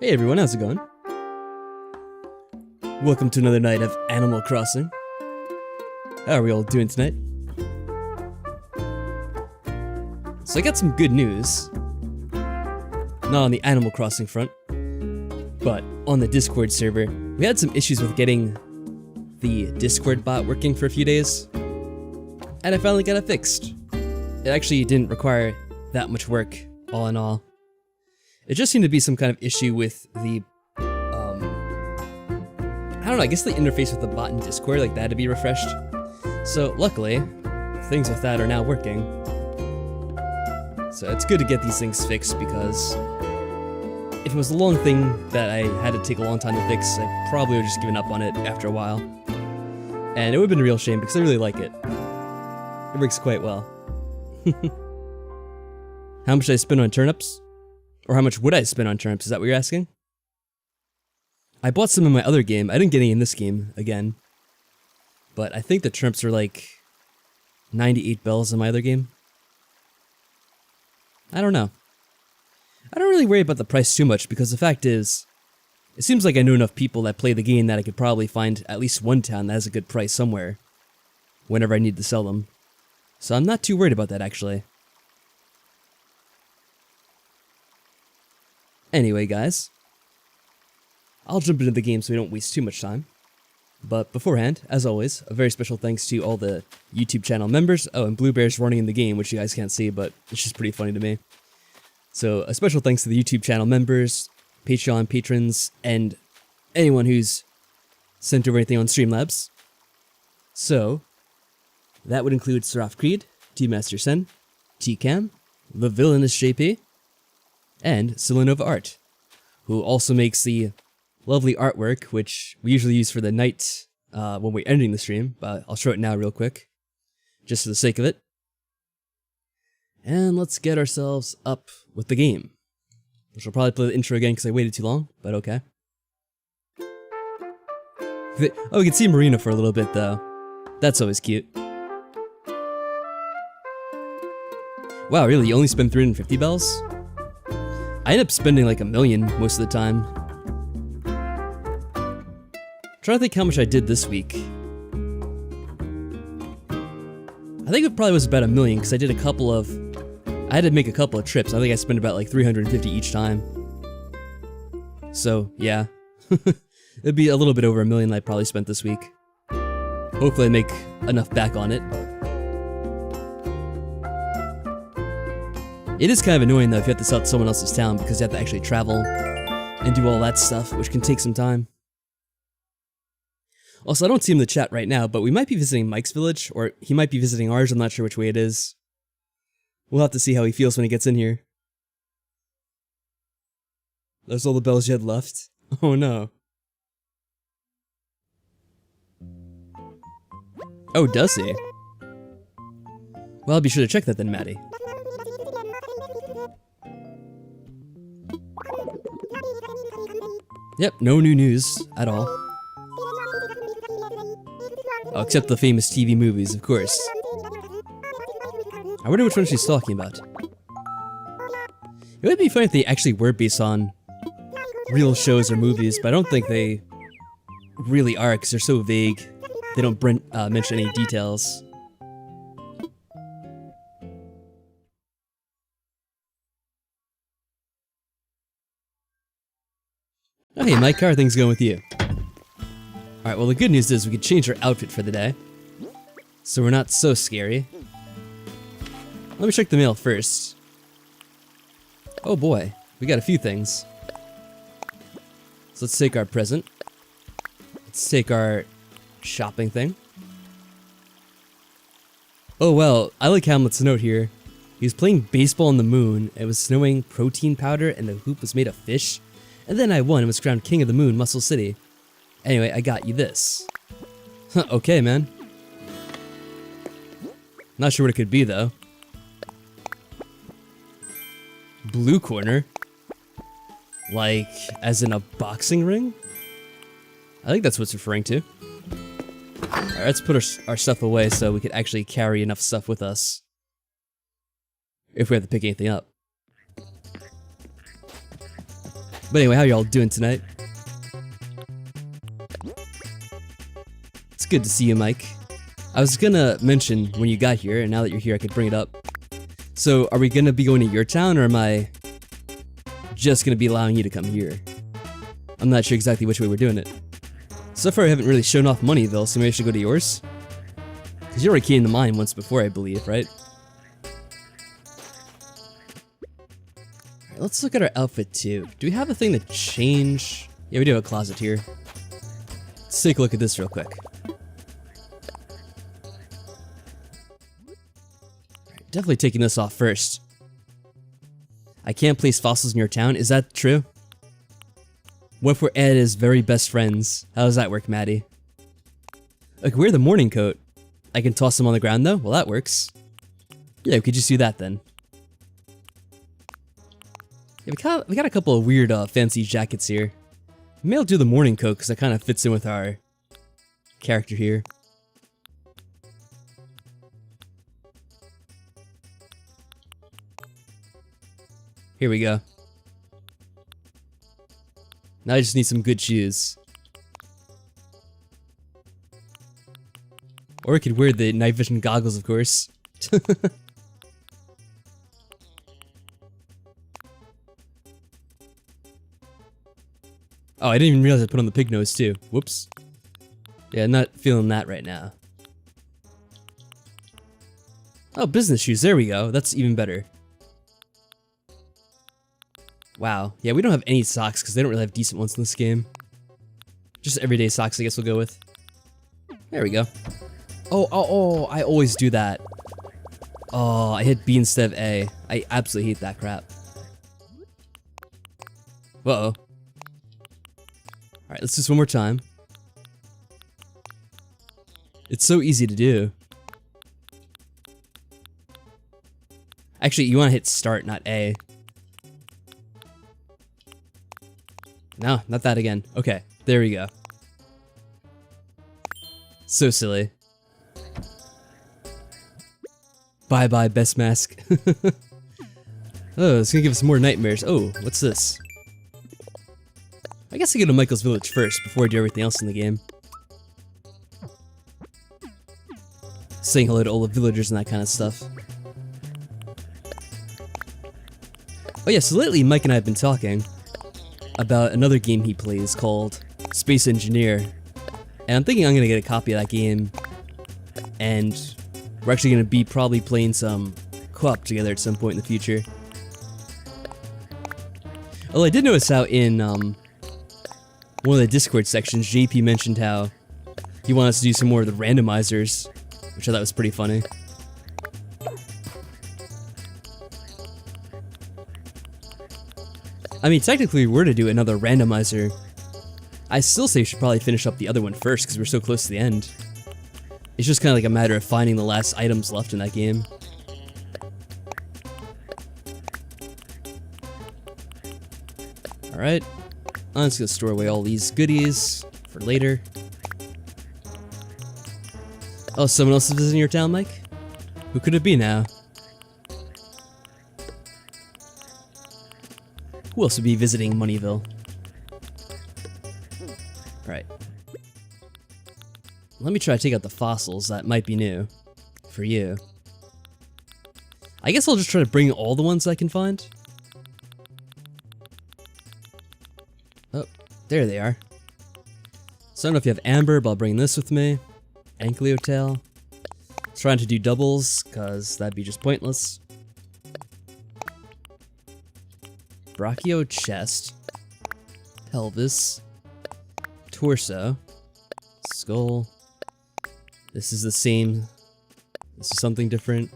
Hey everyone, how's it going? Welcome to another night of Animal Crossing. How are we all doing tonight? So I got some good news. Not on the Animal Crossing front, but on the Discord server. We had some issues with getting the Discord bot working for a few days, and I finally got it fixed. It actually didn't require that much work, all in all. It just seemed to be some kind of issue with the, I don't know, I guess the interface with the bot in Discord, like that had to be refreshed. So luckily, things with that are now working. So it's good to get these things fixed because if it was a long thing that I had to take a long time to fix, I probably would have just given up on it after a while. And it would have been a real shame because I really like it. It works quite well. How much did I spend on turnips? Or how much would I spend on turnips? Is that what you're asking? I bought some in my other game. I didn't get any in this game, again. But I think the turnips are like 98 bells in my other game. I don't know. I don't really worry about the price too much because the fact is, it seems like I know enough people that play the game that I could probably find at least one town that has a good price somewhere whenever I need to sell them. So I'm not too worried about that, actually. Anyway, guys, I'll jump into the game so we don't waste too much time. But beforehand, as always, a very special thanks to all the YouTube channel members. Oh, and Blue Bear's running in the game, which you guys can't see, but it's just pretty funny to me. So, a special thanks to the YouTube channel members, Patreon patrons, and anyone who's sent over anything on Streamlabs. So, that would include Seraph Creed, T-Master Sen, T-Cam, The Villainous JP, and Silanova Art, who also makes the lovely artwork, which we usually use for the night when we're ending the stream, but I'll show it now real quick, just for the sake of it. And let's get ourselves up with the game, which will probably play the intro again because I waited too long, but okay. Oh, we can see Marina for a little bit though. That's always cute. Wow, really? You only spend 350 bells? I end up spending like 1,000,000 most of the time. Trying to think how much I did this week. I think it probably was about 1,000,000 because I did I had to make a couple of trips. I think I spent about like 350 each time. So, yeah. It'd be a little bit over 1,000,000 I probably spent this week. Hopefully I make enough back on it. It is kind of annoying though if you have to sell to someone else's town because you have to actually travel and do all that stuff, which can take some time. Also, I don't see him in the chat right now, but we might be visiting Mike's village, or he might be visiting ours, I'm not sure which way it is. We'll have to see how he feels when he gets in here. Those all the bells you had left? Oh no. Oh, does he? Well, I'll be sure to check that then, Maddie. Yep, no new news at all. Oh, except the famous TV movies, of course. I wonder which one she's talking about. It would be funny if they actually were based on real shows or movies, but I don't think they really are because they're so vague. They don't mention any details. Oh hey Mike, how are things going with you? Alright, well the good news is we could change our outfit for the day. So we're not so scary. Let me check the mail first. Oh boy, we got a few things. So let's take our present. Let's take our shopping thing. Oh well, I like Hamlet's note here. He was playing baseball on the moon, it was snowing protein powder, and the hoop was made of fish. And then I won and was crowned King of the Moon, Muscle City. Anyway, I got you this. Huh, okay, man. Not sure what it could be, though. Blue corner? Like, as in a boxing ring? I think that's what it's referring to. Alright, let's put our stuff away so we could actually carry enough stuff with us. If we have to pick anything up. But anyway, how y'all doing tonight? It's good to see you, Mike. I was gonna mention when you got here, and now that you're here I could bring it up. So, are we gonna be going to your town, or am I just gonna be allowing you to come here? I'm not sure exactly which way we're doing it. So far I haven't really shown off Moneyville, so maybe I should go to yours? Because you already came to mine once before, I believe, right? Alright, let's look at our outfit too. Do we have a thing to change? Yeah, we do have a closet here. Let's take a look at this real quick. Alright, definitely taking this off first. I can't place fossils in your town, is that true? What if we're Ed as very best friends? How does that work, Maddie? Like, wear the morning coat. I can toss them on the ground though? Well, that works. Yeah, we could just do that then. Yeah, we got a couple of weird fancy jackets here. Maybe I'll do the morning coat because that kind of fits in with our character here. Here we go. Now I just need some good shoes. Or I could wear the night vision goggles, of course. Oh, I didn't even realize I put on the pig nose too. Whoops. Yeah, I'm not feeling that right now. Oh, business shoes. There we go. That's even better. Wow. Yeah, we don't have any socks because they don't really have decent ones in this game. Just everyday socks, I guess we'll go with. There we go. Oh, I always do that. Oh, I hit B instead of A. I absolutely hate that crap. Uh-oh. Alright, let's do this one more time. It's so easy to do. Actually, you want to hit start, not A. No, not that again. Okay, there we go. So silly. Bye-bye, best mask. Oh, it's gonna give us more nightmares. Oh, what's this? I guess I go to Michael's village first before I do everything else in the game. Saying hello to all the villagers and that kind of stuff. Oh yeah, so lately Mike and I have been talking about another game he plays called Space Engineer. And I'm thinking I'm gonna get a copy of that game, and we're actually gonna be probably playing some co-op together at some point in the future. Although I did notice how in one of the Discord sections, JP mentioned how he wanted us to do some more of the randomizers, which I thought was pretty funny. I mean, technically, if we were to do another randomizer, I still say we should probably finish up the other one first, because we're so close to the end. It's just kind of like a matter of finding the last items left in that game. Alright, I'm just gonna store away all these goodies for later. Oh, someone else is visiting your town, Mike? Who could it be now? Who else would be visiting Moneyville? Right. Let me try to take out the fossils. That might be new. For you. I guess I'll just try to bring all the ones I can find. Oh, there they are. So I don't know if you have Amber, but I'll bring this with me. Ankylotail. Trying to do doubles, because that'd be just pointless. Brachio chest. Pelvis. Torso. Skull. This is the same. This is something different.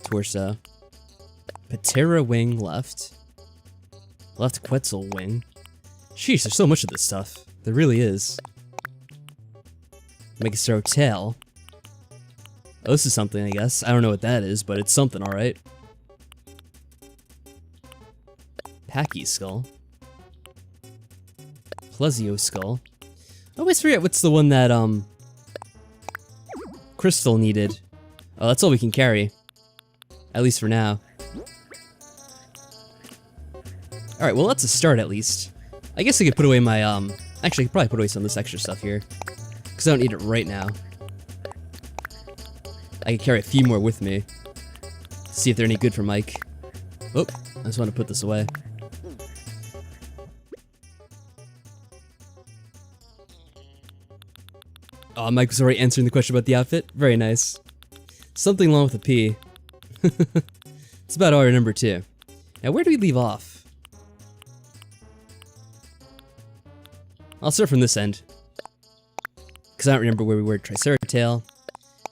Torso. Patera wing left. Left Quetzal wing. Sheesh, there's so much of this stuff. There really is. Megastro tail. Oh, this is something, I guess. I don't know what that is, but it's something, alright. Packy skull. Plesio skull. I always forget what's the one that, Crystal needed. Oh, that's all we can carry. At least for now. Alright, well that's a start at least. I guess I could put away my, actually I could probably put away some of this extra stuff here. Because I don't need it right now. I could carry a few more with me. See if they're any good for Mike. Oh, I just want to put this away. Oh, Mike was already answering the question about the outfit. Very nice. Something along with a P. It's about all I remember too. Now where do we leave off? I'll start from this end. Because I don't remember where we were. Triceratops,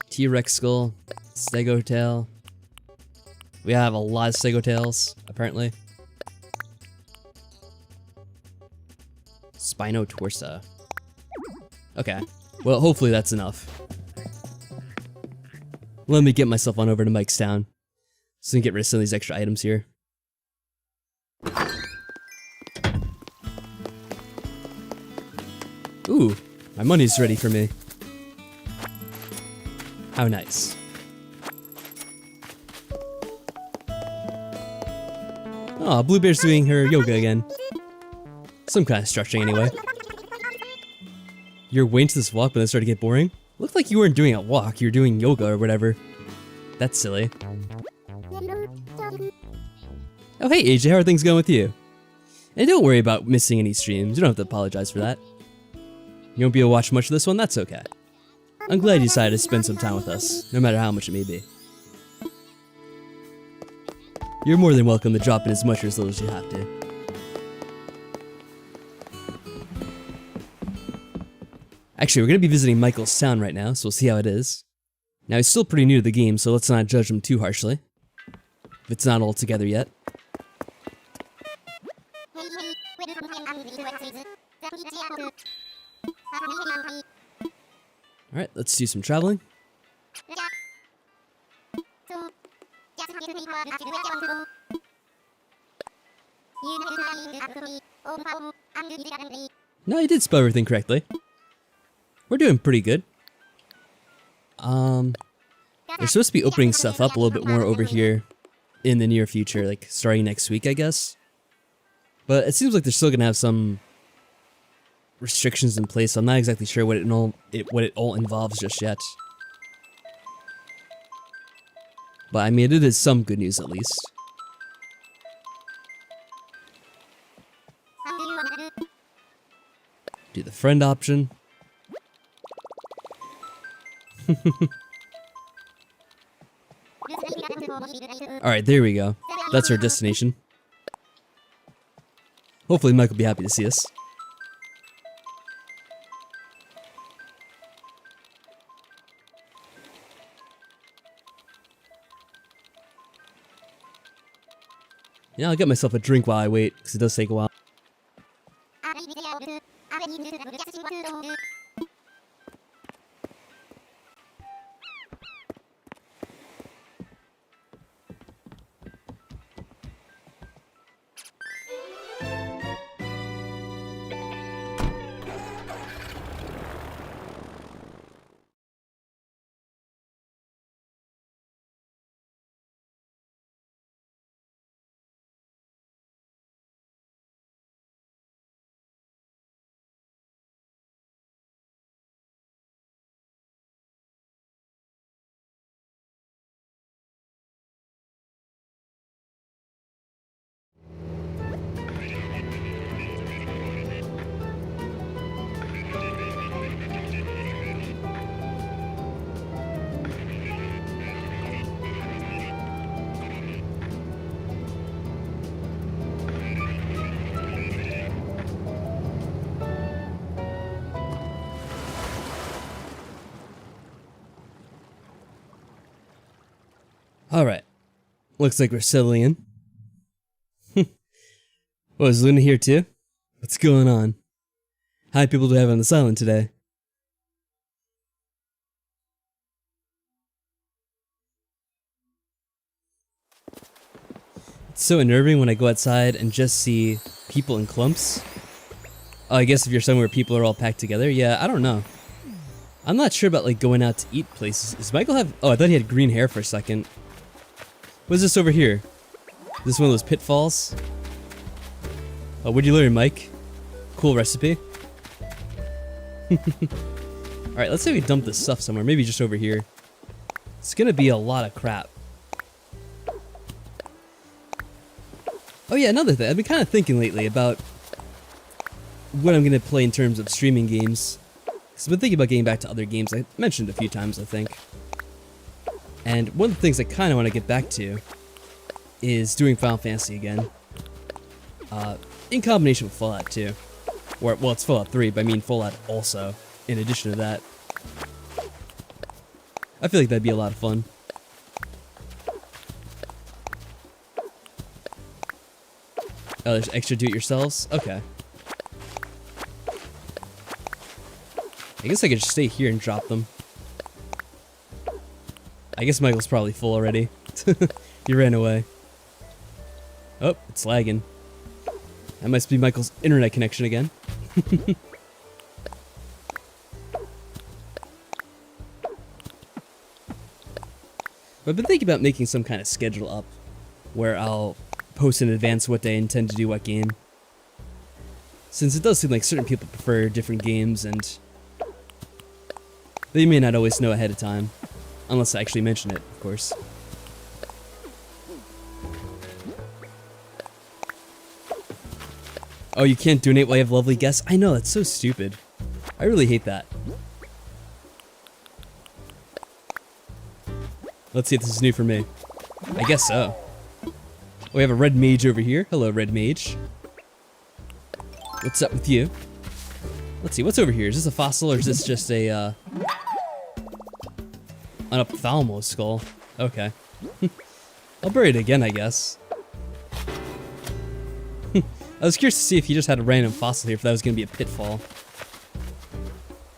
T-Rex skull, Stego tail. We have a lot of Stego tails, apparently. Spinotorsa. Okay. Well, hopefully that's enough. Let me get myself on over to Mike's town. So we can get rid of some of these extra items here. Ooh, my money's ready for me. How nice. Oh, Bluebear's doing her yoga again. Some kind of stretching anyway. You're way into this walk, but then it started to get boring? Looked like you weren't doing a walk, you were doing yoga or whatever. That's silly. Oh hey AJ, how are things going with you? And don't worry about missing any streams, you don't have to apologize for that. You won't be able to watch much of this one, that's okay. I'm glad you decided to spend some time with us, no matter how much it may be. You're more than welcome to drop in as much or as little as you have to. Actually, we're going to be visiting Michael's town right now, so we'll see how it is. Now, he's still pretty new to the game, so let's not judge him too harshly. If it's not all together yet. Alright, let's do some traveling. No, you did spell everything correctly. We're doing pretty good. They're supposed to be opening stuff up a little bit more over here in the near future, like starting next week, I guess. But it seems like they're still gonna have some restrictions in place, so I'm not exactly sure what it all involves just yet. But I mean, it is some good news at least. Do the friend option. Alright, there we go. That's our destination. Hopefully Mike will be happy to see us. Yeah, I'll get myself a drink while I wait, because it does take a while. Alright. Looks like we're settling in. Well, is Luna here too? What's going on? How many people do we have on this island today? It's so unnerving when I go outside and just see people in clumps. Oh, I guess if you're somewhere where people are all packed together, yeah, I don't know. I'm not sure about like going out to eat places. Does Michael have... Oh, I thought he had green hair for a second. What is this over here? Is this one of those pitfalls? Oh, what'd you learn, Mike? Cool recipe. Alright, let's say we dump this stuff somewhere. Maybe just over here. It's gonna be a lot of crap. Oh yeah, another thing. I've been kind of thinking lately about what I'm gonna play in terms of streaming games. Because I've been thinking about getting back to other games. I mentioned a few times, I think. And one of the things I kind of want to get back to is doing Final Fantasy again. In combination with Fallout 2. Or, well, it's Fallout 3, but I mean Fallout also, in addition to that. I feel like that'd be a lot of fun. Oh, there's extra do-it-yourselves? Okay. I guess I could just stay here and drop them. I guess Michael's probably full already. He ran away. Oh, it's lagging. That must be Michael's internet connection again. I've been thinking about making some kind of schedule up where I'll post in advance what day I intend to do what game. Since it does seem like certain people prefer different games and they may not always know ahead of time. Unless I actually mention it, of course. Oh, you can't donate while you have lovely guests? I know, that's so stupid. I really hate that. Let's see if this is new for me. I guess so. We have a red mage over here. Hello, red mage. What's up with you? Let's see, what's over here? Is this a fossil or is this just a, an ophthalmo skull? Okay. I'll bury it again, I guess. I was curious to see if you just had a random fossil here, if that was going to be a pitfall.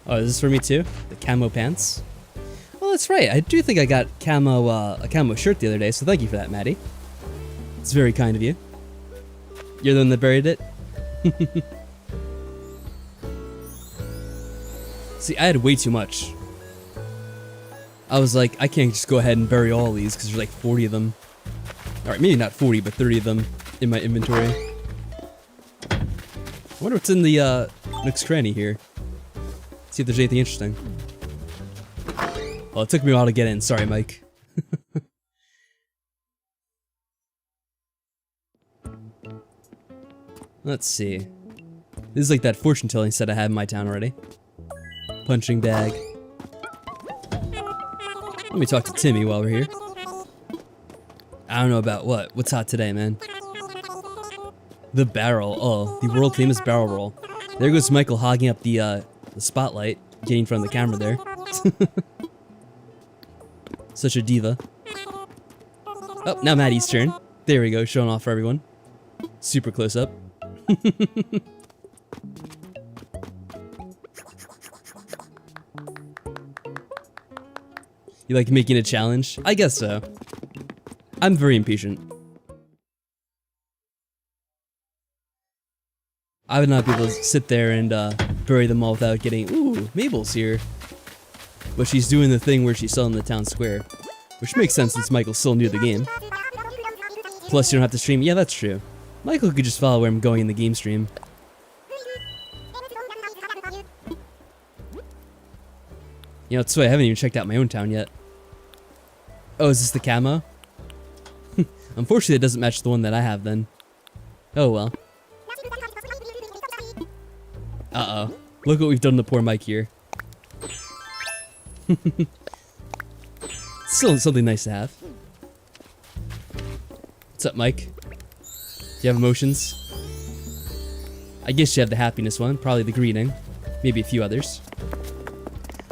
Oh, is this for me too? The camo pants? Well, that's right. I do think I got a camo shirt the other day, so thank you for that, Maddie. It's very kind of you. You're the one that buried it? See, I had way too much. I was like, I can't just go ahead and bury all these, because there's like 40 of them. Alright, maybe not 40, but 30 of them in my inventory. I wonder what's in the next cranny here. See if there's anything interesting. Well, it took me a while to get in. Sorry, Mike. Let's see. This is like that fortune telling set I had in my town already. Punching bag. Let me talk to Timmy while we're here. I don't know about what. What's hot today, man? The barrel. Oh, the world famous barrel roll. There goes Michael hogging up the spotlight, getting in front of the camera there. Such a diva. Oh, now Maddie's turn. There we go, showing off for everyone. Super close up. You like making a challenge? I guess so. I'm very impatient. I would not be able to sit there and bury them all without getting... Ooh, Mabel's here. But she's doing the thing where she's still in the town square. Which makes sense since Michael's still new to the game. Plus you don't have to stream. Yeah, that's true. Michael could just follow where I'm going in the game stream. You know, it's funny, I haven't even checked out my own town yet. Oh, is this the camo? Unfortunately, it doesn't match the one that I have then. Oh well. Uh-oh. Look what we've done to poor Mike here. Still something nice to have. What's up, Mike? Do you have emotions? I guess you have the happiness one, probably the greeting. Maybe a few others.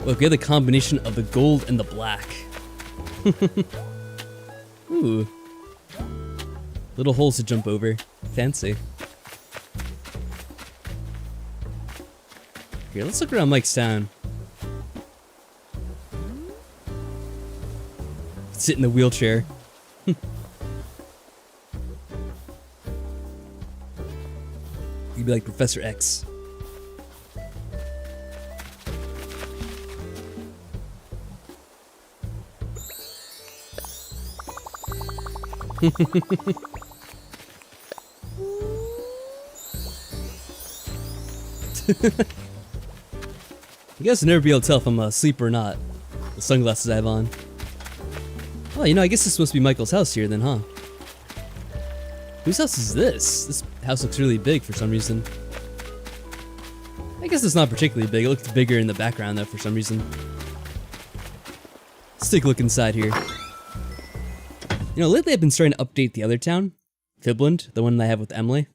Look, we have the combination of the gold and the black. Ooh. Little holes to jump over. Fancy. Here, let's look around Mike's town. Sit in the wheelchair. You'd be like Professor X. You guys will never be able to tell if I'm asleep or not. The sunglasses I have on. Oh, you know, I guess this must be Michael's house here then, huh? Whose house is this? This house looks really big for some reason. I guess it's not particularly big. It looks bigger in the background though for some reason. Let's take a look inside here. You know, lately I've been starting to update the other town, Fibland, the one that I have with Emily.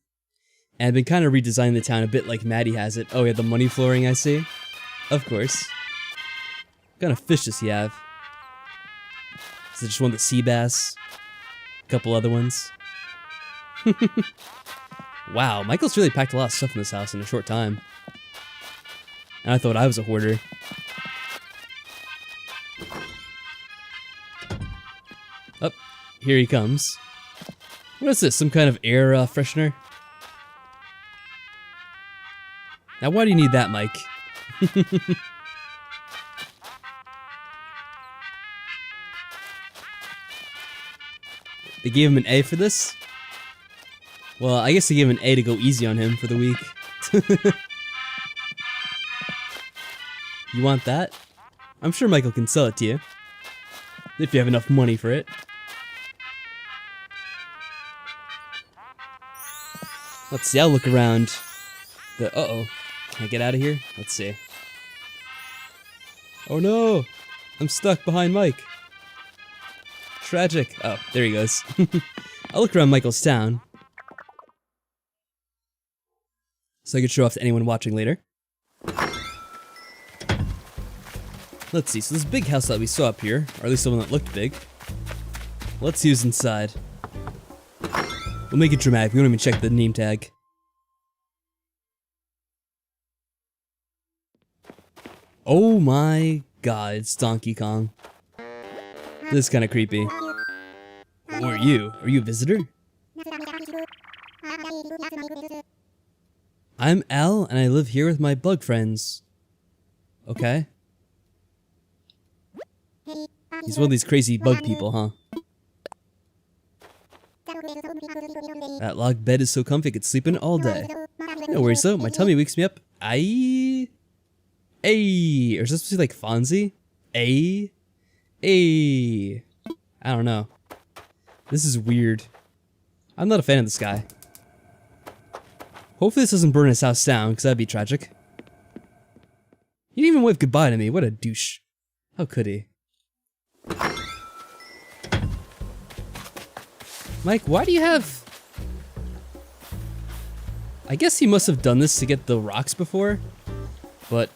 And I've been kind of redesigning the town a bit like Maddie has it. Oh yeah, the money flooring I see. Of course. What kind of fish does he have? Is it just one of the sea bass? A couple other ones? Wow, Michael's really packed a lot of stuff in this house in a short time. And I thought I was a hoarder. Oh, here he comes. What is this, some kind of air freshener? Now why do you need that, Mike? They gave him an A for this? Well, I guess they gave him an A to go easy on him for the week. You want that? I'm sure Michael can sell it to you. If you have enough money for it. Let's see, I'll look around. Uh-oh. Can I get out of here? Let's see. Oh no! I'm stuck behind Mike. Tragic. Oh, there he goes. I'll look around Michael's town. So I could show off to anyone watching later. Let's see, so this big house that we saw up here, or at least the one that looked big. Let's see who's inside. We'll make it dramatic, we won't even check the name tag. Oh my god, it's Donkey Kong. This is kinda creepy. Who are you? Are you a visitor? I'm Al, and I live here with my bug friends. Okay. He's one of these crazy bug people, huh? That log bed is so comfy I could sleep in it all day. No worries though, my tummy wakes me up. Aye. Ay. Or is this supposed to be like Fonzie? Ay. Ay. I don't know. This is weird. I'm not a fan of this guy. Hopefully this doesn't burn his house down, because that'd be tragic. He didn't even wave goodbye to me, what a douche. How could he? Mike, why do you have... I guess he must have done this to get the rocks before, but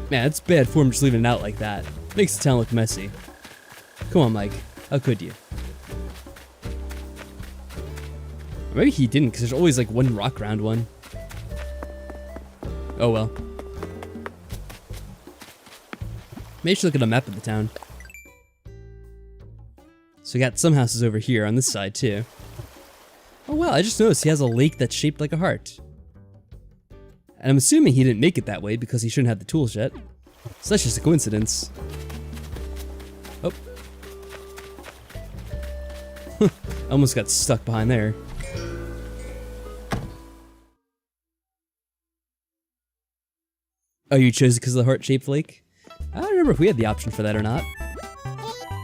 man, it's bad form just leaving it out like that. Makes the town look messy. Come on, Mike, how could you? Or maybe he didn't, because there's always like one rock around one. Oh well. Maybe I should look at a map of the town. So we got some houses over here on this side too. Oh wow, I just noticed he has a lake that's shaped like a heart. And I'm assuming he didn't make it that way because he shouldn't have the tools yet. So that's just a coincidence. Oh. I almost got stuck behind there. Oh, you chose it because of the heart-shaped lake? I don't remember if we had the option for that or not.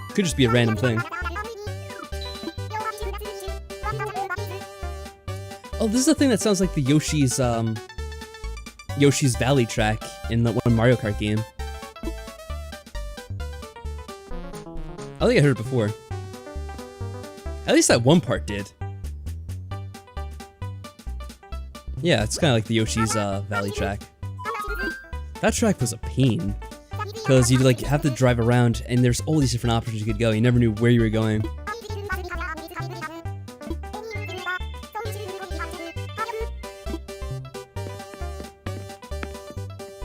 Could just be a random thing. Oh, this is the thing that sounds like the Yoshi's Valley track in the one Mario Kart game. I think I heard it before. At least that one part did. Yeah, it's kind of like the Yoshi's Valley track. That track was a pain. Because you'd like have to drive around and there's all these different options you could go. You never knew where you were going.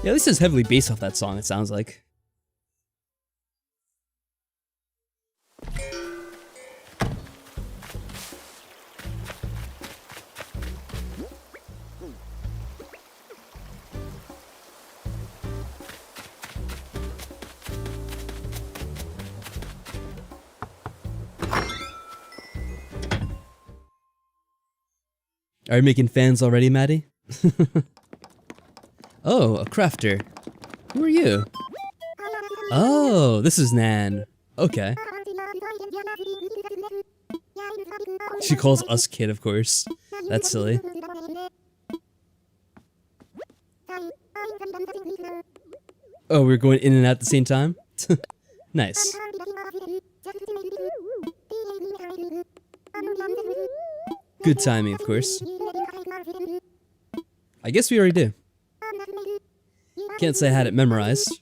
Yeah, this is heavily based off that song, it sounds like. Are you making fans already, Maddie? Oh, a crafter. Who are you? Oh, this is Nan. Okay. She calls us kid, of course. That's silly. Oh, we're going in and out at the same time? Nice. Good timing, of course. I guess we already do. Can't say I had it memorized.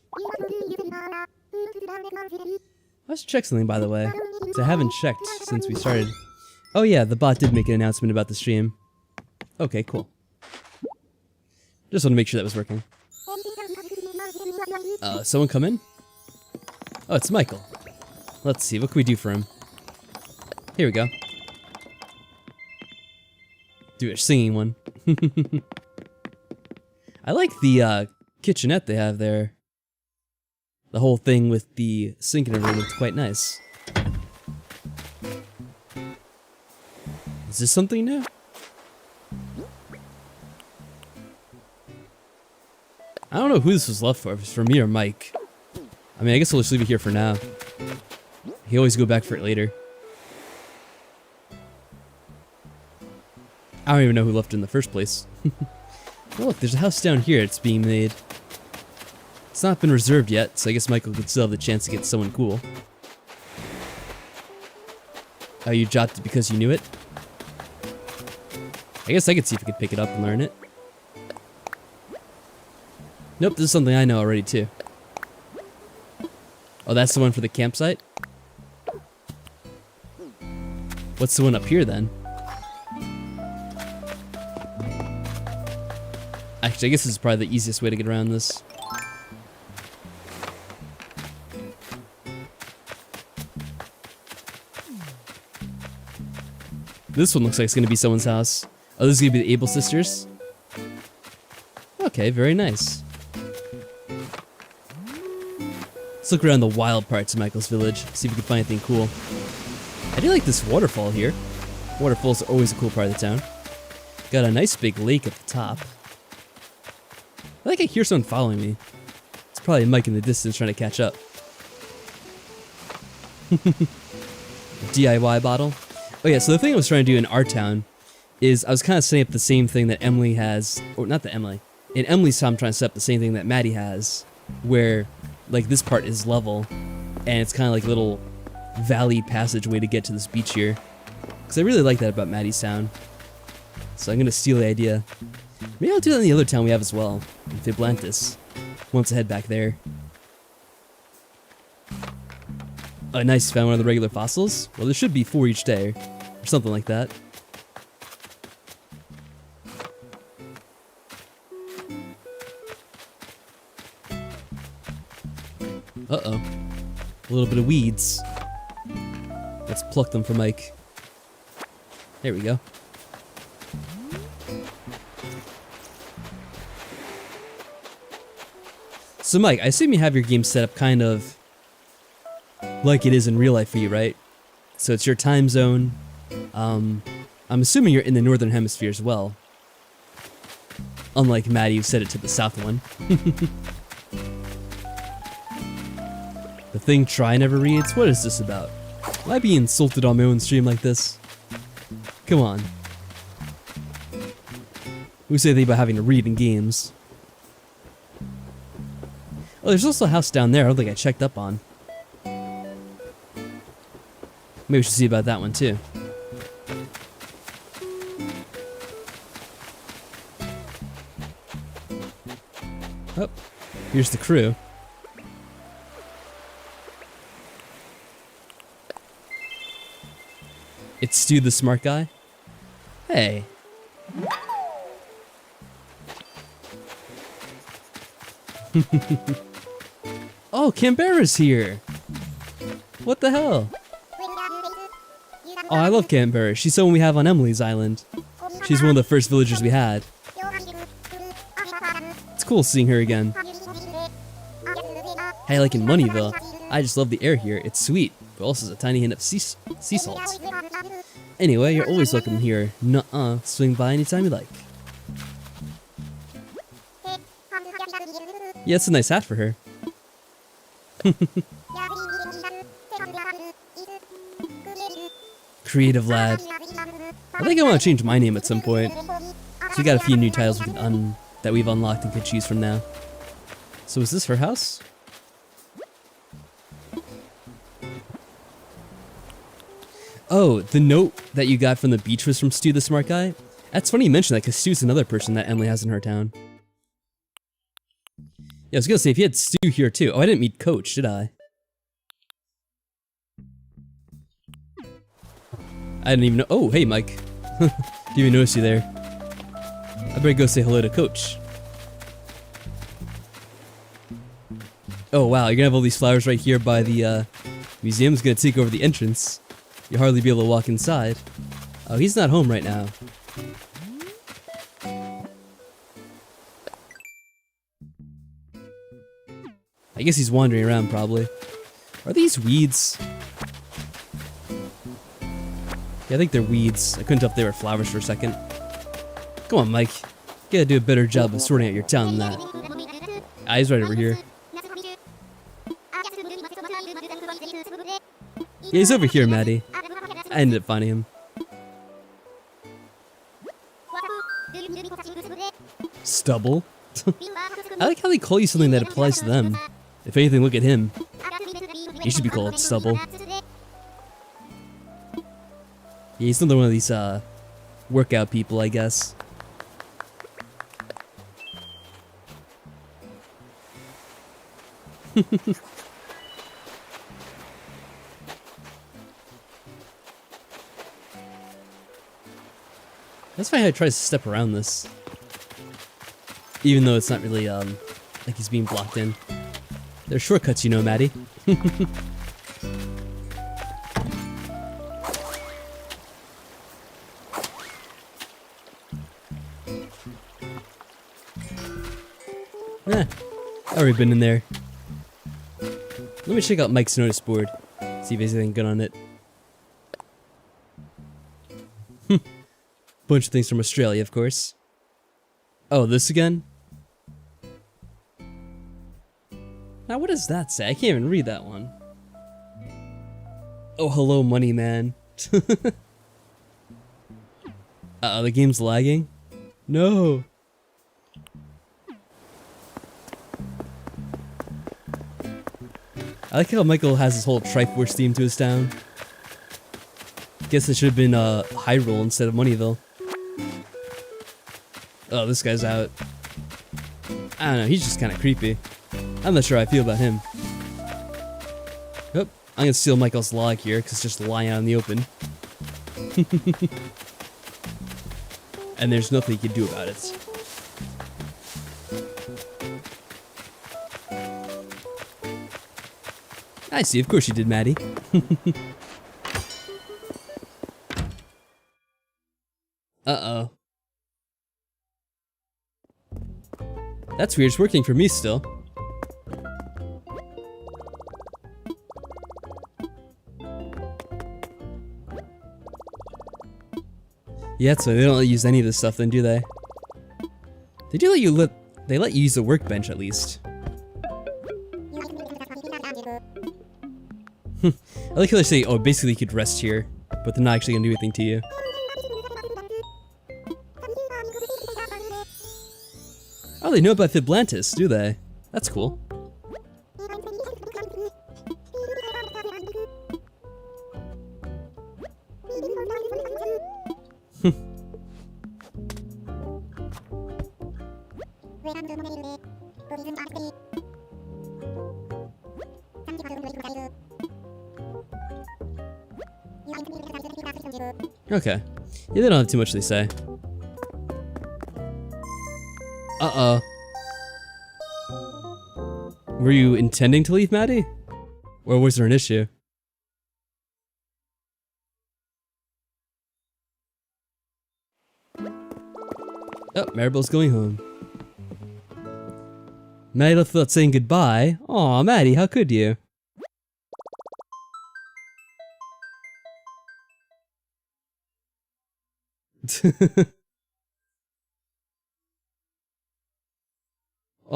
Let's check something, by the way, 'cause I haven't checked since we started. Oh yeah, the bot did make an announcement about the stream. Okay, cool. Just want to make sure that was working. Someone come in? Oh, it's Michael. Let's see, what can we do for him? Here we go. Do a singing one. I like the kitchenette they have there. The whole thing with the sink and everything looks quite nice. Is this something new? I don't know who this was left for, if it's for me or Mike. I mean, I guess we'll just leave it here for now. He always go back for it later. I don't even know who left it in the first place. Oh, look, there's a house down here that's being made. It's not been reserved yet, so I guess Michael could still have the chance to get someone cool. Oh, you dropped it because you knew it? I guess I could see if I could pick it up and learn it. Nope, this is something I know already too. Oh, that's the one for the campsite? What's the one up here then? Actually, I guess this is probably the easiest way to get around this. This one looks like it's gonna be someone's house. Oh, this is gonna be the Able sisters? Okay, very nice. Let's look around the wild parts of Michael's village, see if we can find anything cool. I do like this waterfall here. Waterfalls are always a cool part of the town. Got a nice big lake at the top. I think I hear someone following me. It's probably Mike in the distance trying to catch up. DIY bottle. Oh yeah, so the thing I was trying to do in our town is I was kind of setting up the same thing that Emily has, or not that Emily. In Emily's town, I'm trying to set up the same thing that Maddie has, where like this part is level, and it's kind of like a little valley passageway to get to this beach here. Because I really like that about Maddie's town. So I'm gonna steal the idea. Maybe I'll do that in the other town we have as well, in Fiblantis. Once I head back there. Oh, nice, found one of the regular fossils? Well, there should be 4 each day, or something like that. Uh-oh. A little bit of weeds. Let's pluck them for Mike. There we go. So Mike, I assume you have your game set up kind of like it is in real life for you, right? So it's your time zone. I'm assuming you're in the northern hemisphere as well. Unlike Maddie, who set it to the south one. The thing Try never reads? What is this about? Will I be insulted on my own stream like this? Come on. Who say anything about having to read in games? Oh, there's also a house down there I don't think I checked up on. Maybe we should see about that one too. Oh, here's the crew. It's Stu the smart guy. Hey. Oh, Canberra's here. What the hell? Oh, I love Canberra. She's someone we have on Emily's island. She's one of the first villagers we had. It's cool seeing her again. Hey, like in Moneyville, I just love the air here. It's sweet, but also has a tiny hint of sea salt. Anyway, you're always welcome here. Nuh-uh. Swing by anytime you like. Yeah, it's a nice hat for her. Creative lad. I think I want to change my name at some point. So we got a few new titles that we've unlocked and could choose from now. So is this her house? Oh, the note that you got from the beach was from Stu the Smart Guy? That's funny you mentioned that, because Stu's another person that Emily has in her town. Yeah, I was gonna say, if you had Stu here too. Oh, I didn't meet Coach, did I? I didn't even know. Oh, hey, Mike. Didn't even notice you there. I better go say hello to Coach. Oh, wow, you're gonna have all these flowers right here by the museum's gonna take over the entrance. You'll hardly be able to walk inside. Oh, he's not home right now. I guess he's wandering around, probably. Are these weeds? Yeah, I think they're weeds. I couldn't tell if they were flowers for a second. Come on, Mike. You gotta do a better job of sorting out your town than that. Ah, he's right over here. Yeah, he's over here, Maddie. I ended up finding him. Stubble? I like how they call you something that applies to them. If anything, look at him. He should be called Stubble. Yeah, he's another one of these, workout people, I guess. That's why I try to step around this. Even though it's not really, like he's being blocked in. There's shortcuts, you know, Maddie. I've already been in there. Let me check out Mike's notice board. See if there's anything good on it. Bunch of things from Australia, of course. Oh, this again? Now, what does that say? I can't even read that one. Oh, hello, money man. Uh-oh, the game's lagging? No! I like how Michael has this whole Triforce theme to his town. Guess it should have been Hyrule instead of Moneyville. Oh, this guy's out. I don't know, he's just kind of creepy. I'm not sure how I feel about him. Oh, I'm gonna steal Michael's log here, because it's just lying out in the open. And there's nothing you can do about it. I see, of course you did, Maddie. Uh-oh. That's weird, it's working for me still. Yeah, so they don't let you use any of this stuff then, do they? They do they let you use the workbench at least. I like how they say, oh, basically you could rest here, but they're not actually gonna do anything to you. Oh, they know about Fiblantis, do they? That's cool. Okay. Yeah, they don't have too much to say. Uh-oh. Were you intending to leave, Maddie? Or was there an issue? Oh, Maribel's going home. Maddie left without saying goodbye. Aw, Maddie, how could you?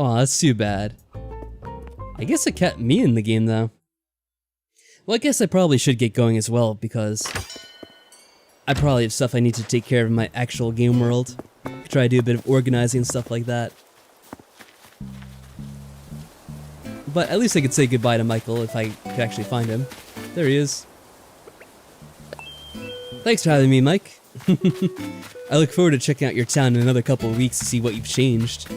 Oh, that's too bad. I guess it kept me in the game though. Well, I guess I probably should get going as well because I probably have stuff I need to take care of in my actual game world. Try to do a bit of organizing and stuff like that. But at least I could say goodbye to Michael if I could actually find him. There he is. Thanks for having me, Mike. I look forward to checking out your town in another couple of weeks to see what you've changed.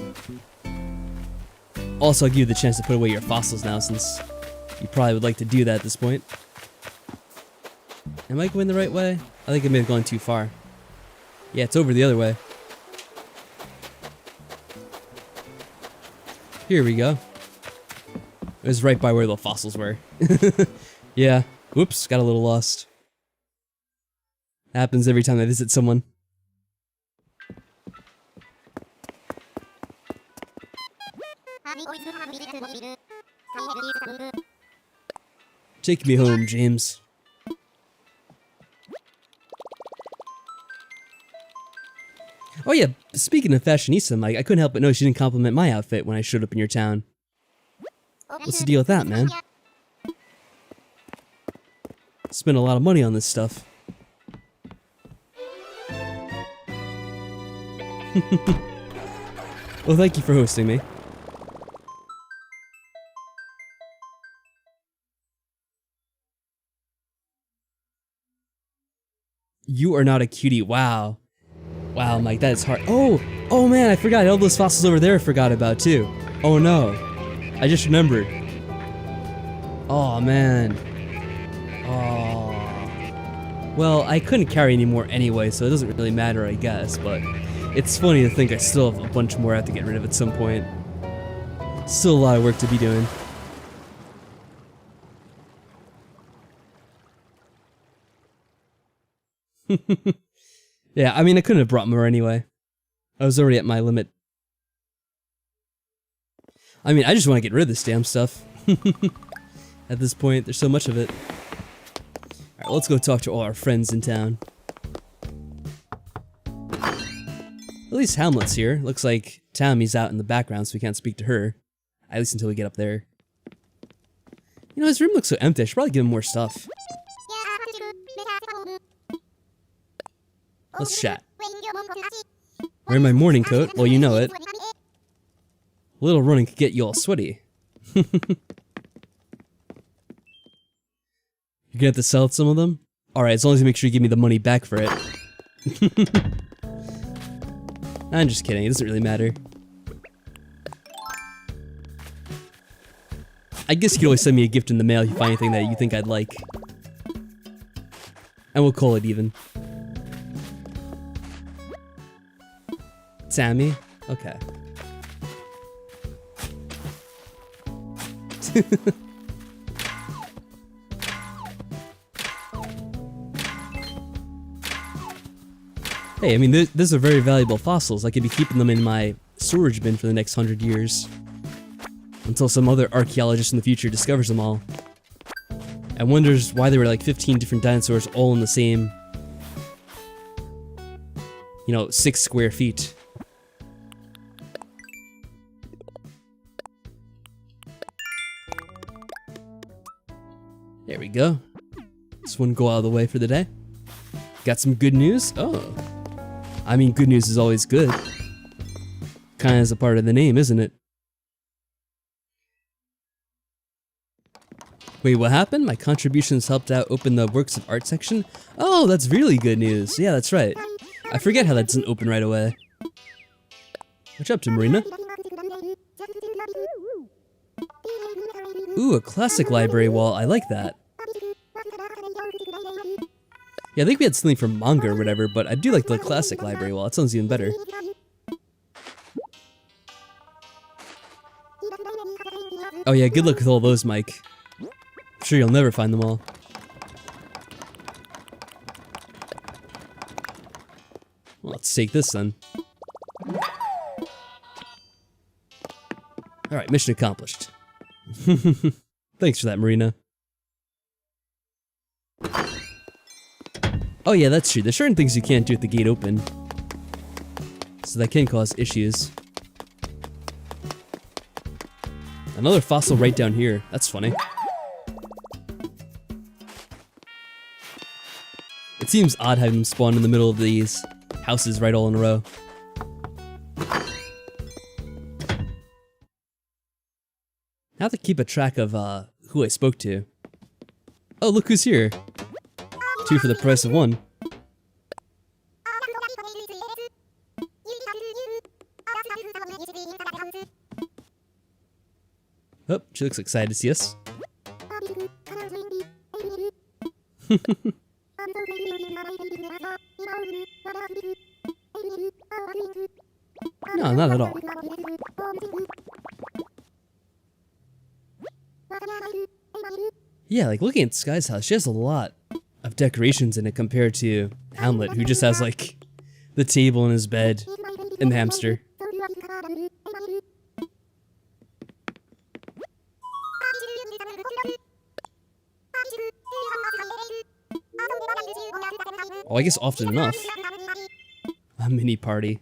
Also, I'll give you the chance to put away your fossils now since you probably would like to do that at this point. Am I going the right way? I think I may have gone too far. Yeah, it's over the other way. Here we go. It was right by where the fossils were. Yeah. Whoops, got a little lost. Happens every time I visit someone. Take me home, James. Oh yeah, speaking of fashionista, Mike, I couldn't help but notice you didn't compliment my outfit when I showed up in your town. What's the deal with that, man? Spent a lot of money on this stuff. Well, thank you for hosting me. You are not a cutie. Wow. Wow, Mike, that is hard. Oh man, I forgot. All those fossils over there I forgot about too. Oh no. I just remembered. Oh man. Oh. Well, I couldn't carry any more anyway, so it doesn't really matter, I guess, but it's funny to think I still have a bunch more I have to get rid of at some point. Still a lot of work to be doing. Yeah, I mean, I couldn't have brought more anyway. I was already at my limit. I mean, I just want to get rid of this damn stuff. At this point, there's so much of it. Alright, let's go talk to all our friends in town. At least Hamlet's here. Looks like Tammy's out in the background, so we can't speak to her. At least until we get up there. You know, his room looks so empty. I should probably give him more stuff. Let's chat. Wearing my morning coat? Well, you know it. A little running could get you all sweaty. You're gonna have to sell some of them? Alright, as long as you make sure you give me the money back for it. I'm just kidding, it doesn't really matter. I guess you could always send me a gift in the mail if you find anything that you think I'd like. And we'll call it even. Sammy? Okay. Hey, I mean, these are very valuable fossils. I could be keeping them in my storage bin for the next 100 years. Until some other archaeologist in the future discovers them all. And wonders why there were like 15 different dinosaurs all in the same, you know, 6 square feet. There we go. This one go out of the way for the day. Got some good news? Oh. I mean, good news is always good. Kinda as a part of the name, isn't it? Wait, what happened? My contributions helped out open the works of art section? Oh, that's really good news. Yeah, that's right. I forget how that doesn't open right away. What you up to, Marina? Ooh, a classic library wall. I like that. Yeah, I think we had something from manga or whatever, but I do like the classic library wall. That sounds even better. Oh yeah, good luck with all those, Mike. I'm sure you'll never find them all. Well, let's take this then. Alright, mission accomplished. Thanks for that, Marina. Oh yeah, that's true. There's certain things you can't do with the gate open. So that can cause issues. Another fossil right down here. That's funny. It seems odd having them spawn in the middle of these houses right all in a row. I have to keep a track of who I spoke to. Oh, look who's here. 2 for the price of 1. Oh, she looks excited to see us. No, not at all. Yeah, like looking at Sky's house, she has a lot of decorations in it compared to Hamlet, who just has like the table and his bed and the hamster. Oh, I guess often enough. A mini party.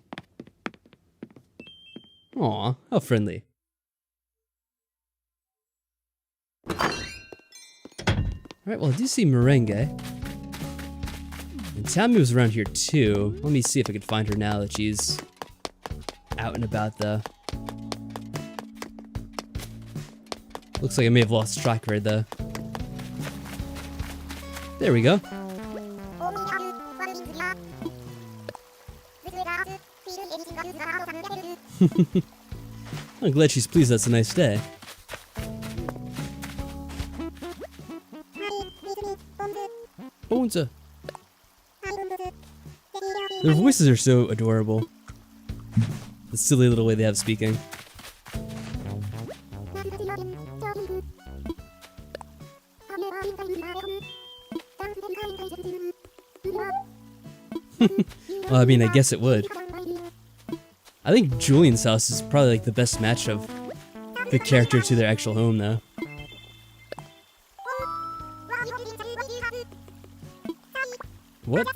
Aw, how friendly. Alright, well I do see Merengue. And Tammy was around here too. Let me see if I can find her now that she's out and about though. Looks like I may have lost track of her though. There we go. I'm glad she's pleased that's a nice day. Bonza. Their voices are so adorable. The silly little way they have speaking. Well, I mean, I guess it would. I think Julian's house is probably like the best match of the character to their actual home, though. What?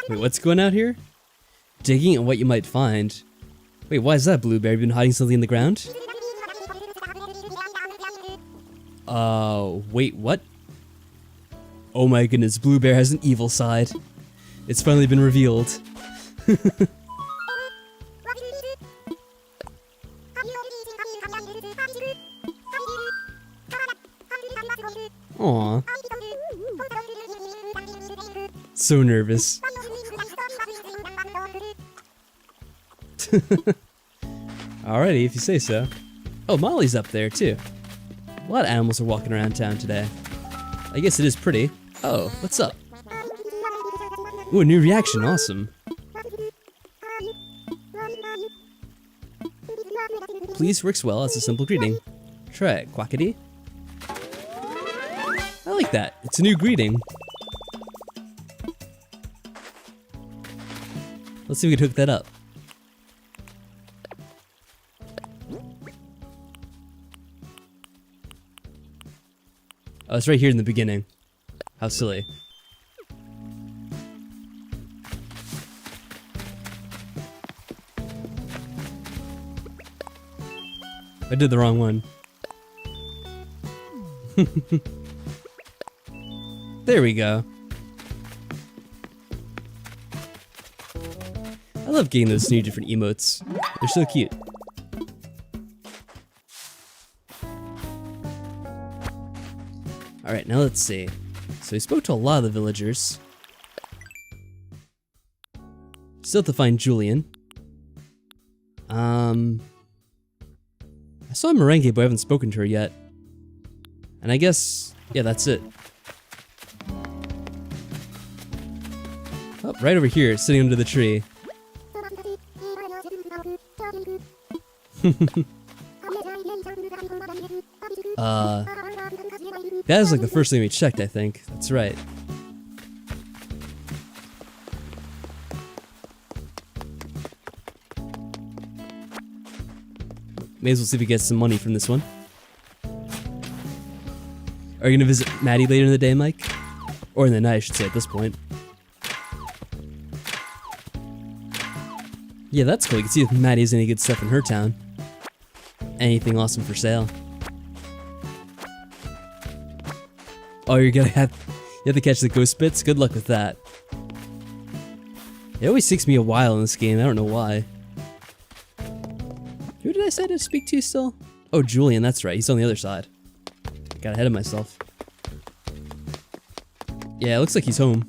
Wait, what's going out here? Digging at what you might find. Wait, why is that, Blueberry? Been hiding something in the ground? Wait, what? Oh my goodness, Blueberry has an evil side. It's finally been revealed. Aww. So nervous. Alrighty, if you say so. Oh, Molly's up there too. A lot of animals are walking around town today. I guess it is pretty. Oh, what's up? Ooh, a new reaction, awesome. Please works well as a simple greeting. Try it, Quackity. I like that. It's a new greeting. Let's see if we can hook that up. Oh, it's right here in the beginning. How silly. I did the wrong one. There we go. I love getting those new different emotes. They're so cute. Alright, now let's see. So we spoke to a lot of the villagers. Still have to find Julian. I saw Merengue, but I haven't spoken to her yet. And I guess, yeah, that's it. Oh, right over here, sitting under the tree. That is like the first thing we checked, I think. That's right. May as well see if we get some money from this one. Are you gonna visit Maddie later in the day, Mike? Or in the night, I should say, at this point. Yeah, that's cool. You can see if Maddie has any good stuff in her town. anything awesome for sale. Oh, you have to catch the ghost bits? Good luck with that. It always takes me a while in this game, I don't know why. Who did I say to speak to still? Oh, Julian, that's right, he's on the other side. Got ahead of myself. Yeah, it looks like he's home.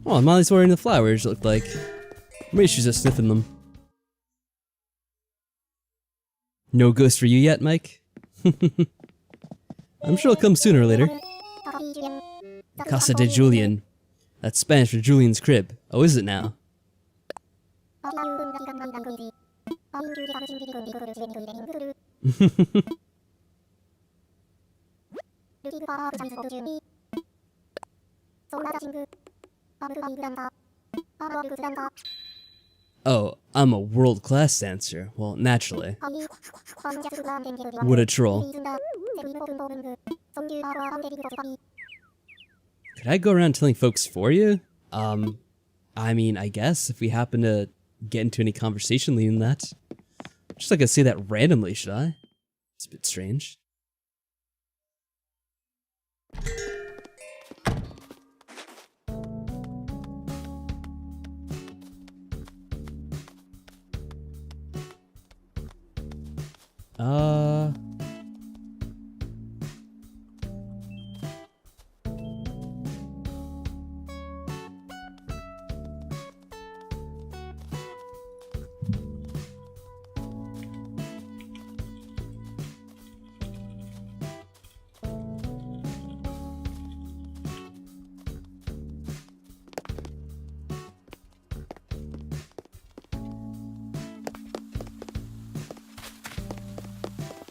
Oh, Molly's wearing the flowers, it looked like. Maybe she's just sniffing them. No ghost for you yet, Mike? I'm sure it'll come sooner or later. Casa de Julian. That's Spanish for Julian's crib. Oh, is it now? Oh, I'm a world-class dancer. Well, naturally. What a troll. Could I go around telling folks for you? I mean, I guess, if we happen to get into any conversation leading that. Just like I say that randomly, should I? It's a bit strange.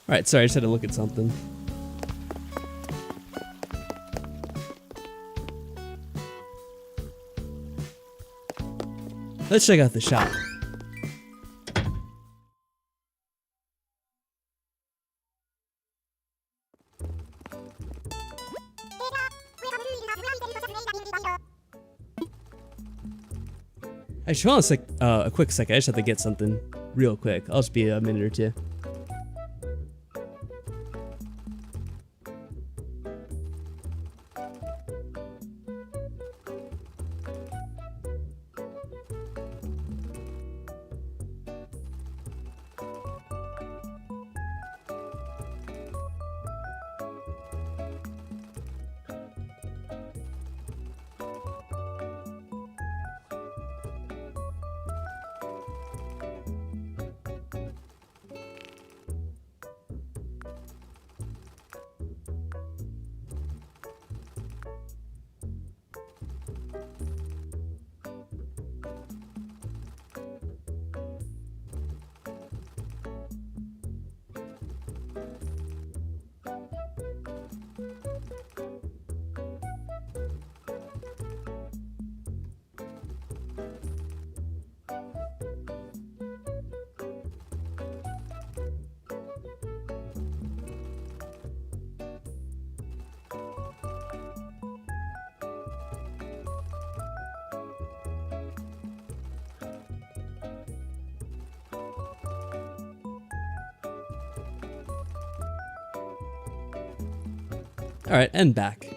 Alright, sorry, I just had to look at something. Let's check out the shop. Actually, hold on a quick second. I just have to get something real quick. I'll just be a minute or two. Alright, and back.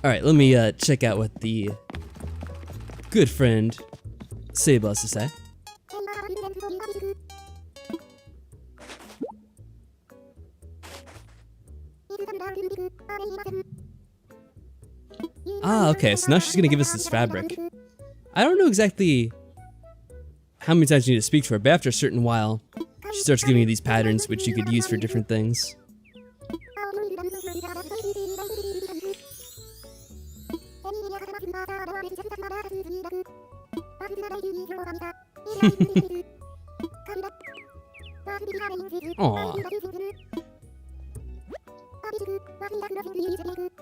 Alright, let me check out what the good friend Seba has to say. Ah, okay, so now she's gonna give us this fabric. I don't know exactly how many times you need to speak to her, but after a certain while, she starts giving you these patterns which you could use for different things. Aww.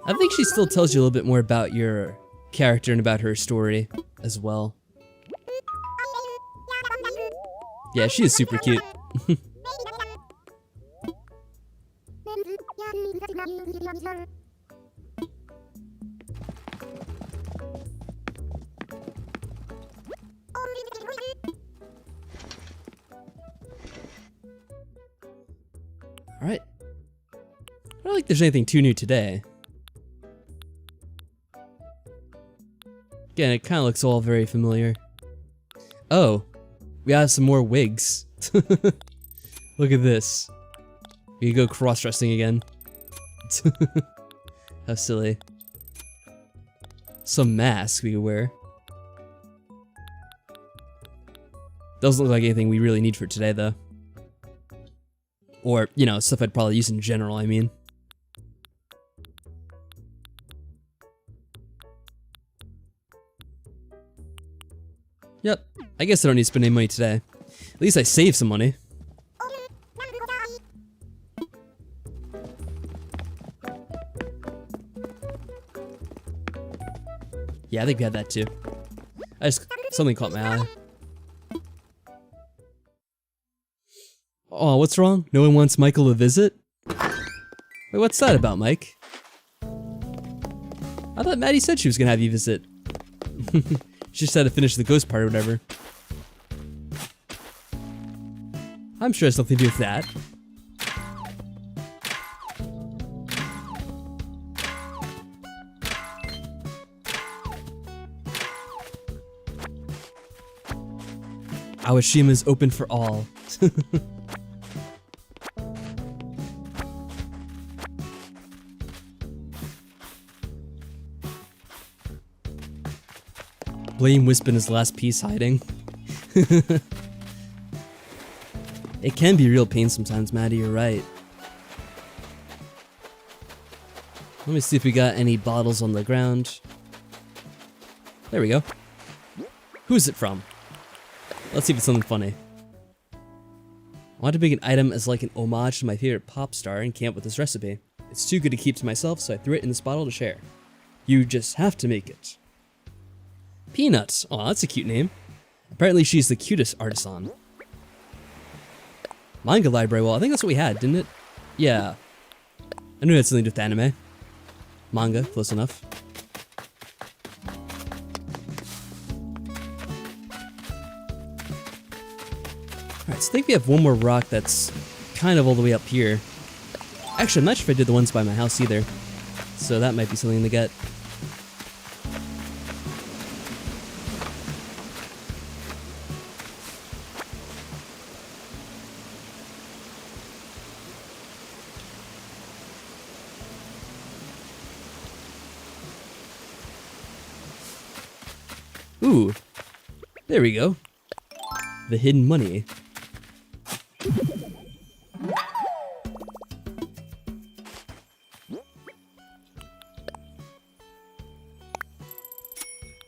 I think she still tells you a little bit more about your character and about her story as well. Yeah, she is super cute. Alright. I don't think there's anything too new today. Again, it kind of looks all very familiar. Oh, we have some more wigs. Look at this. We can go cross-dressing again. How silly. Some mask we could wear. Doesn't look like anything we really need for today, though. Or, you know, stuff I'd probably use in general, I mean. Yep, I guess I don't need to spend any money today. At least I saved some money. Yeah, I think we had that too. Something caught my eye. Oh, what's wrong? No one wants Michael to visit? Wait, what's that about, Mike? I thought Maddie said she was gonna have you visit. She just had to finish the ghost part or whatever. I'm sure it has nothing to do with that. Awashima is open for all. Blame Wisp in his last piece hiding. It can be real pain sometimes, Maddie, you're right. Let me see if we got any bottles on the ground. There we go. Who's it from? Let's see if it's something funny. I want to make an item as like an homage to my favorite pop star and came up with this recipe. It's too good to keep to myself, so I threw it in this bottle to share. You just have to make it. Peanut. Oh, that's a cute name. Apparently she's the cutest artisan. Manga library. Well, I think that's what we had, didn't it? Yeah. I knew it had something to do with anime. Manga, close enough. Alright, so I think we have one more rock that's kind of all the way up here. Actually, I'm not sure if I did the ones by my house either. So that might be something to get. Ooh, there we go. The hidden money.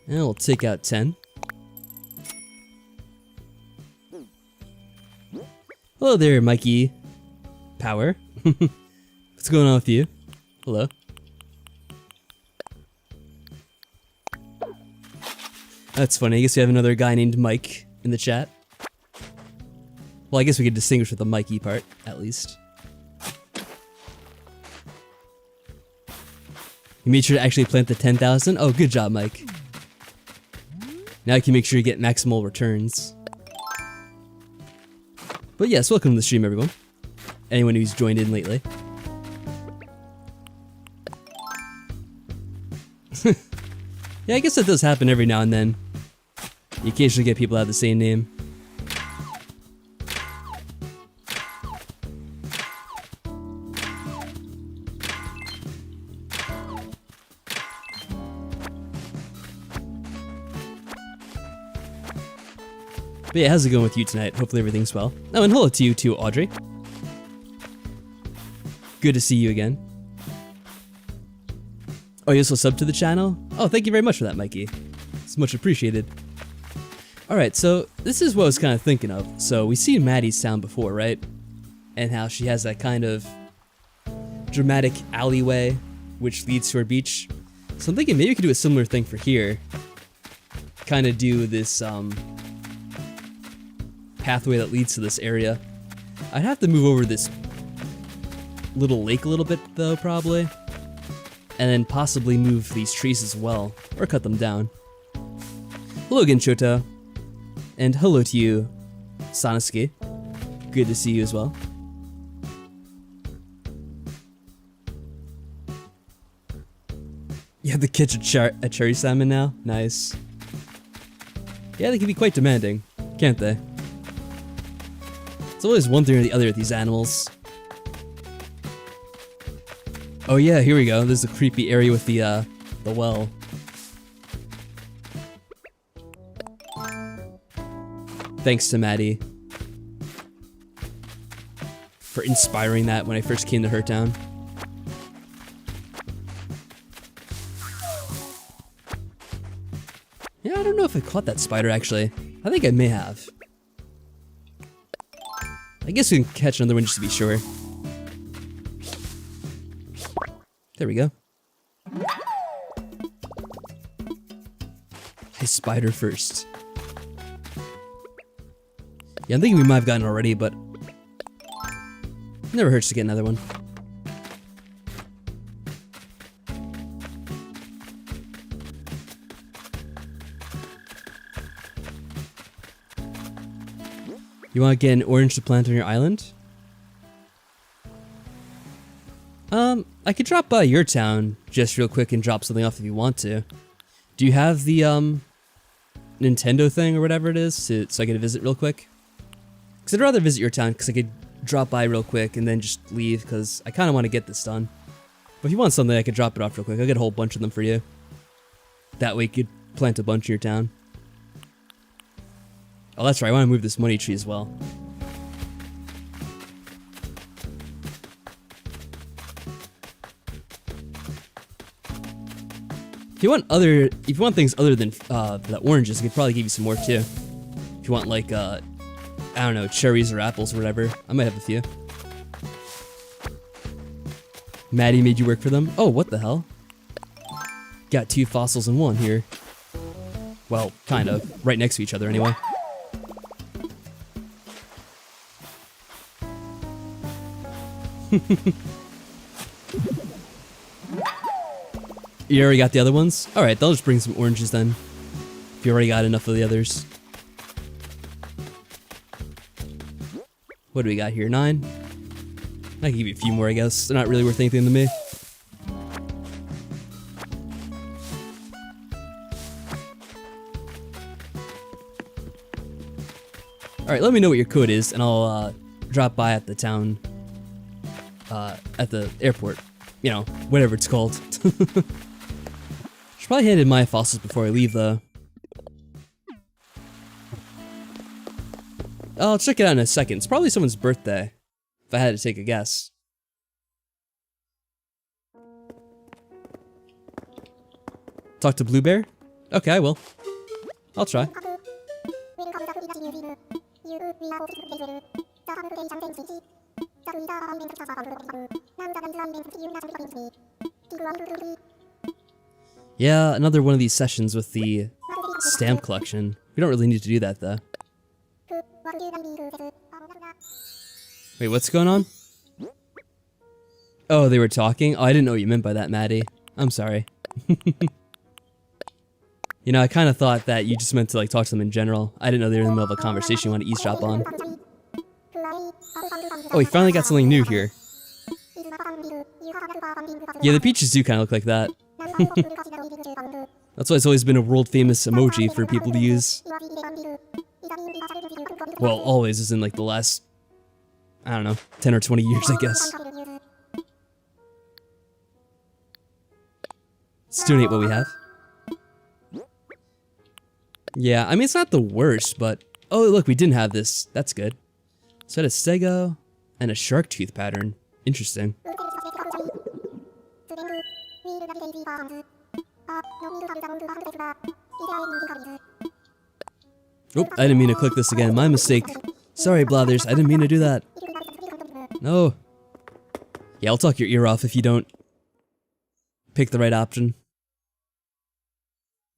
And we'll take out 10. Hello there, Mikey. Power. What's going on with you? Hello. That's funny. I guess we have another guy named Mike in the chat. Well, I guess we could distinguish with the Mikey part, at least. You made sure to actually plant the 10,000? Oh, good job, Mike. Now I can make sure you get maximal returns. But yes, welcome to the stream, everyone. Anyone who's joined in lately. Yeah, I guess that does happen every now and then. You occasionally get people that have the same name. But yeah, how's it going with you tonight? Hopefully everything's well. Oh, and hello to you too, Audrey. Good to see you again. Oh, you also subbed to the channel? Oh, thank you very much for that, Mikey. It's much appreciated. Alright, so this is what I was kind of thinking of. So we see Maddie's town before, right? And how she has that kind of dramatic alleyway which leads to her beach. So I'm thinking maybe we could do a similar thing for here. Kind of do this pathway that leads to this area. I'd have to move over this little lake a little bit though, probably. And then possibly move these trees as well, or cut them down. Hello again, Shota. And hello to you, Sanosuke. Good to see you as well. have to catch a cherry salmon now? Nice. Yeah, they can be quite demanding, can't they? It's always one thing or the other with these animals. Oh yeah, here we go. There's a creepy area with the well. Thanks to Maddie for inspiring that when I first came to her town. Yeah, I don't know if I caught that spider actually. I think I may have. I guess we can catch another one just to be sure. There we go. I spider first. Yeah, I'm thinking we might have gotten already, but never hurts to get another one. You want to get an orange to plant on your island? I could drop by your town just real quick and drop something off if you want to. Do you have the Nintendo thing or whatever it is so I could visit real quick? Because I'd rather visit your town because I could drop by real quick and then just leave because I kind of want to get this done. But if you want something, I could drop it off real quick. I'll get a whole bunch of them for you. That way you could plant a bunch in your town. Oh, that's right. I want to move this money tree as well. If you want things other than the oranges, I could probably give you some more too. If you want like I don't know, cherries or apples or whatever, I might have a few. Maddie made you work for them? Oh, what the hell? Got 2 fossils in one here. Well, kind of. Right next to each other anyway. You already got the other ones? Alright, they'll just bring some oranges then. If you already got enough of the others. What do we got here? 9? I can give you a few more, I guess. They're not really worth anything to me. Alright, let me know what your code is, and I'll drop by at the town. At the airport. You know, whatever it's called. Should probably hand in my fossils before I leave, though. I'll check it out in a second. It's probably someone's birthday, if I had to take a guess. Talk to Blue Bear? Okay, I will. I'll try. Yeah, another one of these sessions with the stamp collection. We don't really need to do that, though. Wait, what's going on? Oh, they were talking? Oh, I didn't know what you meant by that, Maddie. I'm sorry. You know, I kind of thought that you just meant to like talk to them in general. I didn't know they were in the middle of a conversation you want to eavesdrop on. Oh, we finally got something new here. Yeah, the peaches do kind of look like that. That's why it's always been a world-famous emoji for people to use. Well, always, as in like the last, I don't know, 10 or 20 years, I guess. Let's donate what we have. Yeah, I mean, it's not the worst, but... Oh, look, we didn't have this. That's good. So I had a stego and a shark tooth pattern. Interesting. Oh, I didn't mean to click this again. My mistake. Sorry, Blathers. I didn't mean to do that. No. Yeah, I'll talk your ear off if you don't pick the right option.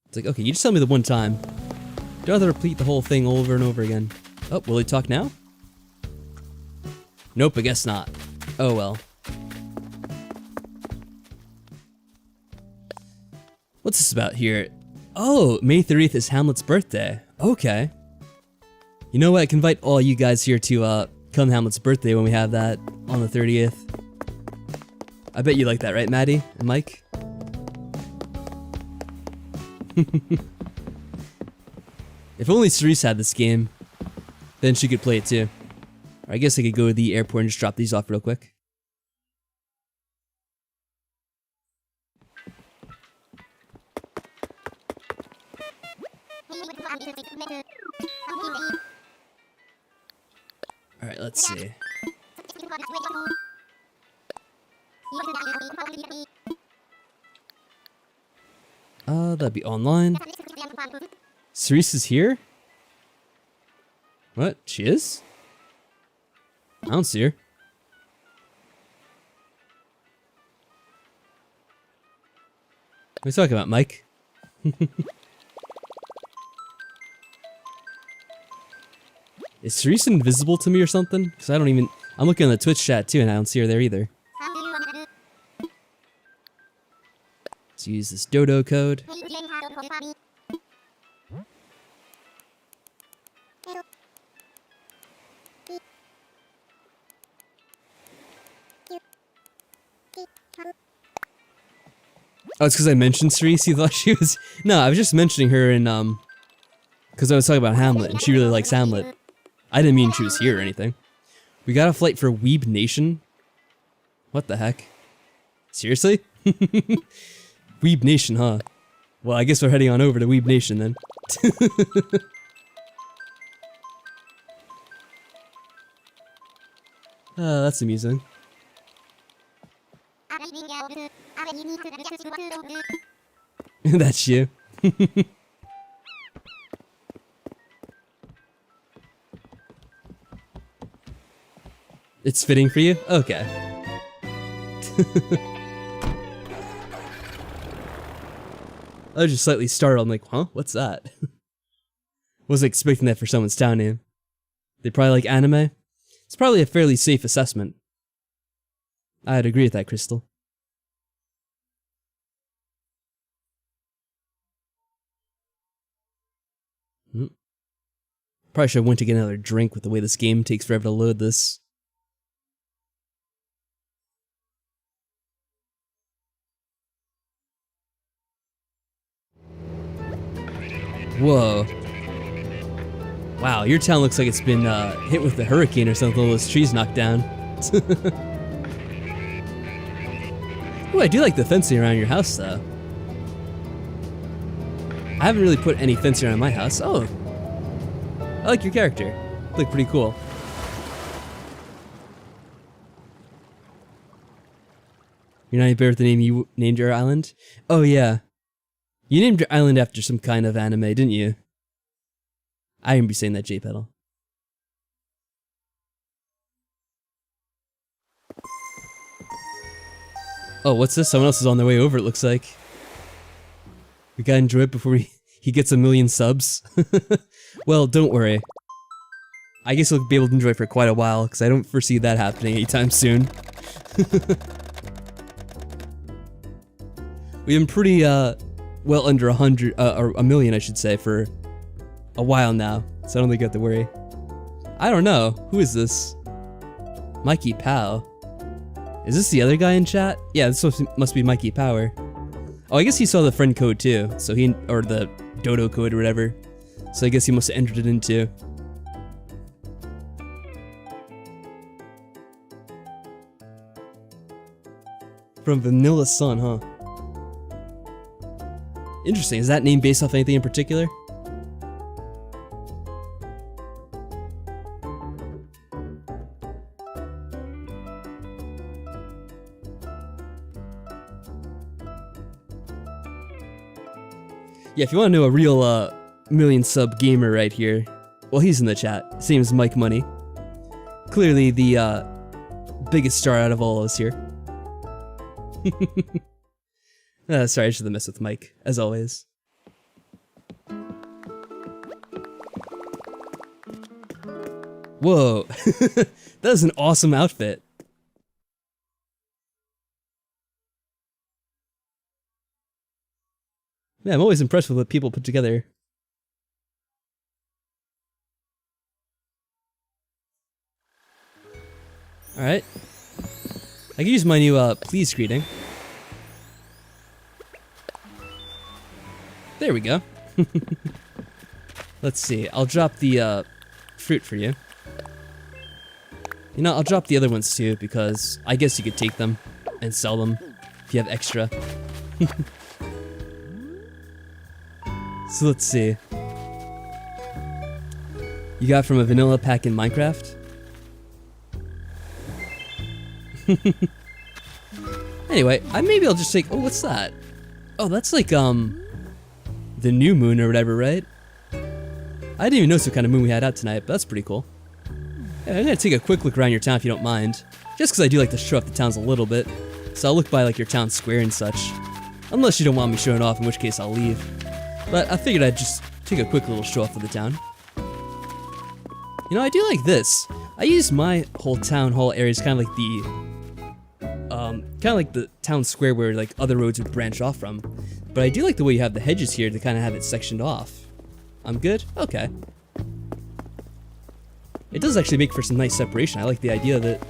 It's like, okay, you just tell me the one time. Don't have to repeat the whole thing over and over again. Oh, will he talk now? Nope, I guess not. Oh well. What's this about here? Oh, May 30th is Hamlet's birthday. Okay. You know what? I can invite all you guys here to come to Hamlet's birthday when we have that on the 30th. I bet you like that, right, Maddie and Mike? If only Cerise had this game, then she could play it too. Or I guess I could go to the airport and just drop these off real quick. Alright, let's see. That'd be online. Cerise is here? What? She is? I don't see her. What are you talking about, Mike? Is Cerise invisible to me or something? Because I don't even... I'm looking at the Twitch chat too and I don't see her there either. Let's use this dodo code. Oh, it's because I mentioned Cerise? You thought she was... No, I was just mentioning her in, because I was talking about Hamlet, and she really likes Hamlet. I didn't mean she was here or anything. We got a flight for Weeb Nation? What the heck? Seriously? Weeb Nation, huh? Well, I guess we're heading on over to Weeb Nation then. That's amusing. That's you. It's fitting for you? Okay. I was just slightly startled. I'm like, huh? What's that? Wasn't expecting that for someone's town name. They probably like anime? It's probably a fairly safe assessment. I'd agree with that, Crystal. Probably should have went to get another drink with the way this game takes forever to load this. Whoa. Wow, your town looks like it's been hit with a hurricane or something, all those trees knocked down. Ooh, I do like the fencing around your house though. I haven't really put any fencing around my house. Oh. I like your character. You look pretty cool. You're not any better with the name you named your island? Oh yeah. You named your island after some kind of anime, didn't you? I remember saying that, J-Pedal. Oh, what's this? Someone else is on their way over, it looks like. We gotta enjoy it before he gets 1 million subs. Well, don't worry. I guess we'll be able to enjoy it for quite a while, because I don't foresee that happening anytime soon. We've been pretty, well under 100, or 1 million I should say, for a while now, so I don't think I have to worry. I don't know, who is this? Mikey Pow. Is this the other guy in chat? Yeah, this must be Mikey Power. Oh, I guess he saw the friend code too, so he, or the dodo code or whatever. So I guess he must have entered it in too. From Vanilla Sun, huh? Interesting, is that name based off anything in particular? Yeah, if you want to know a real million sub gamer right here, well, he's in the chat. Same as Mike Money. Clearly the biggest star out of all of us here. Sorry, I should have messed with Mike, as always. Whoa, that is an awesome outfit. Yeah, I'm always impressed with what people put together. Alright. I can use my new, please greeting. There we go. Let's see. I'll drop the fruit for you. You know, I'll drop the other ones too, because I guess you could take them and sell them if you have extra. So let's see. You got from a vanilla pack in Minecraft? Anyway, maybe I'll just take... Oh, what's that? Oh, that's like, the new moon or whatever, right? I didn't even notice what kind of moon we had out tonight, but that's pretty cool. Yeah, I'm gonna take a quick look around your town if you don't mind. Just because I do like to show off the towns a little bit. So I'll look by like your town square and such. Unless you don't want me showing off, in which case I'll leave. But I figured I'd just take a quick little show off of the town. You know, I do like this. I use my whole town hall area as kind of like the town square where like other roads would branch off from. But I do like the way you have the hedges here to kind of have it sectioned off. I'm good? Okay. It does actually make for some nice separation. I like the idea of it.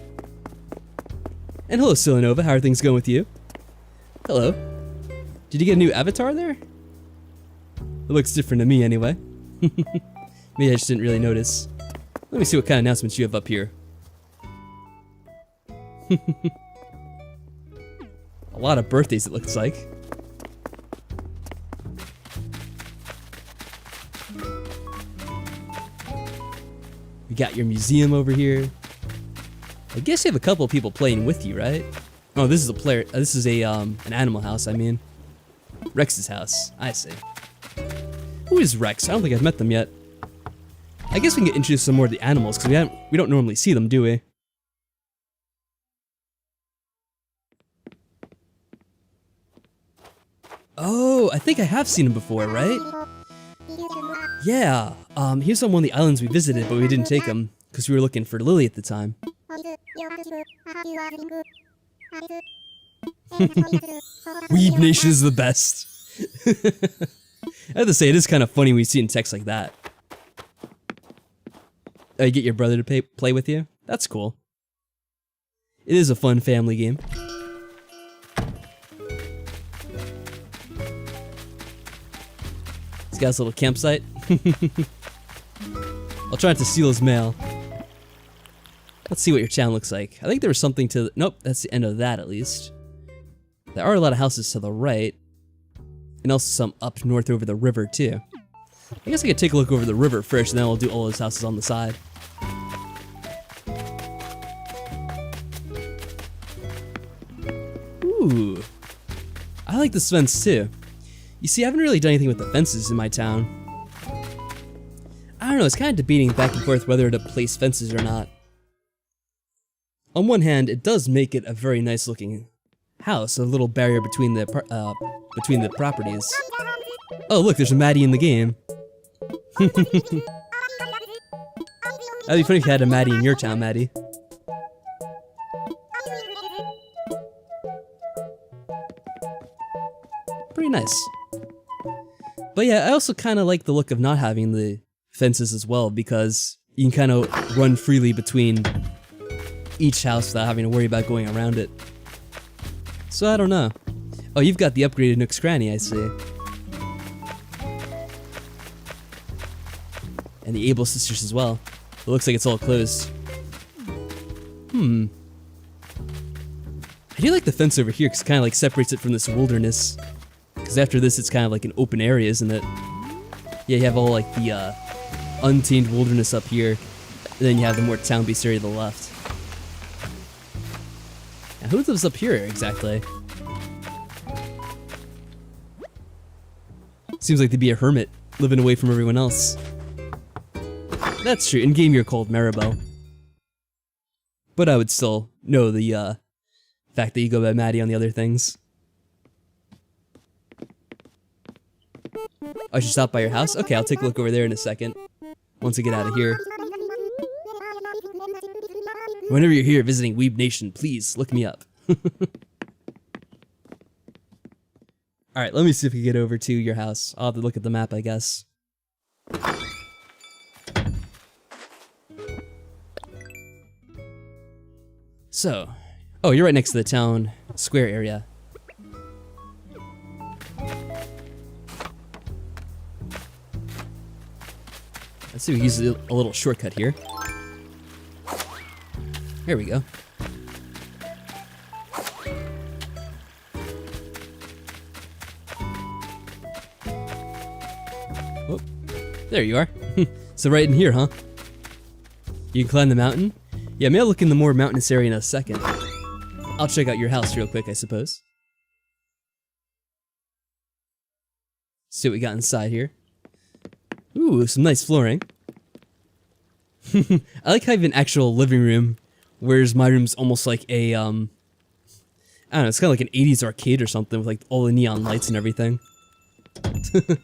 And hello, Silanova. How are things going with you? Hello. Did you get a new avatar there? It looks different to me anyway. Maybe I just didn't really notice. Let me see what kind of announcements you have up here. A lot of birthdays, it looks like. You got your museum over here. I guess you have a couple of people playing with you, right? Oh, this is a player. This is a an animal house. I mean, Rex's house. I see. Who is Rex? I don't think I've met them yet. I guess we can get introduced to some more of the animals because we don't normally see them, do we? Oh, I think I have seen him before, right? Yeah. He was on one of the islands we visited, but we didn't take him because we were looking for Lily at the time. Weeb Nation is the best. I have to say, it is kind of funny when you see it in text like that. Oh, you get your brother to play with you? That's cool. It is a fun family game. He's got his little campsite. I'll try not to steal his mail. Let's see what your town looks like. I think there was something to... Nope, that's the end of that at least. There are a lot of houses to the right. And also some up north over the river too. I guess I could take a look over the river first and then we'll do all those houses on the side. Ooh. I like this fence too. You see, I haven't really done anything with the fences in my town. I don't know, it's kind of debating back and forth whether to place fences or not. On one hand, it does make it a very nice looking house, a little barrier between the properties. Oh look, there's a Maddie in the game. That'd be funny if you had a Maddie in your town, Maddie. Pretty nice. But yeah, I also kind of like the look of not having the fences as well, because you can kind of run freely between each house without having to worry about going around it. So I don't know. Oh, you've got the upgraded Nook's Cranny, I see. And the Able Sisters as well. It looks like it's all closed. I do like the fence over here because it kind of like separates it from this wilderness. Because after this, it's kind of like an open area, isn't it? Yeah, you have all like the untamed wilderness up here. And then you have the more town-based area to the left. Now, who lives up here exactly? Seems like to be a hermit, living away from everyone else. That's true, in game you're called Maribel. But I would still know the fact that you go by Maddie on the other things. I should stop by your house? Okay, I'll take a look over there in a second. Once I get out of here. Whenever you're here visiting Weeb Nation, please look me up. Alright, let me see if we can get over to your house. I'll have to look at the map, I guess. So, oh, you're right next to the town square area. Let's see if we use a little shortcut here. There we go. Oh, there you are. So right in here, huh? You can climb the mountain? Yeah, maybe I'll look in the more mountainous area in a second. I'll check out your house real quick, I suppose. See what we got inside here. Ooh, some nice flooring. I like how you have an actual living room, whereas my room's almost like a, I don't know, it's kind of like an 80s arcade or something with like all the neon lights and everything. This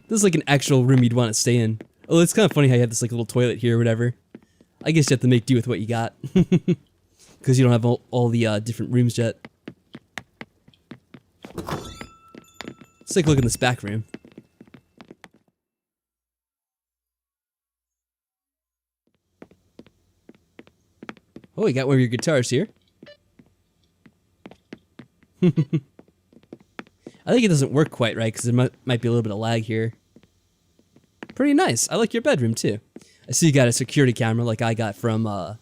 is like an actual room you'd want to stay in. Oh, it's kind of funny how you have this like little toilet here or whatever. I guess you have to make do with what you got. Because you don't have all the different rooms yet. Let's take a look in this back room. Oh, you got one of your guitars here. I think it doesn't work quite right because there might be a little bit of lag here. Pretty nice. I like your bedroom too. I see you got a security camera like I got from, I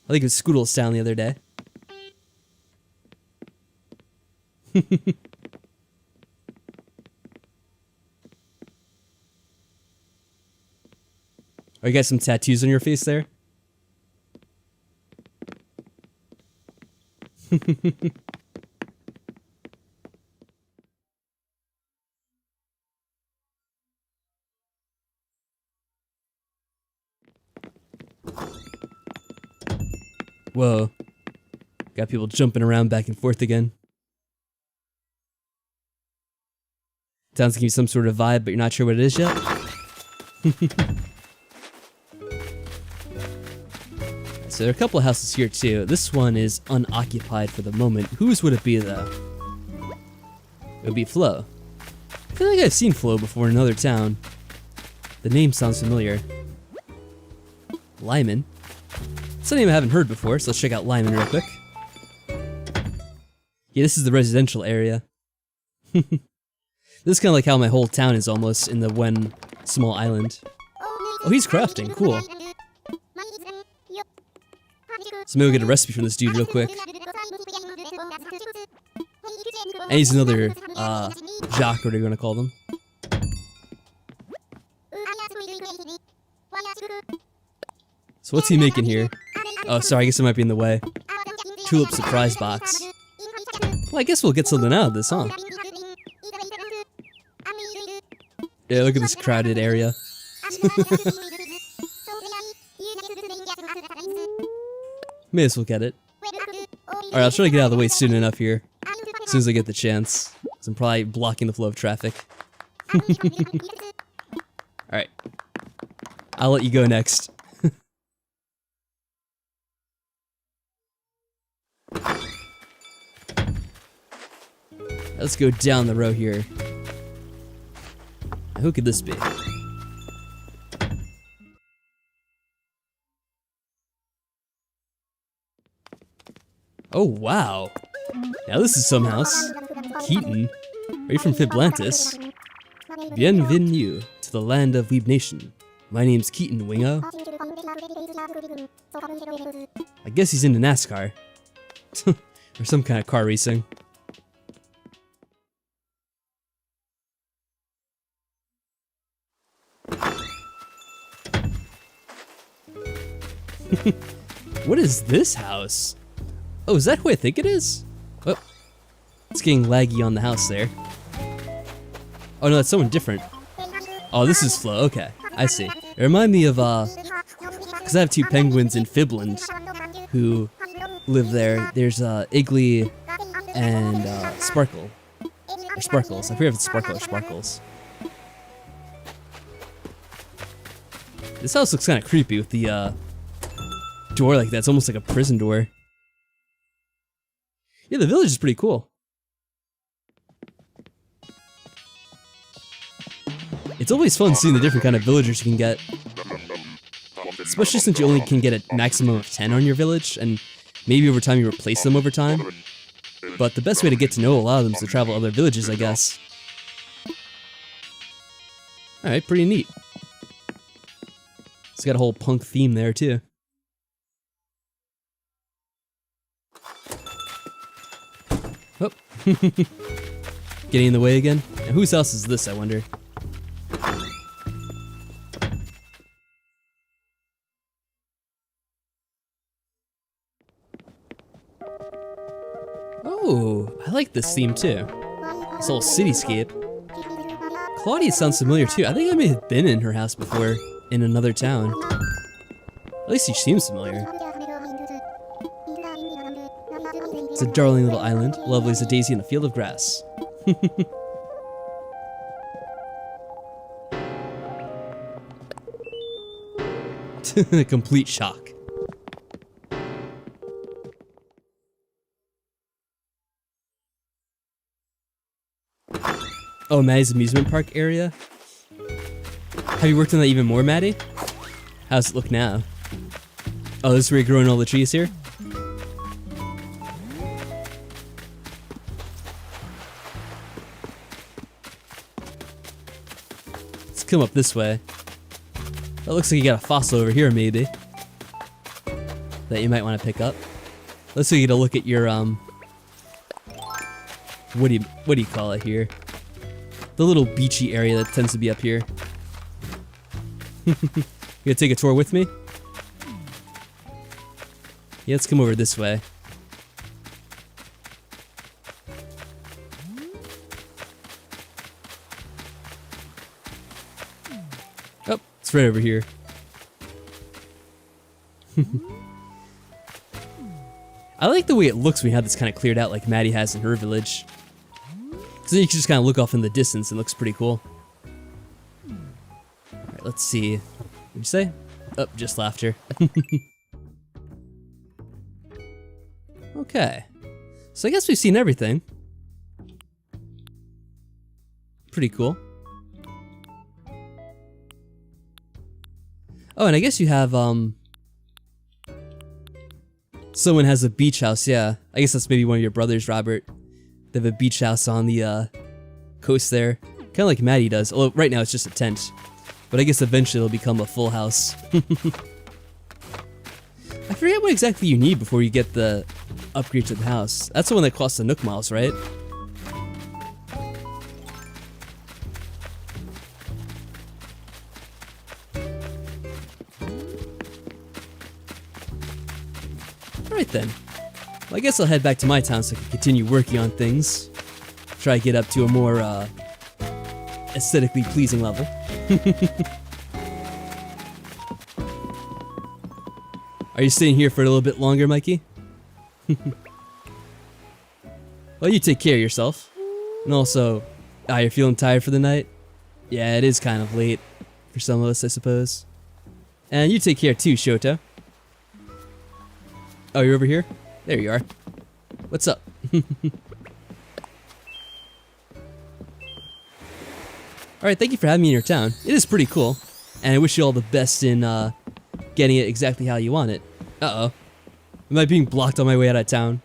think it was Scoodle's Town the other day. Oh, you got some tattoos on your face there? Whoa. Got people jumping around back and forth again. Sounds like some sort of vibe, but you're not sure what it is yet? So there are a couple of houses here too. This one is unoccupied for the moment. Whose would it be though? It would be Flo. I feel like I've seen Flo before in another town. The name sounds familiar. Lyman. It's a name I haven't heard before, so let's check out Lyman real quick. Yeah, this is the residential area. This is kind of like how my whole town is almost in the one small island. Oh, he's crafting. Cool. So maybe we'll get a recipe from this dude real quick. And he's another, jock, whatever you want to call them. So what's he making here? Oh, sorry, I guess it might be in the way. Tulip surprise box. Well, I guess we'll get something out of this, huh? Yeah, look at this crowded area. May as well get it. Alright, I'll try to get out of the way soon enough here. As soon as I get the chance. Because I'm probably blocking the flow of traffic. Alright. I'll let you go next. Let's go down the row here. Who could this be? Oh, wow. Now this is some house. Keaton. Are you from Fiblantis? Bienvenue to the land of Weeb Nation. My name's Keaton, Wingo. I guess he's into NASCAR. Or some kind of car racing. What is this house? Oh, is that who I think it is? Oh, it's getting laggy on the house there. Oh no, that's someone different. Oh, this is Flo. Okay, I see. It reminded me of, because I have two penguins in Fibland who live there. There's, Iggly and, Sparkle. Or Sparkles. I forget if it's Sparkle or Sparkles. This house looks kind of creepy with the, door like that. It's almost like a prison door. Yeah, the village is pretty cool. It's always fun seeing the different kind of villagers you can get. Especially since you only can get a maximum of 10 on your village, and maybe over time you replace them over time. But the best way to get to know a lot of them is to travel other villages, I guess. Alright, pretty neat. It's got a whole punk theme there too. Oh. Getting in the way again? And whose house is this, I wonder? Oh, I like this theme too. This whole cityscape. Claudia sounds familiar too. I think I may have been in her house before in another town. At least she seems familiar. It's a darling little island, lovely as a daisy in a field of grass. A complete shock. Oh, Maddie's amusement park area? Have you worked on that even more, Maddie? How's it look now? Oh, this is where you're growing all the trees here? Let's come up this way. That looks like you got a fossil over here, maybe. That you might want to pick up. Let's get a look at your, what do you call it here? The little beachy area that tends to be up here. You gonna take a tour with me? Yeah, let's come over this way. Oh, it's right over here. I like the way it looks when you have this kind of cleared out like Maddie has in her village. So you can just kind of look off in the distance and it looks pretty cool. Alright, let's see. What'd you say? Oh, just laughter. Okay. So I guess we've seen everything. Pretty cool. Oh, and I guess you have, someone has a beach house, yeah. I guess that's maybe one of your brothers, Robert. They have a beach house on the, coast there. Kinda like Maddie does, although right now it's just a tent. But I guess eventually it'll become a full house. I forget what exactly you need before you get the upgrade to the house. That's the one that costs the Nook Miles, right? Alright then. Well, I guess I'll head back to my town so I can continue working on things. Try to get up to a more, aesthetically pleasing level. Are you staying here for a little bit longer, Mikey? Well, you take care of yourself. And also, you're feeling tired for the night? Yeah, it is kind of late for some of us, I suppose. And you take care too, Shoto. Oh, you're over here? There you are. What's up? Alright, thank you for having me in your town. It is pretty cool. And I wish you all the best in, getting it exactly how you want it. Uh-oh. Am I being blocked on my way out of town?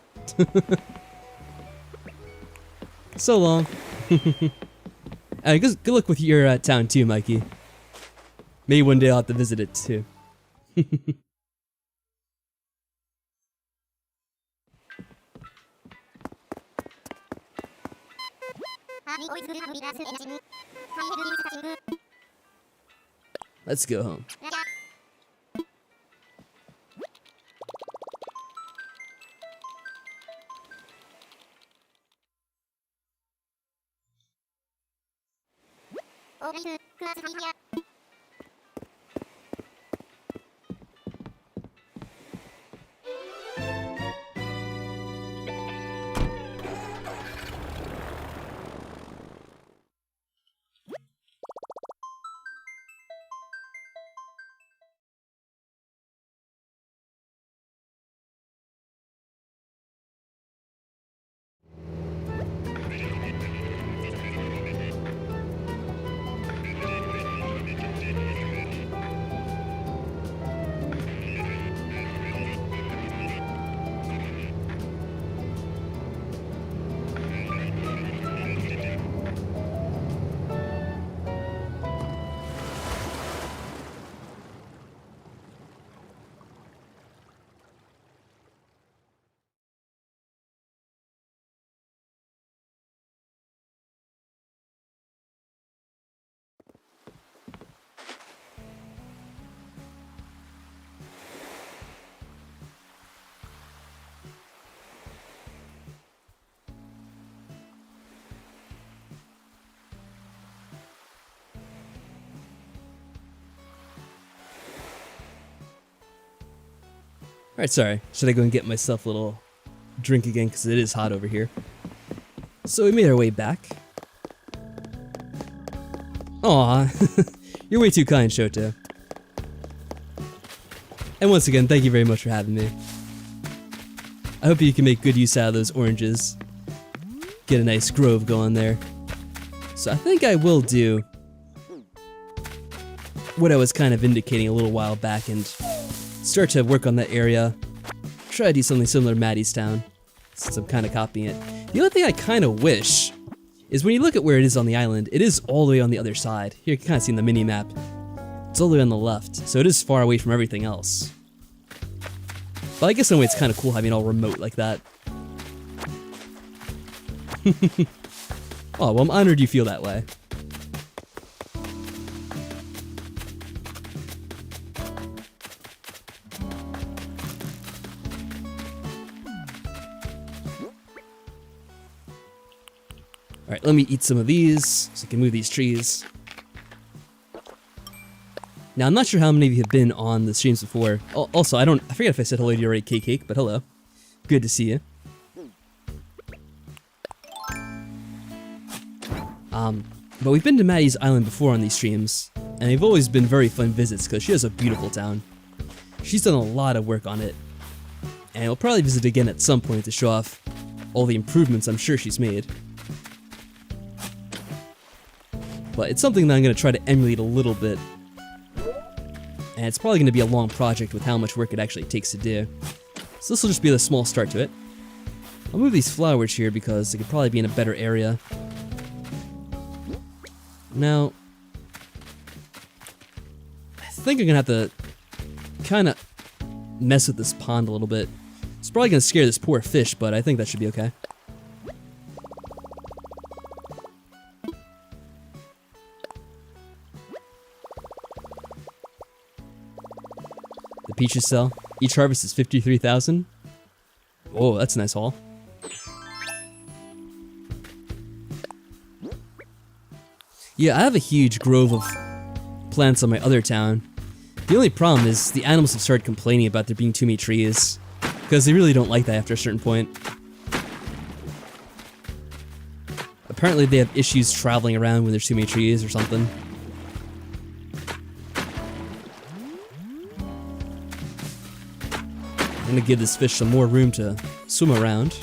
So long. Good luck with your town too, Mikey. Maybe one day I'll have to visit it too. Let's go home. Alright, sorry. Should I go and get myself a little drink again, because it is hot over here. So we made our way back. Aw, you're way too kind, Shoto. And once again, thank you very much for having me. I hope you can make good use out of those oranges. Get a nice grove going there. So I think I will do what I was kind of indicating a little while back and start to work on that area. Try to do something similar to Maddie's Town, since I'm kind of copying it. The only thing I kind of wish is when you look at where it is on the island, it is all the way on the other side. Here you can kind of see in the mini-map. It's all the way on the left, so it is far away from everything else. But I guess in a way it's kind of cool having it all remote like that. Oh, well, I'm honored you feel that way. Alright, let me eat some of these so I can move these trees. Now, I'm not sure how many of you have been on the streams before. Also, I forget if I said hello to you already, Cake, but hello. Good to see you. But we've been to Maddie's Island before on these streams, and they've always been very fun visits because she has a beautiful town. She's done a lot of work on it, and we'll probably visit again at some point to show off all the improvements I'm sure she's made. But it's something that I'm going to try to emulate a little bit, and it's probably going to be a long project with how much work it actually takes to do. So this will just be a small start to it. I'll move these flowers here because they could probably be in a better area. Now, I think I'm gonna have to kind of mess with this pond a little bit. It's probably gonna scare this poor fish, but I think that should be okay. The peaches sell. Each harvest is 53,000. Oh, that's a nice haul. Yeah, I have a huge grove of plants on my other town. The only problem is the animals have started complaining about there being too many trees, because they really don't like that after a certain point. Apparently they have issues traveling around when there's too many trees or something. I'm gonna give this fish some more room to swim around.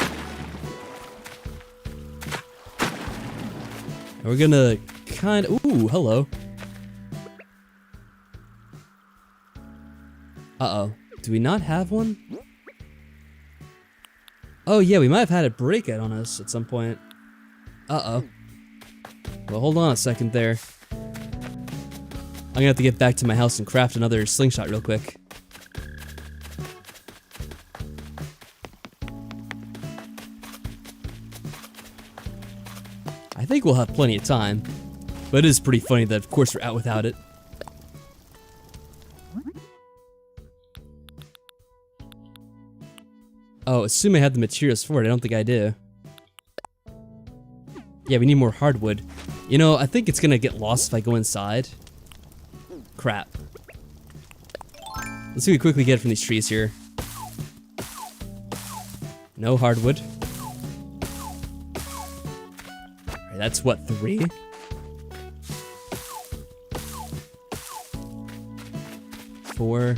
And we're gonna ooh, hello. Uh-oh. Do we not have one? Oh yeah, we might have had it break it on us at some point. Uh-oh. Well, hold on a second there. I'm gonna have to get back to my house and craft another slingshot real quick. I think we'll have plenty of time. But it is pretty funny that, of course, we're out without it. Oh, assume I have the materials for it. I don't think I do. Yeah, we need more hardwood. You know, I think it's gonna get lost if I go inside. Crap. Let's see if we quickly get it from these trees here. No hardwood. Alright, that's what, 3? Four.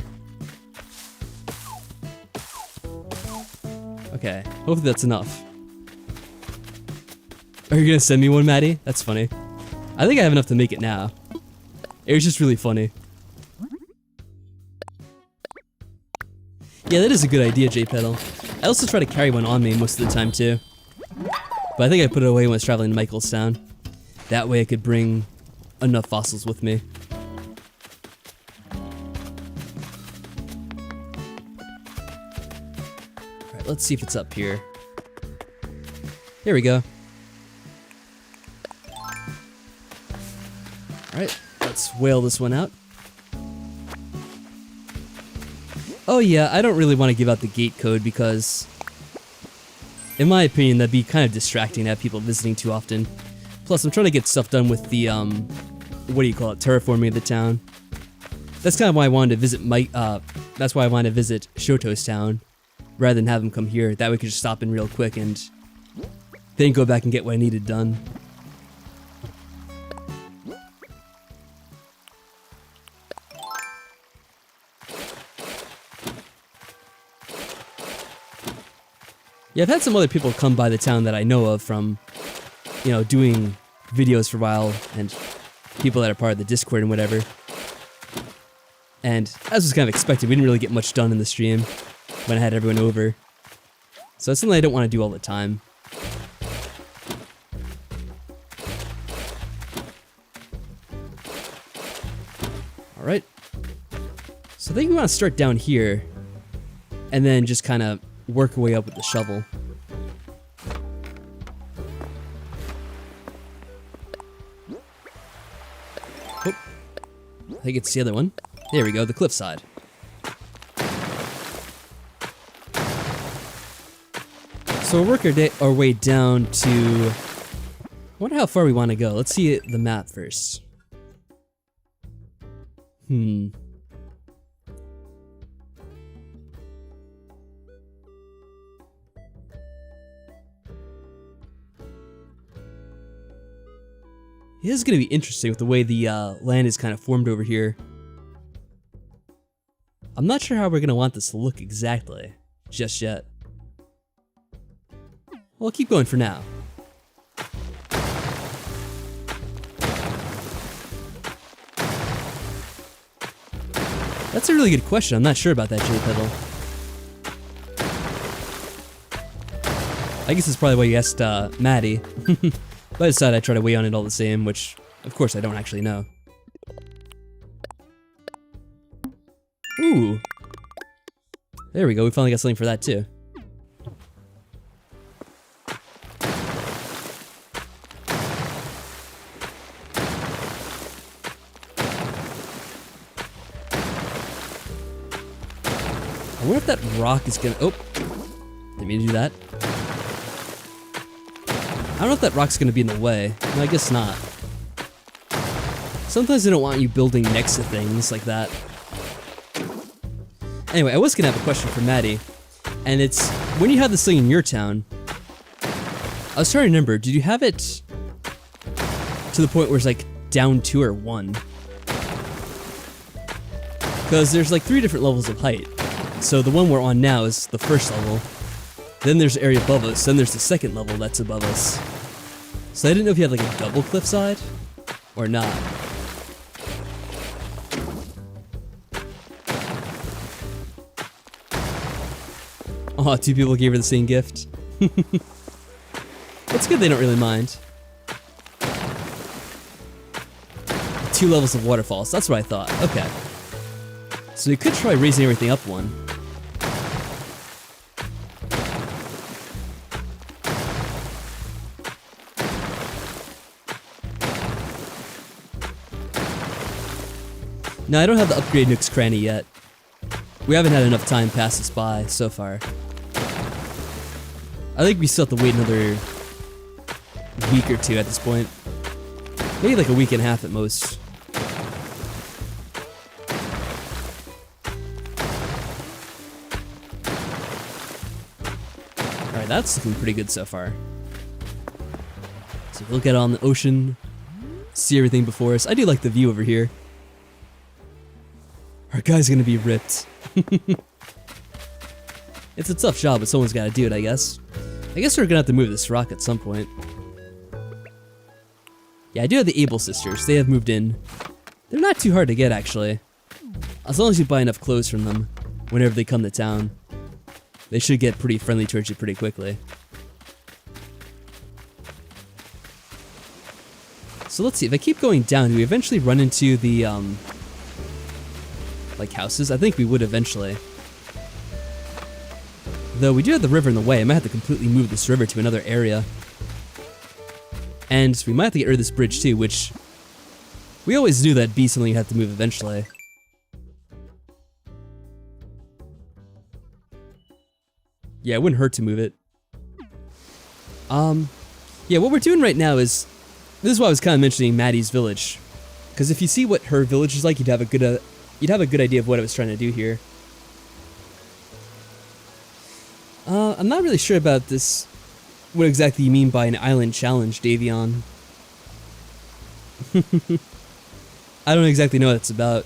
Okay, hopefully that's enough. Are you gonna send me one, Maddie? That's funny. I think I have enough to make it now. It was just really funny. Yeah, that is a good idea, J-Pedal. I also try to carry one on me most of the time too. But I think I put it away when I was traveling to Michaelstown. That way I could bring enough fossils with me. Let's see if it's up here. Here we go. Alright, let's whale this one out. Oh yeah, I don't really want to give out the gate code because, in my opinion, that'd be kind of distracting to have people visiting too often. Plus, I'm trying to get stuff done with the, what do you call it, terraforming of the town. That's kind of why I wanted to visit That's why I want to visit Shoto's town, rather than have him come here. That way we could just stop in real quick and then go back and get what I needed done. Yeah, I've had some other people come by the town that I know of from, you know, doing videos for a while, and people that are part of the Discord and whatever. And as was kind of expected, we didn't really get much done in the stream when I had everyone over. So it's something I don't want to do all the time. Alright. So I think we want to start down here, and then just kind of work our way up with the shovel. Oh, I think it's the other one. There we go, the cliffside. So we'll work our way down to... I wonder how far we want to go. Let's see the map first. This is going to be interesting with the way the land is kind of formed over here. I'm not sure how we're going to want this to look exactly, just yet. Well, keep going for now. That's a really good question. I'm not sure about that, J Pedal. I guess that's probably why you asked Maddie. But I decided I'd try to weigh on it all the same, which, of course, I don't actually know. Ooh. There we go, we finally got something for that, too. I wonder if that rock is gonna... Oh! Didn't mean to do that. I don't know if that rock's gonna be in the way. No, I guess not. Sometimes they don't want you building next to things like that. Anyway, I was gonna have a question for Maddie, and it's, when you have this thing in your town, I was trying to remember, did you have it to the point where it's like down 2 or 1? Because there's like 3 different levels of height. So the one we're on now is the first level. Then there's the area above us, then there's the second level that's above us. So I didn't know if you had like a double cliffside, or not. Oh, 2 people gave her the same gift. That's good they don't really mind. 2 levels of waterfalls, that's what I thought, okay. So you could try raising everything up 1. Now, I don't have the upgrade Nook's Cranny yet. We haven't had enough time pass this by so far. I think we still have to wait another week or 2 at this point. Maybe like a week and a half at most. Alright, that's looking pretty good so far. So look out on the ocean, see everything before us. I do like the view over here. Our guy's gonna be ripped. It's a tough job, but someone's gotta do it, I guess. I guess we're gonna have to move this rock at some point. Yeah, I do have the Able sisters. They have moved in. They're not too hard to get, actually. As long as you buy enough clothes from them whenever they come to town. They should get pretty friendly towards you pretty quickly. So let's see, if I keep going down, do we eventually run into the, like houses? I think we would eventually. Though we do have the river in the way, I might have to completely move this river to another area. And we might have to get rid of this bridge too, which we always knew that'd be something you have to move eventually. Yeah, it wouldn't hurt to move it. Yeah, what we're doing right now is, this is why I was kind of mentioning Maddie's village. Because if you see what her village is like, you'd have a good idea of what I was trying to do here. I'm not really sure about this. What exactly you mean by an island challenge, Davion? I don't exactly know what it's about.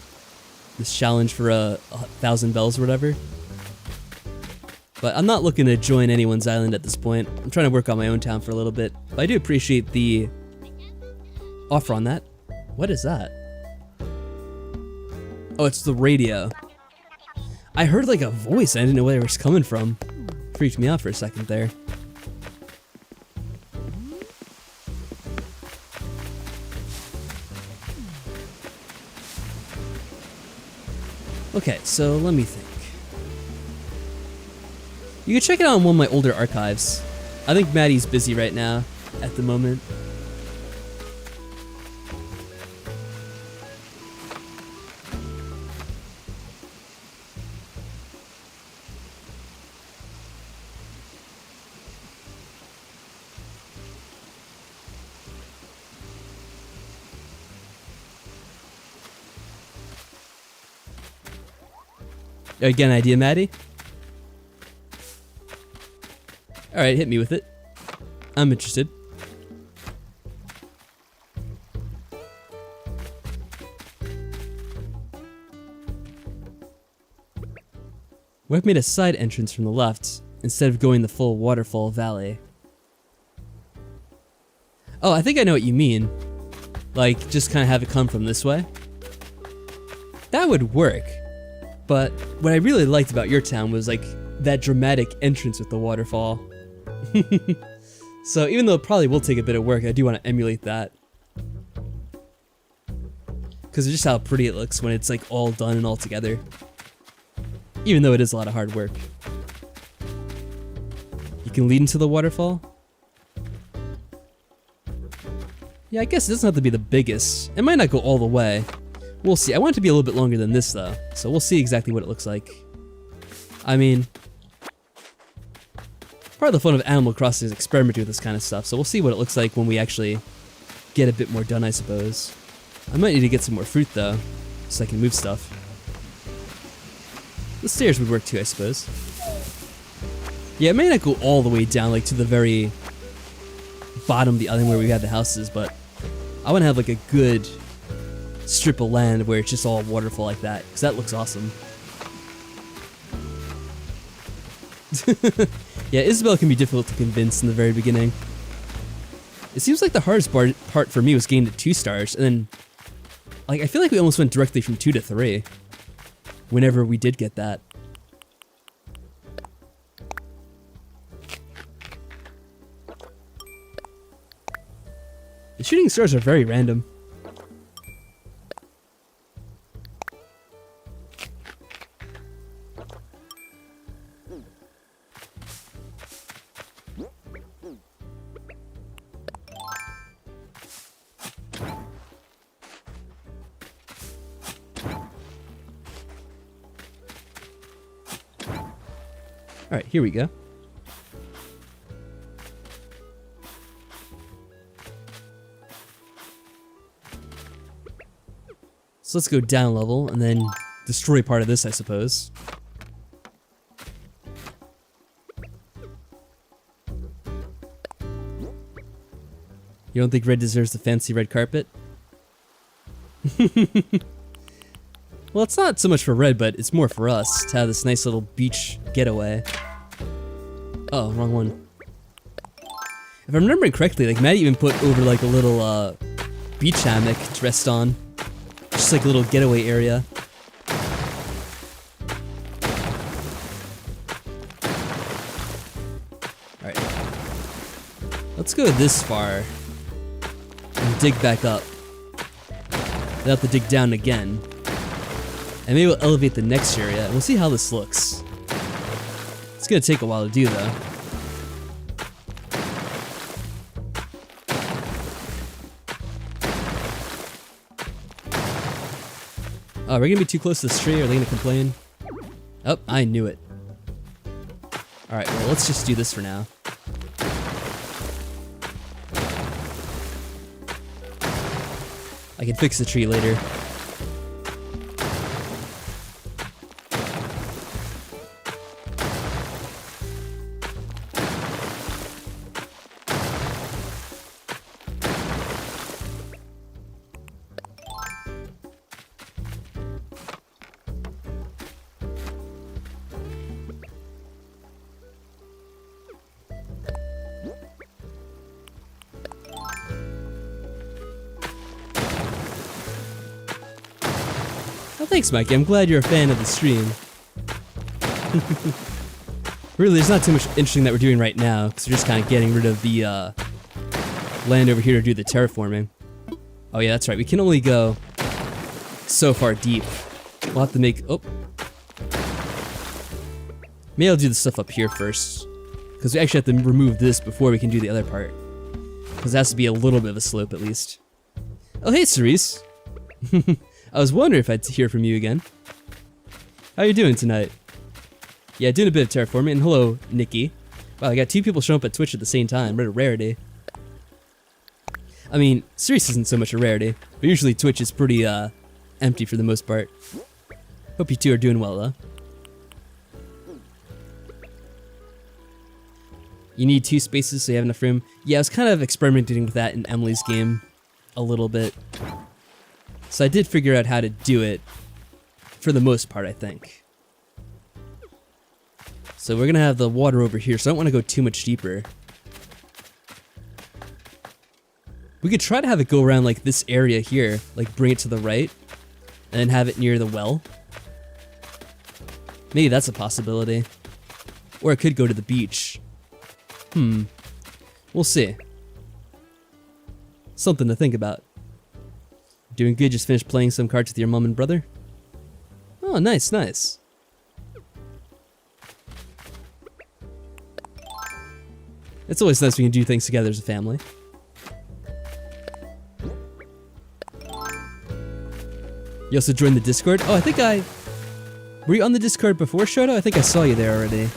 This challenge for 1,000 bells or whatever. But I'm not looking to join anyone's island at this point. I'm trying to work on my own town for a little bit. But I do appreciate the offer on that. What is that? Oh, it's the radio. I heard like a voice. I didn't know where it was coming from. Freaked me out for a second there. Okay, so let me think. You can check it out on one of my older archives. I think Maddie's busy right now, at the moment. Again, idea, Maddie? Alright, hit me with it. I'm interested. What if I made a side entrance from the left, instead of going the full waterfall valley? Oh, I think I know what you mean. Like, just kind of have it come from this way? That would work. But what I really liked about your town was like that dramatic entrance with the waterfall. So even though it probably will take a bit of work, I do want to emulate that. Because of just how pretty it looks when it's like all done and all together. Even though it is a lot of hard work. You can lead into the waterfall? Yeah, I guess it doesn't have to be the biggest. It might not go all the way. We'll see. I want it to be a little bit longer than this though, so we'll see exactly what it looks like. I mean, part of the fun of Animal Crossing is experimenting with this kind of stuff, so we'll see what it looks like when we actually get a bit more done, I suppose. I might need to get some more fruit though, so I can move stuff. The stairs would work too, I suppose. Yeah, it may not go all the way down, like to the very bottom of the island where we have the houses, but I want to have like a good strip of land where it's just all waterfall like that, because that looks awesome. Yeah, Isabelle can be difficult to convince in the very beginning. It seems like the hardest part for me was getting to 2 stars, and then, like, I feel like we almost went directly from 2 to 3 whenever we did get that. The shooting stars are very random. Alright, here we go. So let's go down level and then destroy part of this, I suppose. You don't think red deserves the fancy red carpet? Well, it's not so much for red, but it's more for us to have this nice little beach getaway. Oh, wrong one. If I'm remembering correctly, like Maddie even put over like a little beach hammock to rest on. Just like a little getaway area. Alright. Let's go this far. And dig back up. Then have to dig down again. And maybe we'll elevate the next area, and we'll see how this looks. It's gonna take a while to do, though. Oh, we're gonna be too close to this tree, are they gonna complain? Oh, I knew it. Alright, well, let's just do this for now. I can fix the tree later. thanks, Mikey. I'm glad you're a fan of the stream. Really, there's not too much interesting that we're doing right now, because we're just kind of getting rid of the land over here to do the terraforming. Oh yeah, that's right. We can only go so far deep. We'll have to make... Oh. Maybe I'll do the stuff up here first, because we actually have to remove this before we can do the other part. Because it has to be a little bit of a slope, at least. Oh, hey, Cerise. I was wondering if I'd hear from you again. How you doing tonight? Yeah, doing a bit of terraforming. And hello, Nikki. Wow, I got 2 people showing up at Twitch at the same time. What a rarity. I mean, Cerise isn't so much a rarity, but usually Twitch is pretty empty for the most part. Hope you two are doing well, though. You need 2 spaces so you have enough room. Yeah, I was kind of experimenting with that in Emily's game a little bit. So I did figure out how to do it for the most part, I think. So we're gonna have the water over here, so I don't want to go too much deeper. We could try to have it go around like this area here, like bring it to the right, and then have it near the well. Maybe that's a possibility. Or it could go to the beach. We'll see. Something to think about. Doing good, just finished playing some cards with your mom and brother? Oh, nice, nice. It's always nice when you can do things together as a family. You also joined the Discord? Oh, I think I... Were you on the Discord before, Shoto? I think I saw you there already.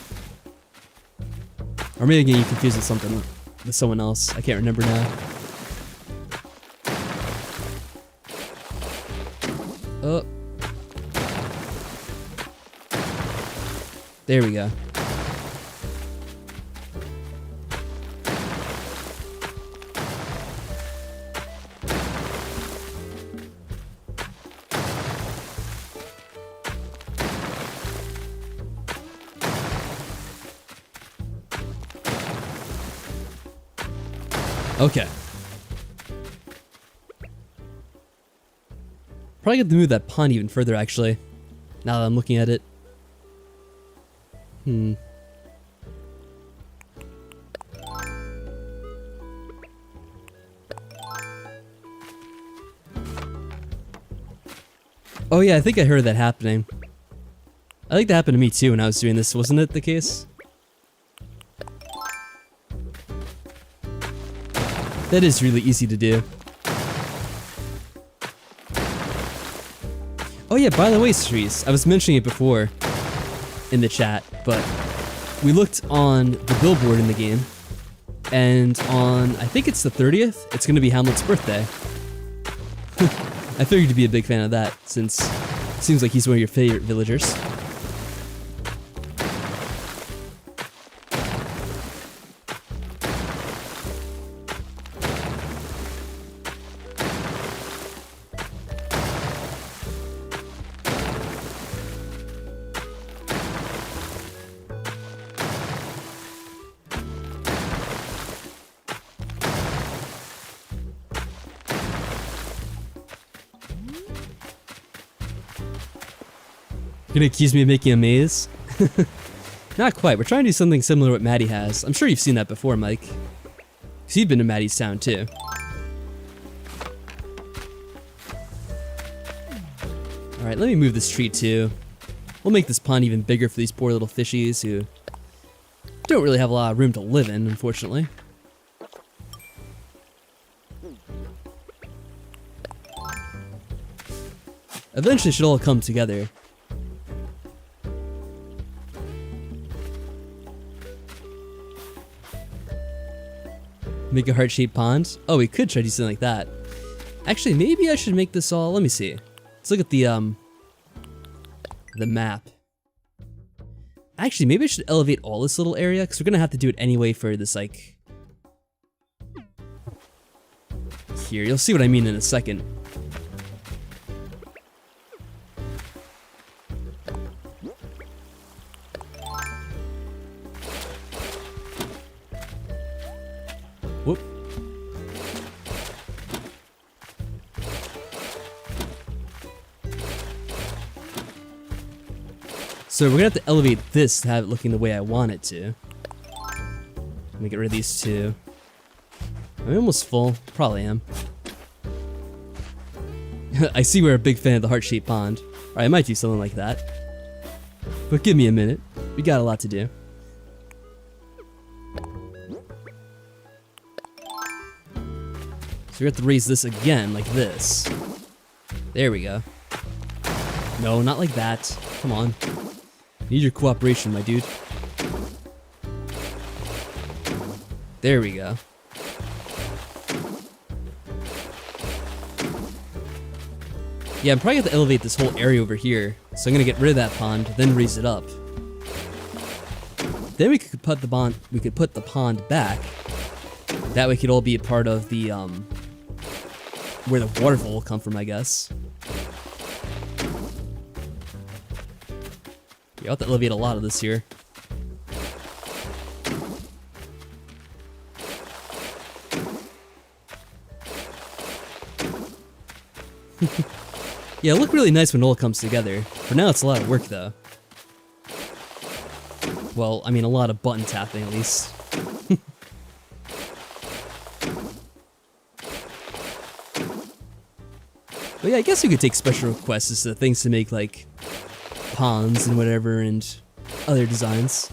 Or maybe getting confused with something, with someone else. I can't remember now. Oh. There we go. Okay. Probably have to move that pond even further, actually. Now that I'm looking at it. Oh yeah, I think I heard that happening. I think that happened to me too when I was doing this, wasn't it the case? That is really easy to do. Oh yeah, by the way, Cerise, I was mentioning it before in the chat, but we looked on the billboard in the game, and on, I think it's the 30th, it's gonna be Hamlet's birthday. I figured you'd be a big fan of that, since it seems like he's one of your favorite villagers. Gonna accuse me of making a maze? Not quite. We're trying to do something similar to what Maddie has. I'm sure you've seen that before, Mike. Because you've been to Maddie's town, too. Alright, let me move this tree, too. We'll make this pond even bigger for these poor little fishies who don't really have a lot of room to live in, unfortunately. Eventually it should all come together. Make a heart-shaped pond? Oh, we could try to do something like that. Actually, maybe I should make this all... Let me see. Let's look at the map. Actually, maybe I should elevate all this little area, because we're gonna have to do it anyway for this, like... Here, you'll see what I mean in a second. Whoop. So we're gonna have to elevate this to have it looking the way I want it to. Let me get rid of these two. I'm almost full. Probably am. I see we're a big fan of the heart-shaped pond. Alright, I might do something like that. But give me a minute. We got a lot to do. So we have to raise this again, like this. There we go. No, not like that. Come on. Need your cooperation, my dude. There we go. Yeah, I'm probably gonna have to elevate this whole area over here. So I'm gonna get rid of that pond, then raise it up. Then we could put the pond back. That way it could all be a part of the where the waterfall will come from, I guess. Yeah, I'll have to elevate a lot of this here. Yeah, it'll look really nice when it all comes together. For now, it's a lot of work, though. Well, I mean, a lot of button tapping, at least. But yeah, I guess we could take special requests as to things to make, like, ponds and whatever, and other designs.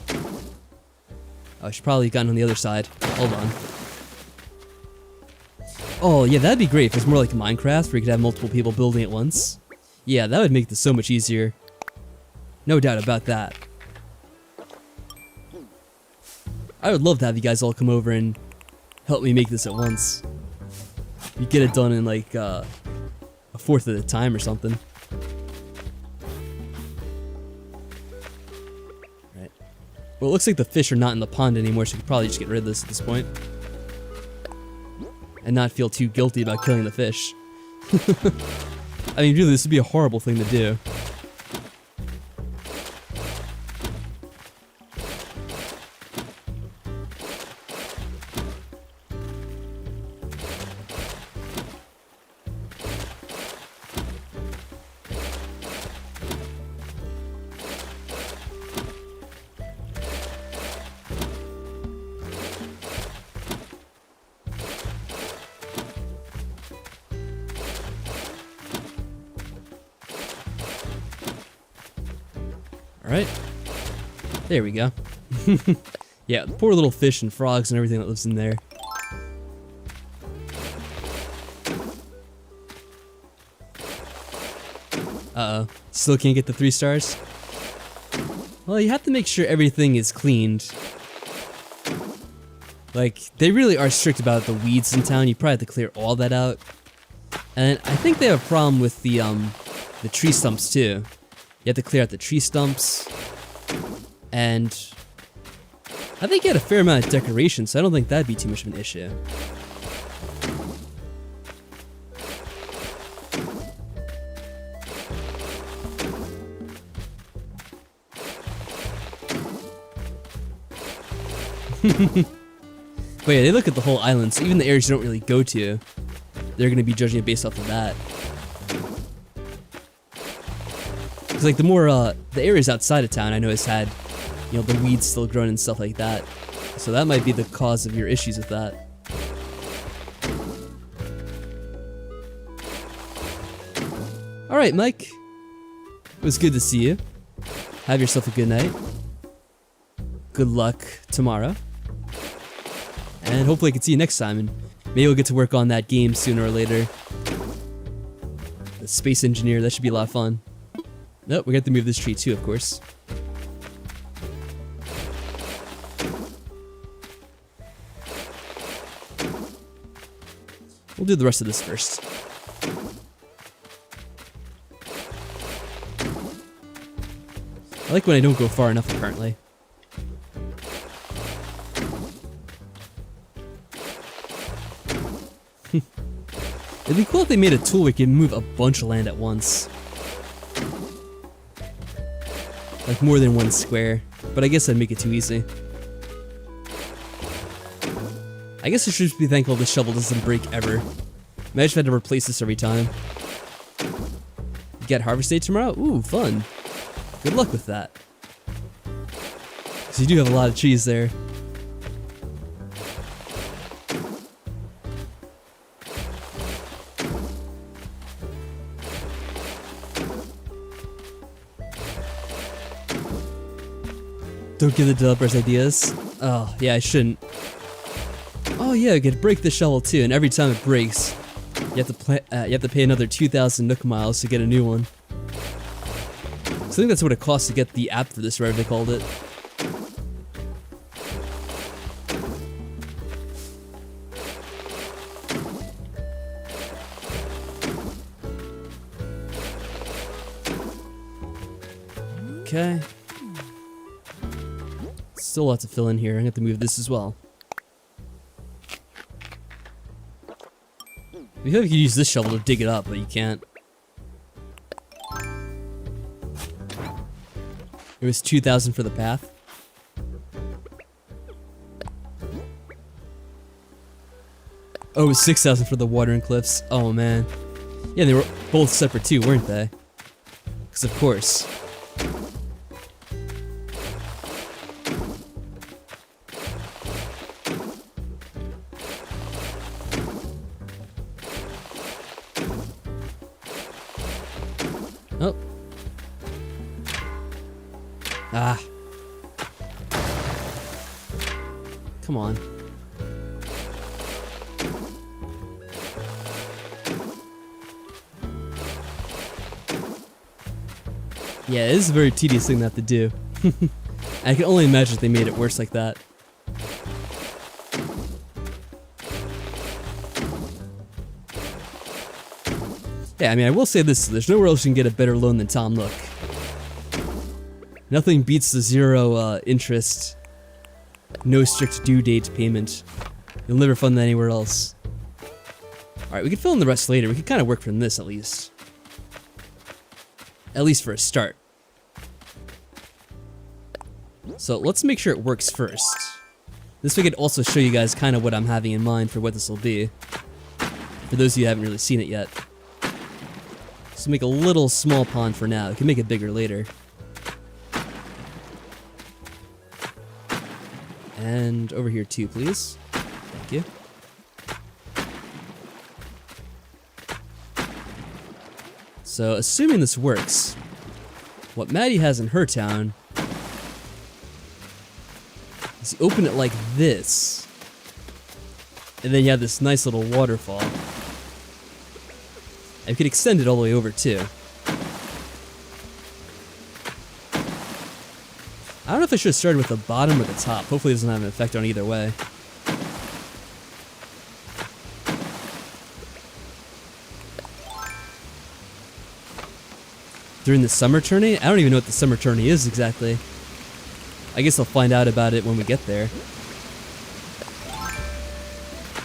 Oh, I should probably have gotten on the other side. Hold on. Oh, yeah, that'd be great if it was more like Minecraft, where you could have multiple people building at once. Yeah, that would make this so much easier. No doubt about that. I would love to have you guys all come over and help me make this at once. You get it done in like a fourth of the time or something. Right. Well, it looks like the fish are not in the pond anymore, so we could probably just get rid of this at this point. And not feel too guilty about killing the fish. I mean, really, this would be a horrible thing to do. Alright. There we go. Yeah, the poor little fish and frogs and everything that lives in there. Uh-oh. Still can't get the 3 stars? Well, you have to make sure everything is cleaned. Like, they really are strict about the weeds in town. You probably have to clear all that out. And I think they have a problem with the tree stumps, too. You have to clear out the tree stumps, and I think you had a fair amount of decoration, so I don't think that'd be too much of an issue. But yeah, they look at the whole island, so even the areas you don't really go to, they're going to be judging it based off of that. Because like the more, the areas outside of town I know has had, you know, the weeds still growing and stuff like that. So that might be the cause of your issues with that. Alright, Mike. It was good to see you. Have yourself a good night. Good luck tomorrow. And hopefully I can see you next time, and maybe we'll get to work on that game sooner or later. The Space Engineer, that should be a lot of fun. Nope, we got to move this tree too, of course. We'll do the rest of this first. I like when I don't go far enough, apparently. It'd be cool if they made a tool where you can move a bunch of land at once. Like more than one square, but I guess that'd make it too easy. I guess I should just be thankful this shovel doesn't break ever. Imagine if I had to replace this every time. Get Harvest Day tomorrow? Ooh, fun. Good luck with that. Because you do have a lot of trees there. Don't give the developers ideas. Oh, yeah, I shouldn't. Oh yeah, I could break the shovel too, and every time it breaks, you have to pay another 2,000 Nook miles to get a new one. So I think that's what it costs to get the app for this, whatever they called it. Okay. Still lots to fill in here. I'm gonna have to move this as well. We hope you could use this shovel to dig it up, but you can't. It was 2,000 for the path. Oh, it was 6,000 for the watering cliffs. Oh man. Yeah, they were both separate too, weren't they? Because of course. Oh. Ah. Come on. Yeah, it is a very tedious thing to have to do. I can only imagine if they made it worse like that. Yeah, I mean, I will say this, there's nowhere else you can get a better loan than Tom Nook. Nothing beats the zero interest, no strict due date payment. You'll never find that anywhere else. Alright, we can fill in the rest later. We can kind of work from this at least. At least for a start. So let's make sure it works first. This way I could also show you guys kind of what I'm having in mind for what this will be. For those of you who haven't really seen it yet. So make a little small pond for now. We can make it bigger later. And over here too, please. Thank you. So, assuming this works, what Maddie has in her town is you open it like this, and then you have this nice little waterfall. And you can extend it all the way over too. I don't know if I should have started with the bottom or the top. Hopefully it doesn't have an effect on either way. During the summer tourney? I don't even know what the summer tourney is exactly. I guess I'll find out about it when we get there.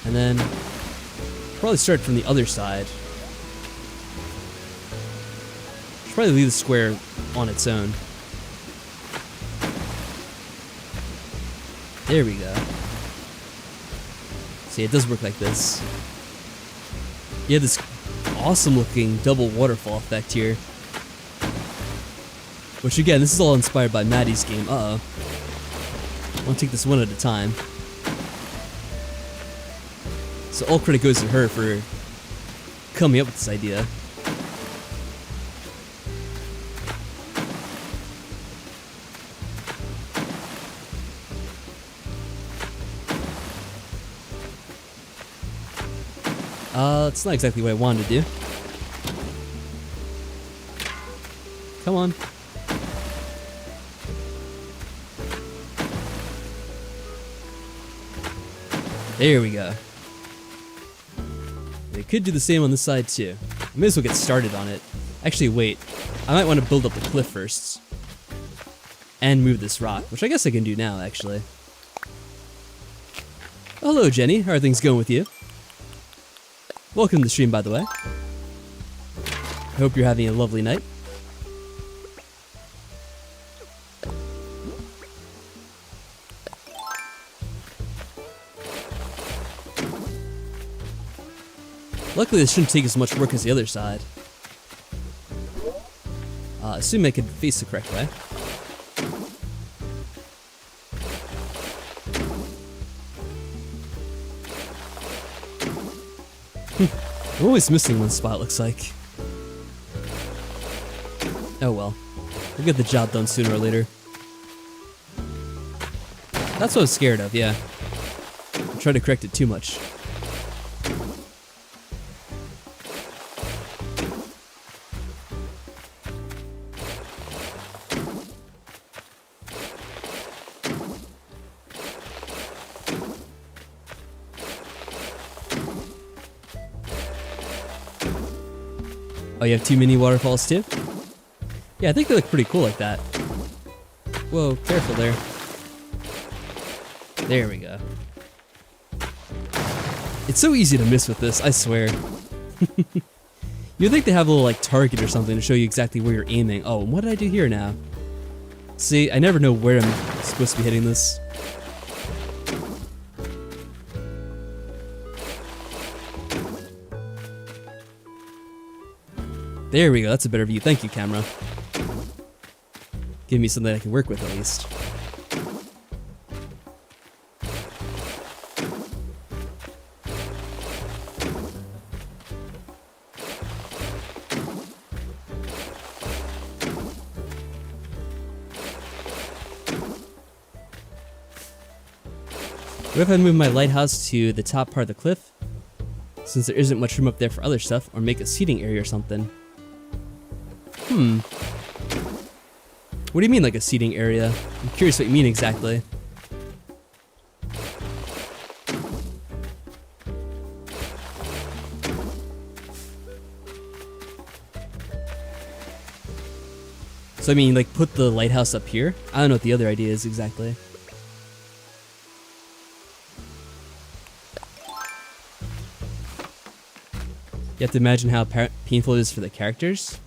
And then probably start from the other side. Should probably leave the square on its own. There we go. See, it does work like this. You have this awesome looking double waterfall effect here. Which again, this is all inspired by Maddie's game. Uh-oh. I'll take this one at a time. So all credit goes to her for coming up with this idea. It's not exactly what I wanted to do. Come on. There we go. They could do the same on this side too. I may as well get started on it. Actually, wait. I might want to build up the cliff first. And move this rock, which I guess I can do now, actually. Hello, Jenny. How are things going with you? Welcome to the stream, by the way. I hope you're having a lovely night. Luckily, this shouldn't take as much work as the other side. Assume I could face the correct way. I'm always missing one spot, looks like. Oh well. We'll get the job done sooner or later. That's what I was scared of, yeah. I tried to correct it too much. Oh, you have 2 mini waterfalls too? Yeah, I think they look pretty cool like that. Whoa, careful there. There we go. It's so easy to miss with this, I swear. You'd think they have a little like target or something to show you exactly where you're aiming. Oh, and what did I do here now? See, I never know where I'm supposed to be hitting this. There we go, that's a better view. Thank you, camera. Give me something I can work with at least. What if I move my lighthouse to the top part of the cliff? Since there isn't much room up there for other stuff, or make a seating area or something. What do you mean, like a seating area? I'm curious what you mean exactly. So I mean, like, put the lighthouse up here? I don't know what the other idea is exactly. You have to imagine how painful it is for the characters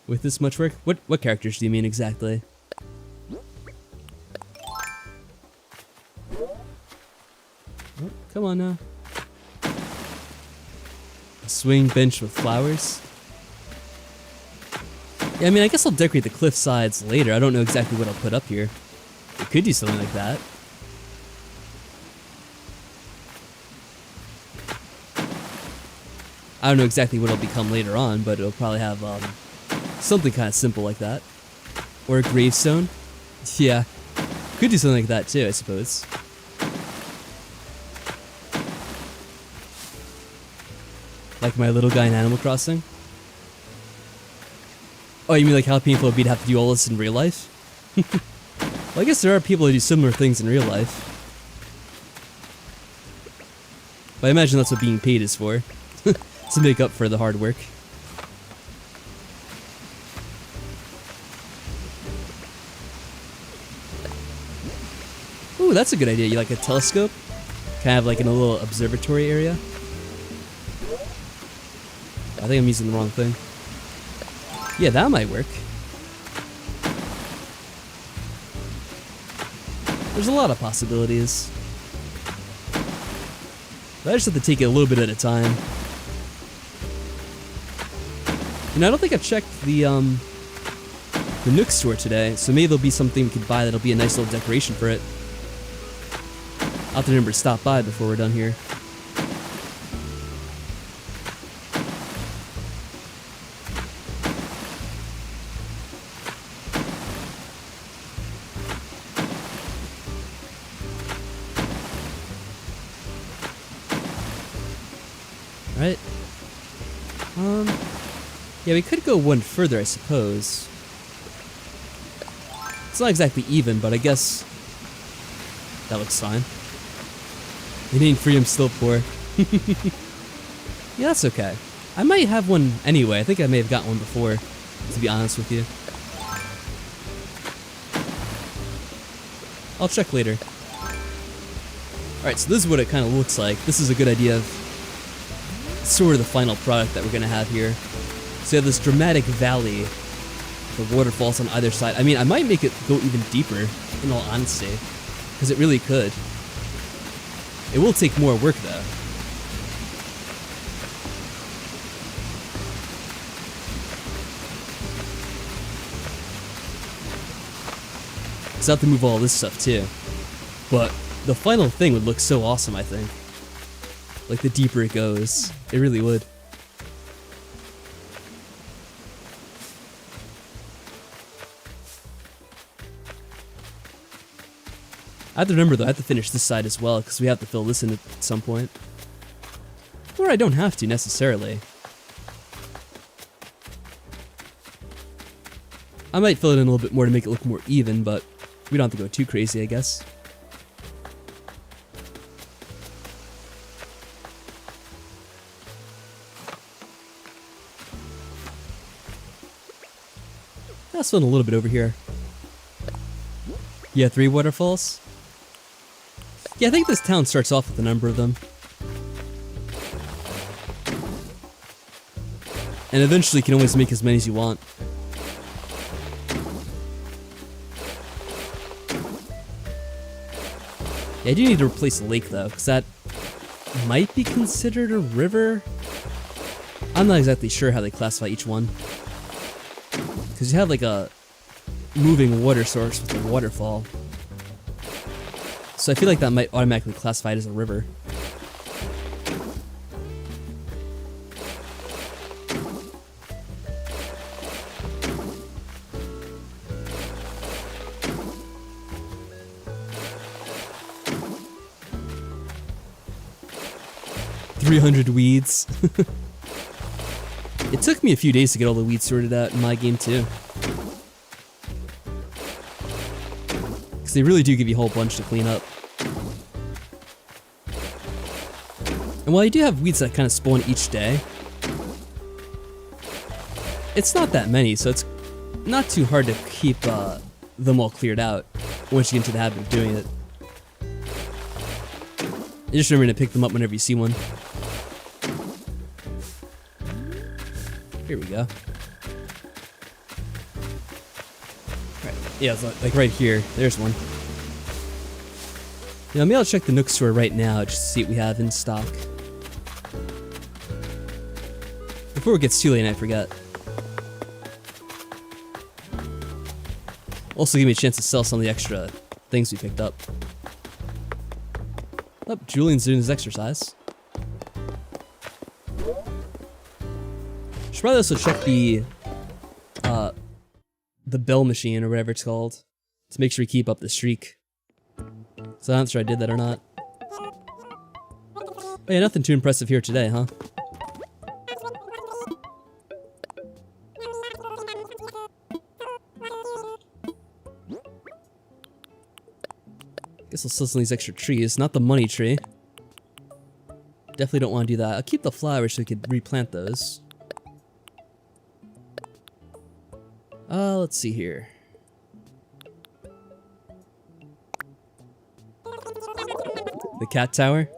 with this much work. What characters do you mean exactly? Oh, come on now. A swing bench with flowers. Yeah, I mean, I guess I'll decorate the cliff sides later. I don't know exactly what I'll put up here. I could do something like that. I don't know exactly what it'll become later on, but it'll probably have something kind of simple like that. Or a gravestone. Yeah, could do something like that too, I suppose. Like my little guy in Animal Crossing. Oh, you mean like how painful it would be to have to do all this in real life? Well, I guess there are people who do similar things in real life. But I imagine that's what being paid is for. To make up for the hard work. Ooh, that's a good idea. You like a telescope? Kind of like in a little observatory area. I think I'm using the wrong thing. Yeah, that might work. There's a lot of possibilities. But I just have to take it a little bit at a time. You know, I don't think I've checked the Nook store today, so maybe there'll be something we can buy that'll be a nice little decoration for it. I'll have to remember to stop by before we're done here. Alright. Yeah, we could go one further, I suppose. It's not exactly even, but I guess that looks fine. It ain't free, I'm still poor. Yeah, that's okay. I might have one anyway. I think I may have got one before, to be honest with you. I'll check later. Alright, so this is what it kind of looks like. This is a good idea of sort of the final product that we're going to have here. So you have this dramatic valley, the waterfalls on either side. I mean, I might make it go even deeper, in all honesty, because it really could. It will take more work, though. Because I have to move all this stuff, too. But the final thing would look so awesome, I think. Like, the deeper it goes. It really would. I have to remember, though, I have to finish this side as well, because we have to fill this in at some point. Or I don't have to, necessarily. I might fill it in a little bit more to make it look more even, but we don't have to go too crazy, I guess. Let's fill in a little bit over here. Yeah, 3 waterfalls. Yeah, I think this town starts off with a number of them. And eventually you can always make as many as you want. Yeah, I do need to replace a lake though, because that might be considered a river. I'm not exactly sure how they classify each one. Because you have like a moving water source with a waterfall. So I feel like that might automatically classify it as a river. $300 weeds. It took me a few days to get all the weeds sorted out in my game too. Because they really do give you a whole bunch to clean up. And while you do have weeds that kind of spawn each day, it's not that many, so it's not too hard to keep them all cleared out once you get into the habit of doing it. And just remember to pick them up whenever you see one. Here we go. Right. Yeah, it's like right here. There's one. Yeah, maybe I'll check the Nook store right now just to see what we have in stock. Before it gets too late and I forget. Also give me a chance to sell some of the extra things we picked up. Oh, Julian's doing his exercise. Should probably also check the bell machine or whatever it's called to make sure we keep up the streak. So I'm not sure I did that or not. Oh yeah, nothing too impressive here today, huh? Guess I'll sell some of these extra trees, not the money tree. Definitely don't want to do that. I'll keep the flowers so we could replant those. Let's see here. The cat tower?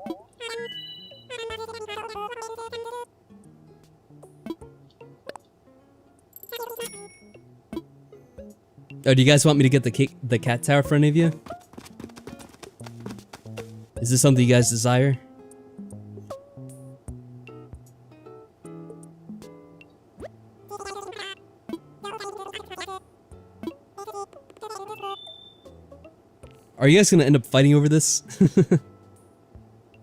Oh, do you guys want me to get the cat tower for any of you? Is this something you guys desire? Are you guys gonna end up fighting over this?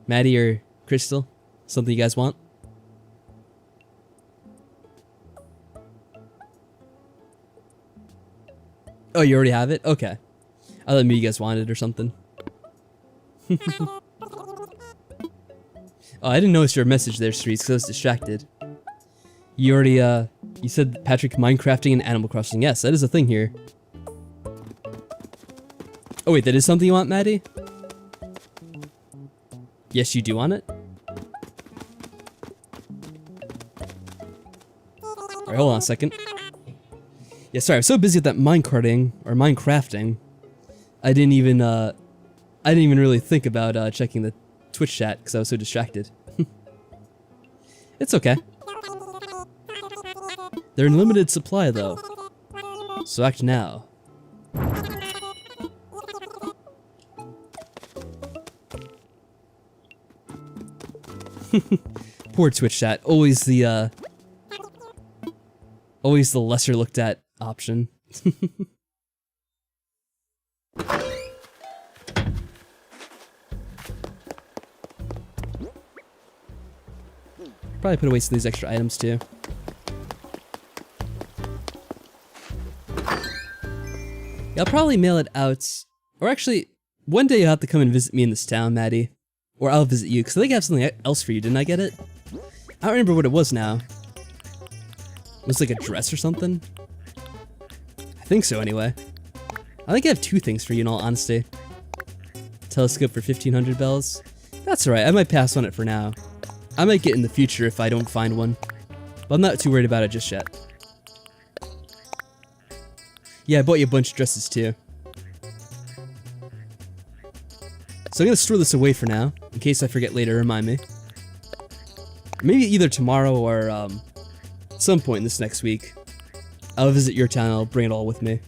Maddie or Crystal? Something you guys want? Oh, you already have it? Okay. I thought maybe you guys wanted it or something. Oh, I didn't notice your message there, Streets, because I was distracted. You already, you said Patrick Minecrafting and Animal Crossing. Yes, that is a thing here. Oh wait, that is something you want, Maddie? Yes, you do want it? Alright, hold on a second. Yeah, sorry, I was so busy with that minecarting, or Minecrafting, I didn't even really think about, checking the Twitch chat, because I was so distracted. It's okay. They're in limited supply, though. So act now. Poor Twitch chat, always the lesser looked at option. Probably put away some of these extra items too. Yeah, I'll probably mail it out. Or actually, one day you'll have to come and visit me in this town, Maddie. Or I'll visit you, because I think I have something else for you. Didn't I get it? I don't remember what it was now. It was like a dress or something? I think so, anyway. I think I have 2 things for you, in all honesty. Telescope for 1500 bells. That's alright, I might pass on it for now. I might get in the future if I don't find one. But I'm not too worried about it just yet. Yeah, I bought you a bunch of dresses too. So I'm gonna store this away for now, in case I forget later, remind me. Maybe either tomorrow or some point this next week. I'll visit your town and I'll bring it all with me.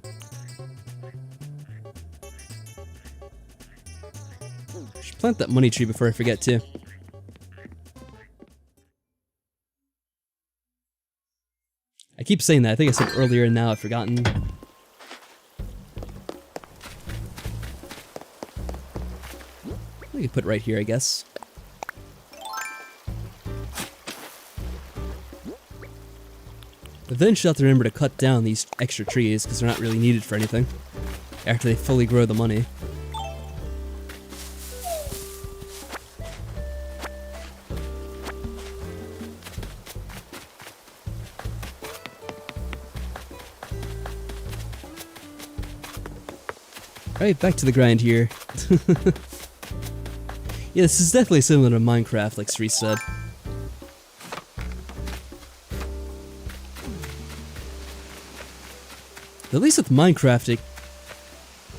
Should plant that money tree before I forget too. I keep saying that, I think I said earlier and now I've forgotten. We can put it right here, I guess. But then she'll have to remember to cut down these extra trees, because they're not really needed for anything. After they fully grow the money. Alright, back to the grind here. Yeah, this is definitely similar to Minecraft, like Sri said. At least with Minecraft,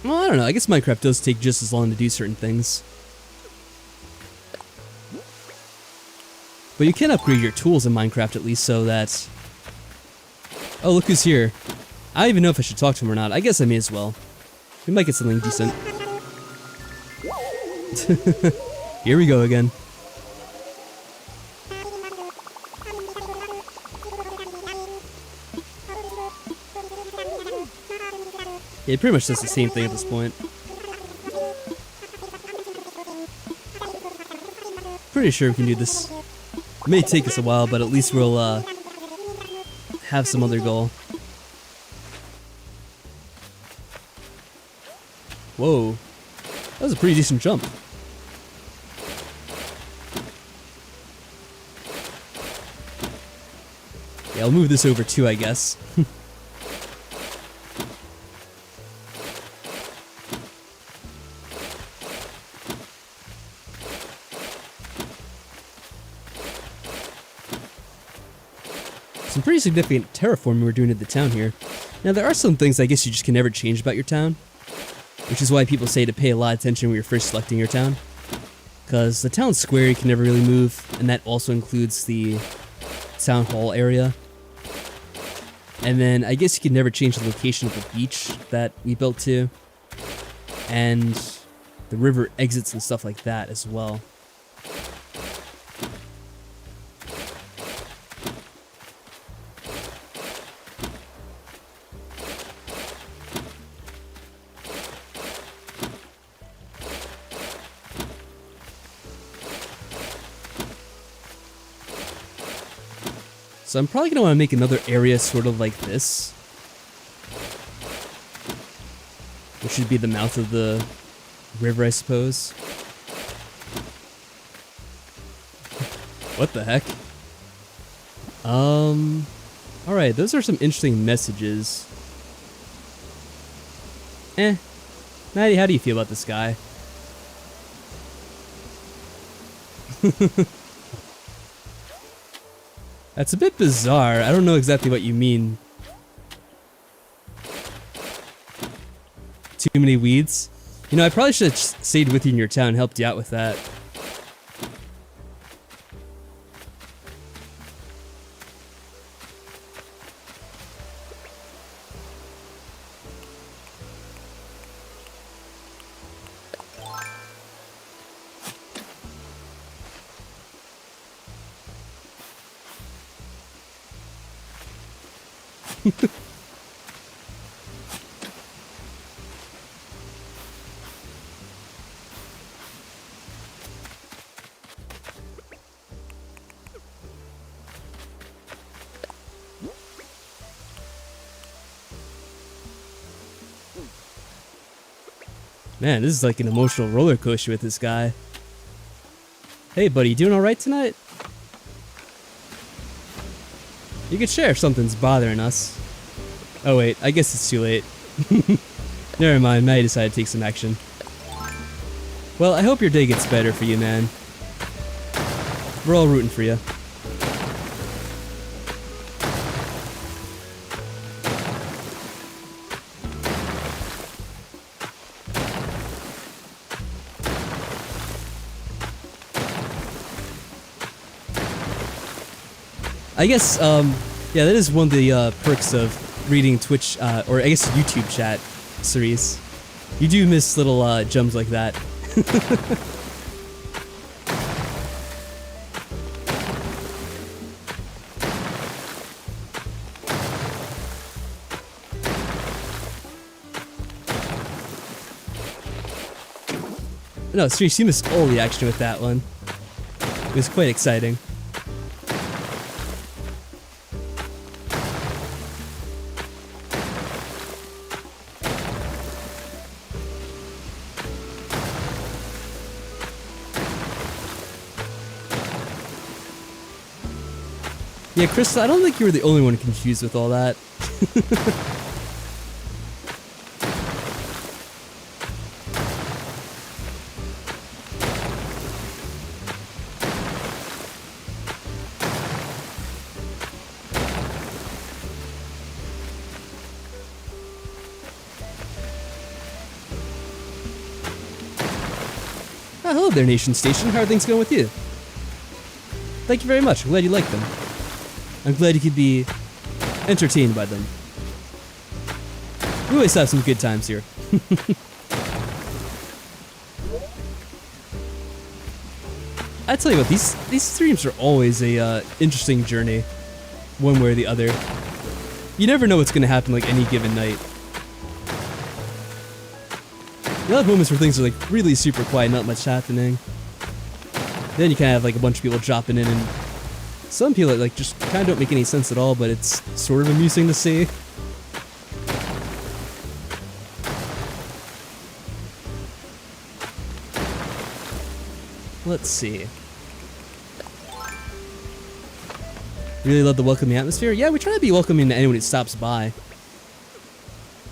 well, I don't know, I guess Minecraft does take just as long to do certain things. But you can upgrade your tools in Minecraft at least so that... Oh, look who's here. I don't even know if I should talk to him or not. I guess I may as well. We might get something decent. Here we go again. Yeah, it pretty much does the same thing at this point. Pretty sure we can do this. It may take us a while, but at least we'll have some other goal. Whoa. That was a pretty decent jump. Yeah, I'll move this over too, I guess. Some pretty significant terraforming we're doing at the town here. Now, there are some things I guess you just can never change about your town, which is why people say to pay a lot of attention when you're first selecting your town. Because the town square you can never really move, and that also includes the town hall area. And then I guess you can never change the location of the beach that we built to, and the river exits and stuff like that as well. So I'm probably going to want to make another area sort of like this, which should be the mouth of the river, I suppose. What the heck? Alright, those are some interesting messages. Maddie, how do you feel about this guy? That's a bit bizarre. I don't know exactly what you mean. Too many weeds? You know, I probably should have stayed with you in your town and helped you out with that. Man, this is like an emotional roller coaster with this guy. Hey buddy, you doing alright tonight? You could share if something's bothering us. Oh wait, I guess it's too late. Never mind, now you decided to take some action. Well, I hope your day gets better for you, man. We're all rooting for you. I guess, yeah, that is one of the perks of reading Twitch, or I guess YouTube chat, Cerise. You do miss little gems like that. No, Cerise, you missed all the action with that one. It was quite exciting. Yeah, Crystal, I don't think you were the only one confused with all that. Hello there, Nation Station. How are things going with you? Thank you very much. I'm glad you like them. I'm glad you could be entertained by them. We always have some good times here. I tell you what, these streams are always a interesting journey, one way or the other. You never know what's going to happen like any given night. You'll have moments where things are like really super quiet, not much happening. Then you kind of have like a bunch of people dropping in, and some people that like just kind of don't make any sense at all, but it's sort of amusing to see. Let's see. Really love the welcoming atmosphere. Yeah, we try to be welcoming to anyone who stops by.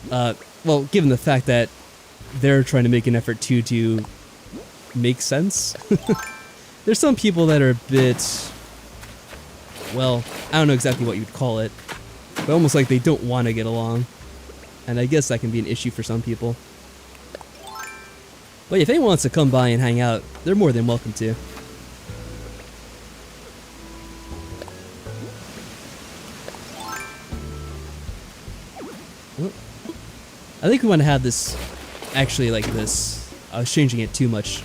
Well, given the fact that they're trying to make an effort to make sense. There's some people that are a bit, well, I don't know exactly what you'd call it, but almost like they don't want to get along. And I guess that can be an issue for some people. But if anyone wants to come by and hang out, they're more than welcome to. I think we want to have this actually like this. I was changing it too much.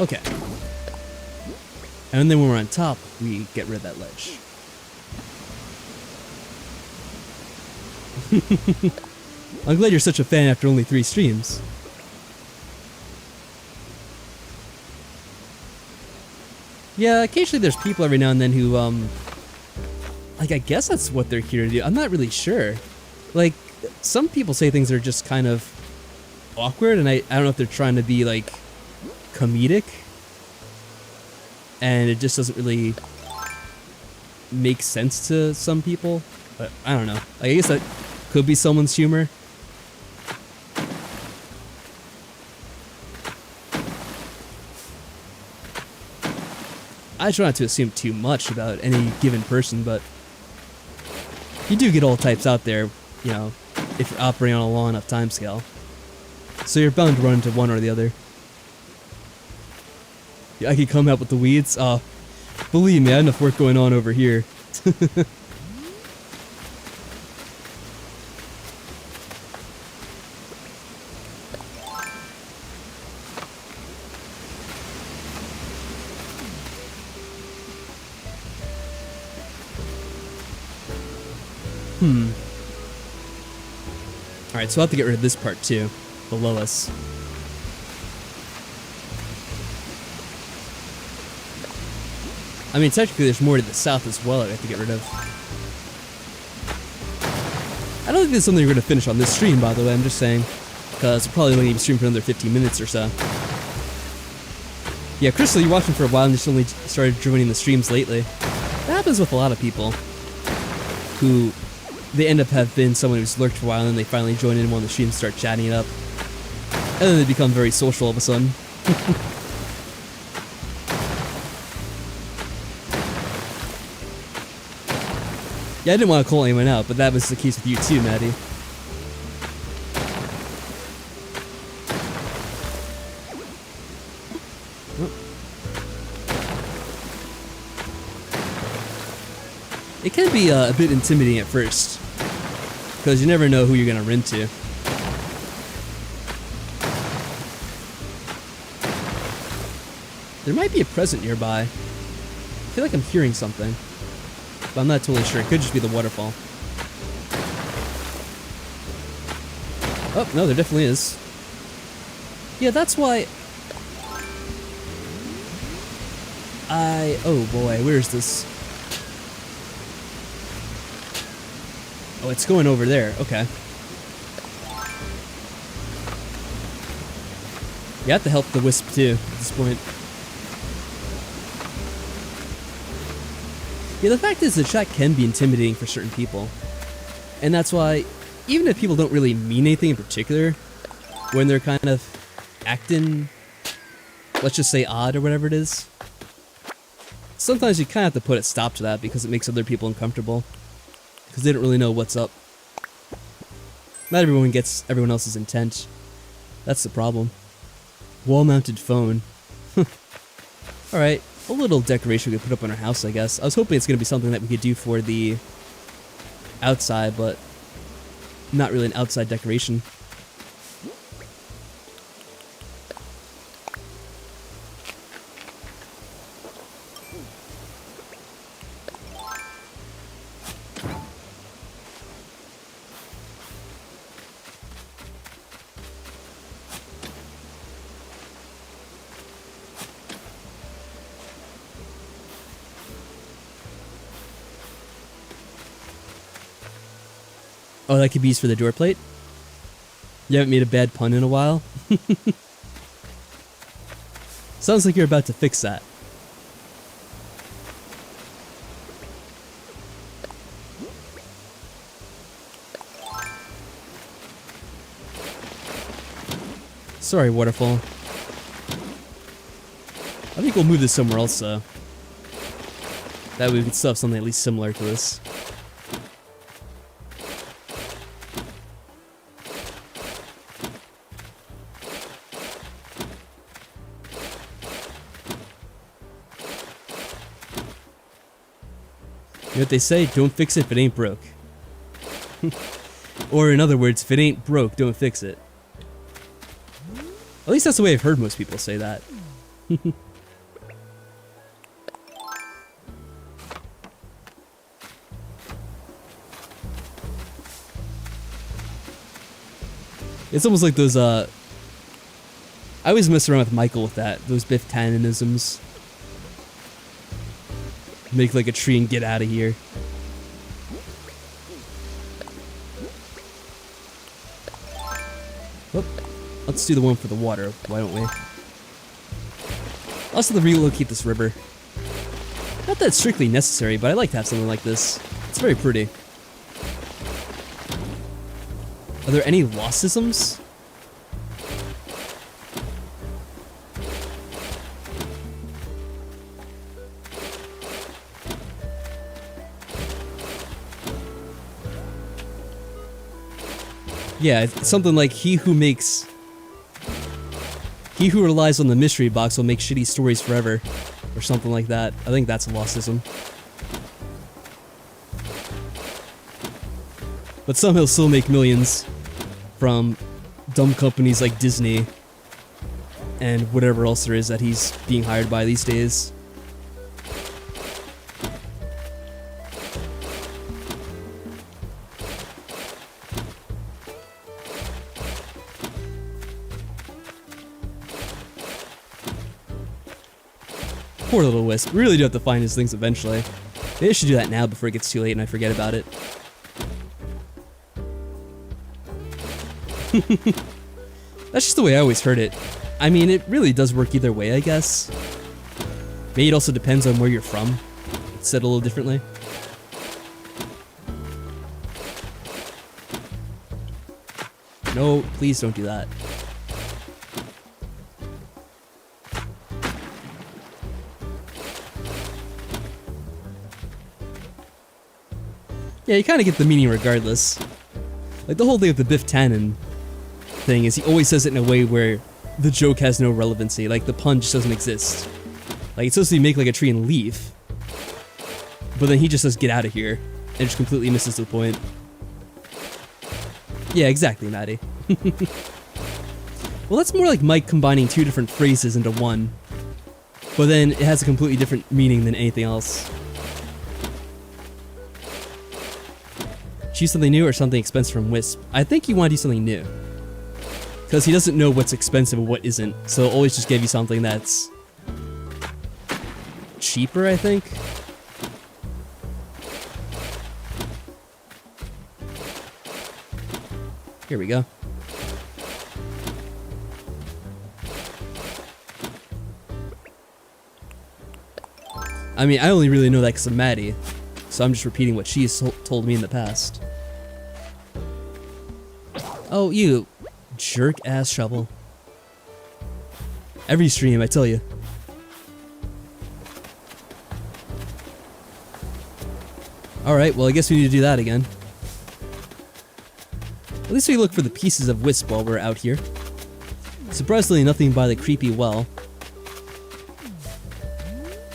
Okay. And then when we're on top, we get rid of that ledge. I'm glad you're such a fan after only 3 streams. Yeah, occasionally there's people every now and then who, like, I guess that's what they're here to do. I'm not really sure. Like, some people say things are just kind of awkward, and I don't know if they're trying to be, like, comedic. And it just doesn't really make sense to some people. But I don't know. I guess that could be someone's humor. I try not to assume too much about any given person, but you do get all types out there, you know, if you're operating on a long enough timescale. So you're bound to run into one or the other. Yeah, I could come out with the weeds. Believe me, I have enough work going on over here. Alright, so I'll have to get rid of this part too, below us. I mean, technically there's more to the south as well I have to get rid of. I don't think this is something you're going to finish on this stream, by the way, I'm just saying. Because we're probably only going to stream for another 15 minutes or so. Yeah, Crystal, you're watching for a while and just only started joining the streams lately. That happens with a lot of people. Who, they end up have been someone who's lurked for a while and then they finally join in one of the streams and start chatting it up. And then they become very social all of a sudden. Yeah, I didn't want to call anyone out, but that was the case with you too, Maddie. It can be a bit intimidating at first, because you never know who you're going to run to. There might be a present nearby. I feel like I'm hearing something, but I'm not totally sure. It could just be the waterfall. Oh, no, there definitely is. Yeah, that's why... Oh boy, where is this? Oh, it's going over there. Okay. You have to help the wisp too at this point. Yeah, the fact is the chat can be intimidating for certain people. And that's why, even if people don't really mean anything in particular, when they're kind of acting, let's just say odd or whatever it is, sometimes you kind of have to put a stop to that because it makes other people uncomfortable. Because they don't really know what's up. Not everyone gets everyone else's intent. That's the problem. Wall-mounted phone. Alright, a little decoration we could put up on our house, I guess. I was hoping it's going to be something that we could do for the outside, but not really an outside decoration. Oh, that could be used for the door plate? You haven't made a bad pun in a while? Sounds like you're about to fix that. Sorry, waterfall. I think we'll move this somewhere else, though. That way we can still have something at least similar to this. You know what they say? Don't fix it if it ain't broke. Or in other words, if it ain't broke, don't fix it. At least that's the way I've heard most people say that. It's almost like those, I always mess around with Michael with that, those Biff Tannen-isms. Make like a tree and get out of here. Whoop. Let's do the one for the water, why don't we? Also to relocate this river. Not that it's strictly necessary, but I like to have something like this. It's very pretty. Are there any lossisms? Yeah, it's something like he who relies on the mystery box will make shitty stories forever. Or something like that. I think that's a lossism. But somehow he'll still make millions from dumb companies like Disney and whatever else there is that he's being hired by these days. Poor little Wisp. We really do have to find his things eventually. Maybe I should do that now before it gets too late and I forget about it. That's just the way I always heard it. I mean, it really does work either way, I guess. Maybe it also depends on where you're from. It's said a little differently. No, please don't do that. Yeah, you kind of get the meaning regardless. Like, the whole thing with the Biff Tannen thing is he always says it in a way where the joke has no relevancy. Like, the pun just doesn't exist. Like, it's supposed to be make like a tree and leave. But then he just says, get out of here. And just completely misses the point. Yeah, exactly, Maddie. Well, that's more like Mike combining two different phrases into one. But then it has a completely different meaning than anything else. Choose something new or something expensive from Wisp. I think you want to do something new. Because he doesn't know what's expensive and what isn't. So he'll always just give you something that's cheaper, I think. Here we go. I mean, I only really know that because of Maddie. So I'm just repeating what she's told me in the past. Oh, you jerk-ass shovel. Every stream, I tell you. Alright, well I guess we need to do that again. At least we look for the pieces of Wisp while we're out here. Surprisingly, nothing by the creepy well.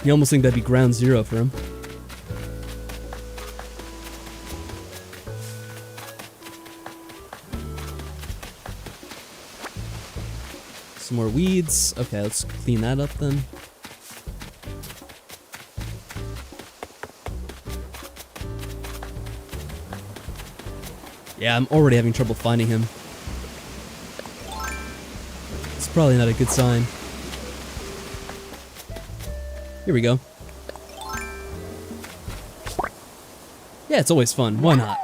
You almost think that'd be ground zero for him. Some more weeds. Okay, let's clean that up then. Yeah, I'm already having trouble finding him. It's probably not a good sign. Here we go. Yeah, it's always fun. Why not?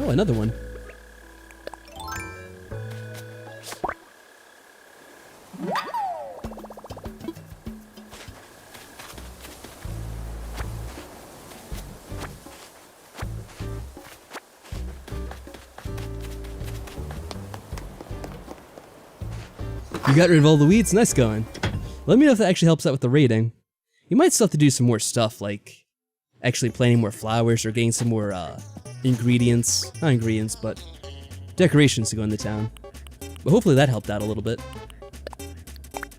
Oh, another one. You got rid of all the weeds? Nice going. Let me know if that actually helps out with the rating. You might still have to do some more stuff, like actually planting more flowers or getting some more ingredients. Not ingredients, but decorations to go in the town. But hopefully that helped out a little bit.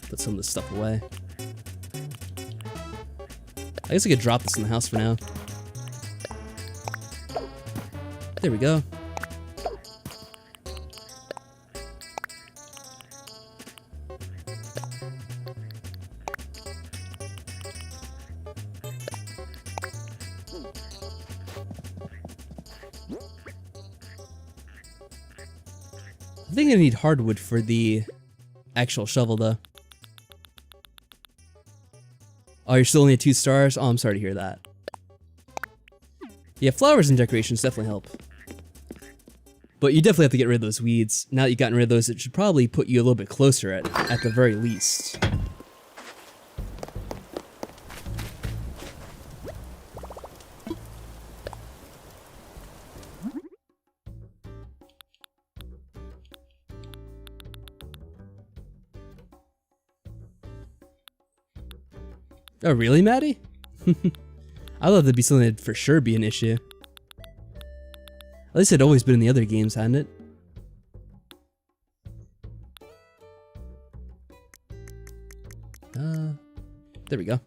Put some of this stuff away. I guess I could drop this in the house for now. There we go. I think I need hardwood for the actual shovel, though. Oh, you're still only at 2 stars? Oh, I'm sorry to hear that. Yeah, flowers and decorations definitely help. But you definitely have to get rid of those weeds. Now that you've gotten rid of those, it should probably put you a little bit closer at the very least. Oh, really, Maddie? I thought that'd be something that'd for sure be an issue. At least it'd always been in the other games, hadn't it? There we go.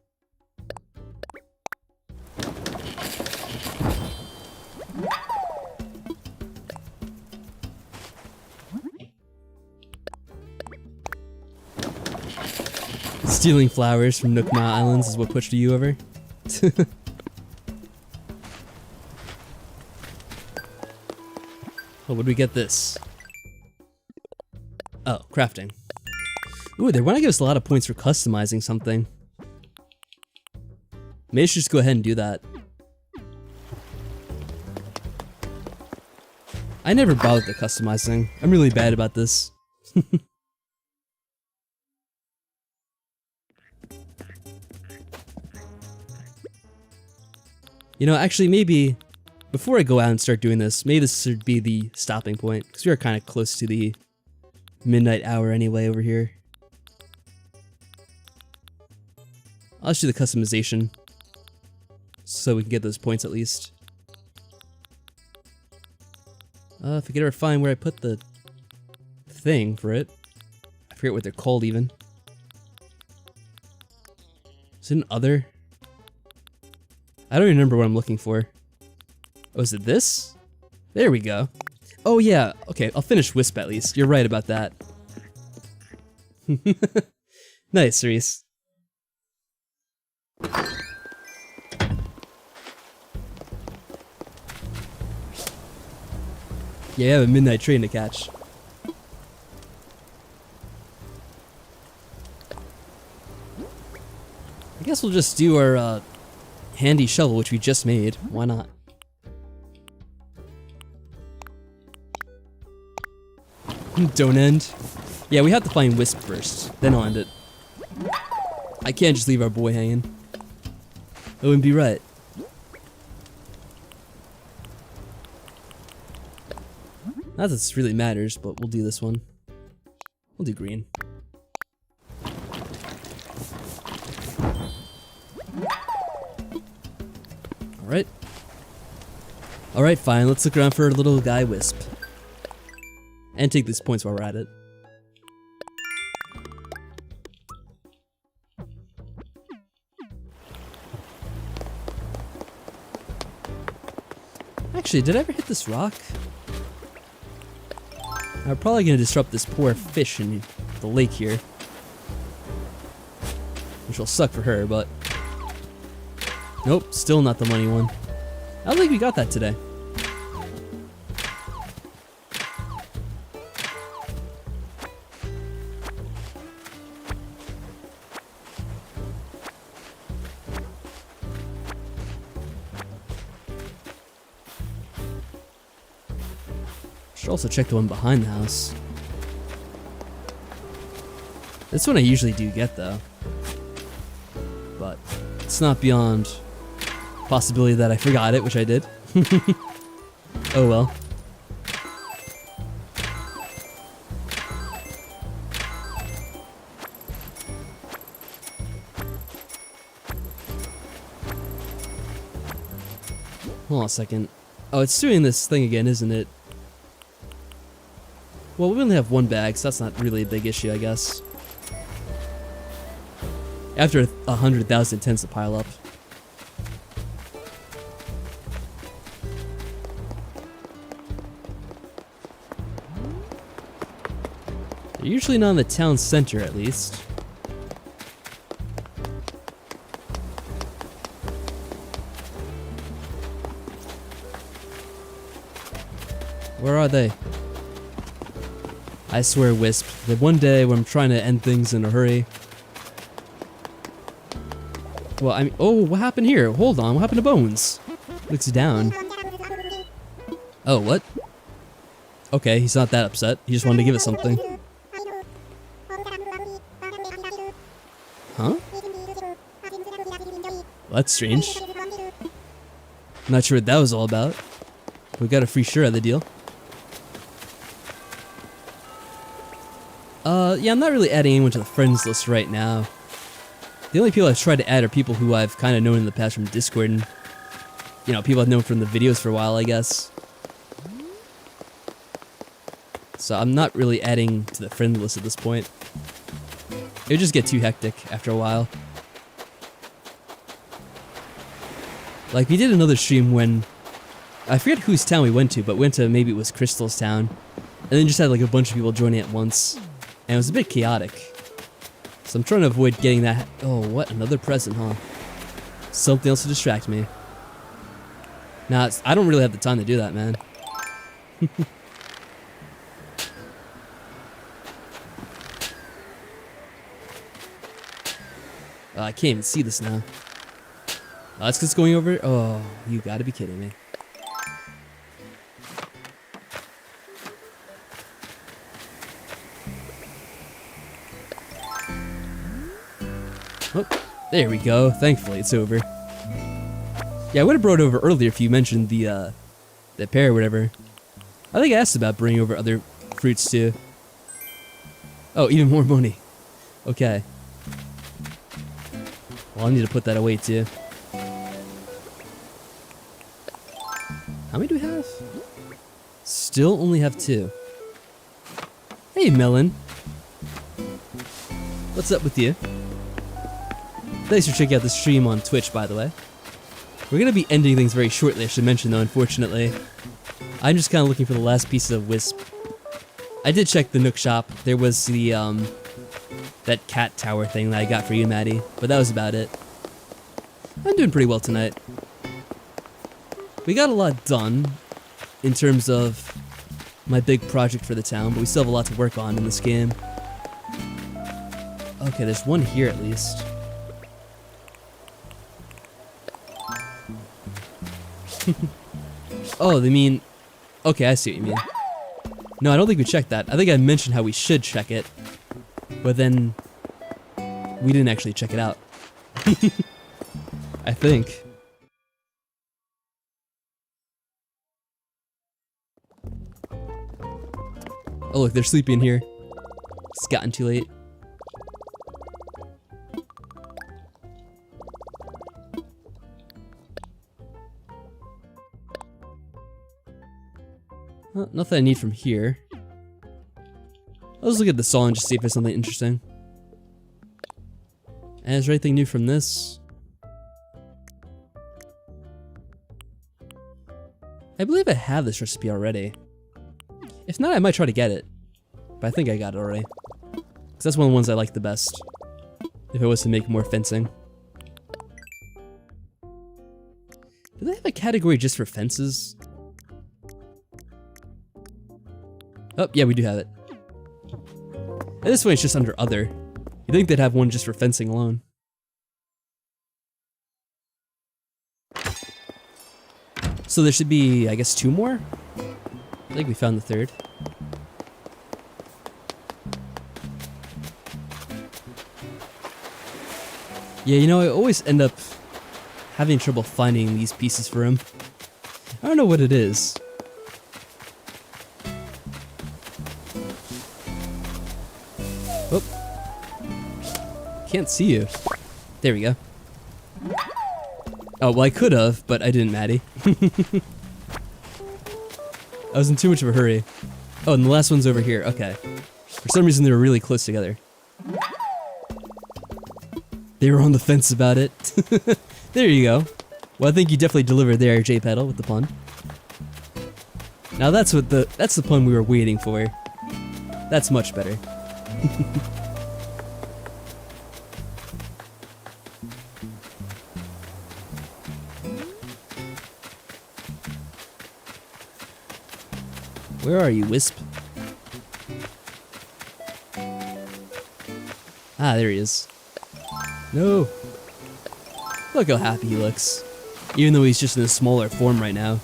Stealing flowers from Nookma Islands is what pushed you over? Oh, would we get this? Oh, crafting. Ooh, they want to give us a lot of points for customizing something. Maybe I should just go ahead and do that. I never bothered with the customizing. I'm really bad about this. You know, actually, maybe before I go out and start doing this, maybe this should be the stopping point, because we are kind of close to the midnight hour anyway over here. I'll just do the customization, so we can get those points at least. If I could ever find where I put the thing for it. I forget what they're called even. Is it an other? I don't even remember what I'm looking for. Oh, is it this? There we go. Oh yeah, okay, I'll finish Wisp at least. You're right about that. Nice, Reese. Yeah, I have a midnight train to catch. I guess we'll just do our handy shovel, which we just made. Why not? Don't end. Yeah, we have to find Wisp first, then I'll end it. I can't just leave our boy hanging. That wouldn't be right. Not that this really matters, but we'll do this one. We'll do green. Alright. Alright, fine. Let's look around for a little guy Wisp. And take these points while we're at it. Actually, did I ever hit this rock? I'm probably gonna disrupt this poor fish in the lake here. Which will suck for her, but... Nope, still not the money one. I don't think we got that today. Should also check the one behind the house. This one I usually do get though. But it's not beyond possibility that I forgot it, which I did. Oh well. Hold on a second. Oh, it's doing this thing again, isn't it? Well, we only have one bag, so that's not really a big issue, I guess. After 100,000 tends to pile up. They're usually not in the town center, at least. Where are they? I swear, Wisp, that one day when I'm trying to end things in a hurry... Well, I mean, oh, what happened here? Hold on, what happened to Bones? Looks down. Oh, what? Okay, he's not that upset. He just wanted to give it something. Huh? Well, that's strange. Not sure what that was all about. We got a free shirt out of the deal. Yeah, I'm not really adding anyone to the friends list right now. The only people I've tried to add are people who I've kind of known in the past from Discord and, you know, people I've known from the videos for a while, I guess. So I'm not really adding to the friend list at this point. It would just get too hectic after a while. Like, we did another stream when... I forget whose town we went to, but went to, maybe it was Crystal's town. And then just had like a bunch of people joining at once. And it was a bit chaotic. So I'm trying to avoid getting that. Oh, what? Another present, huh? Something else to distract me. Nah, I don't really have the time to do that, man. I can't even see this now. Oh, that's 'cause it's going over. Oh, you gotta be kidding me. Oh, there we go. Thankfully, it's over. Yeah, I would have brought it over earlier if you mentioned the pear or whatever. I think I asked about bringing over other fruits too. Oh, even more money. Okay. Well, I need to put that away too. How many do we have? Still only have 2. Hey, Melon. What's up with you? Thanks for checking out the stream on Twitch, by the way. We're gonna be ending things very shortly, I should mention though, unfortunately. I'm just kind of looking for the last pieces of Wisp. I did check the Nook shop. There was the, that cat tower thing that I got for you, Maddie, but that was about it. I'm doing pretty well tonight. We got a lot done in terms of my big project for the town, but we still have a lot to work on in this game. Okay, there's one here at least. Oh, they mean... Okay, I see what you mean. No, I don't think we checked that. I think I mentioned how we should check it, but then we didn't actually check it out. I think. Oh look, they're sleeping here. It's gotten too late. Well, nothing I need from here. I'll just look at the saw and just see if there's something interesting. And is there anything new from this? I believe I have this recipe already. If not, I might try to get it. But I think I got it already. Because that's one of the ones I like the best. If it was to make more fencing. Do they have a category just for fences? Oh, yeah, we do have it. And this way it's just under other. You'd think they'd have one just for fencing alone. So there should be, I guess, 2 more? I think we found the 3rd. Yeah, you know, I always end up having trouble finding these pieces for him. I don't know what it is. Oh. Can't see you. There we go. Oh, well I could have, but I didn't, Maddie. I was in too much of a hurry. Oh, and the last one's over here. Okay. For some reason they were really close together. They were on the fence about it. There you go. Well, I think you definitely delivered there, J-Pedal, with the pun. Now that's the pun we were waiting for. That's much better. Where are you, Wisp? Ah, there he is. No! Look how happy he looks. Even though he's just in a smaller form right now.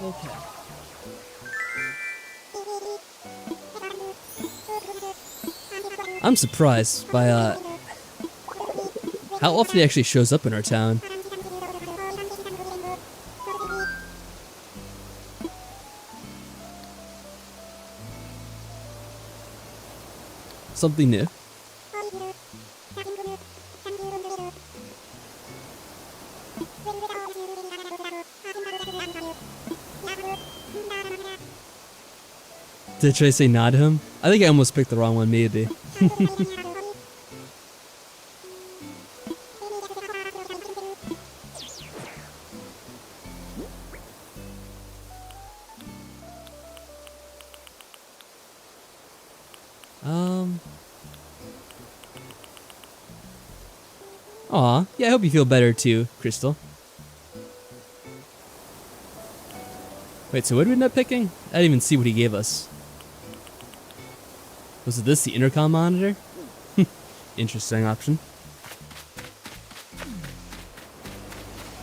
Okay. I'm surprised by how often he actually shows up in our town. Something new. Did I say nod to him? I think I almost picked the wrong one, maybe. Aw, yeah, I hope you feel better too, Crystal. Wait, so what did we end up picking? I didn't even see what he gave us. Was it this, the intercom monitor? Interesting option.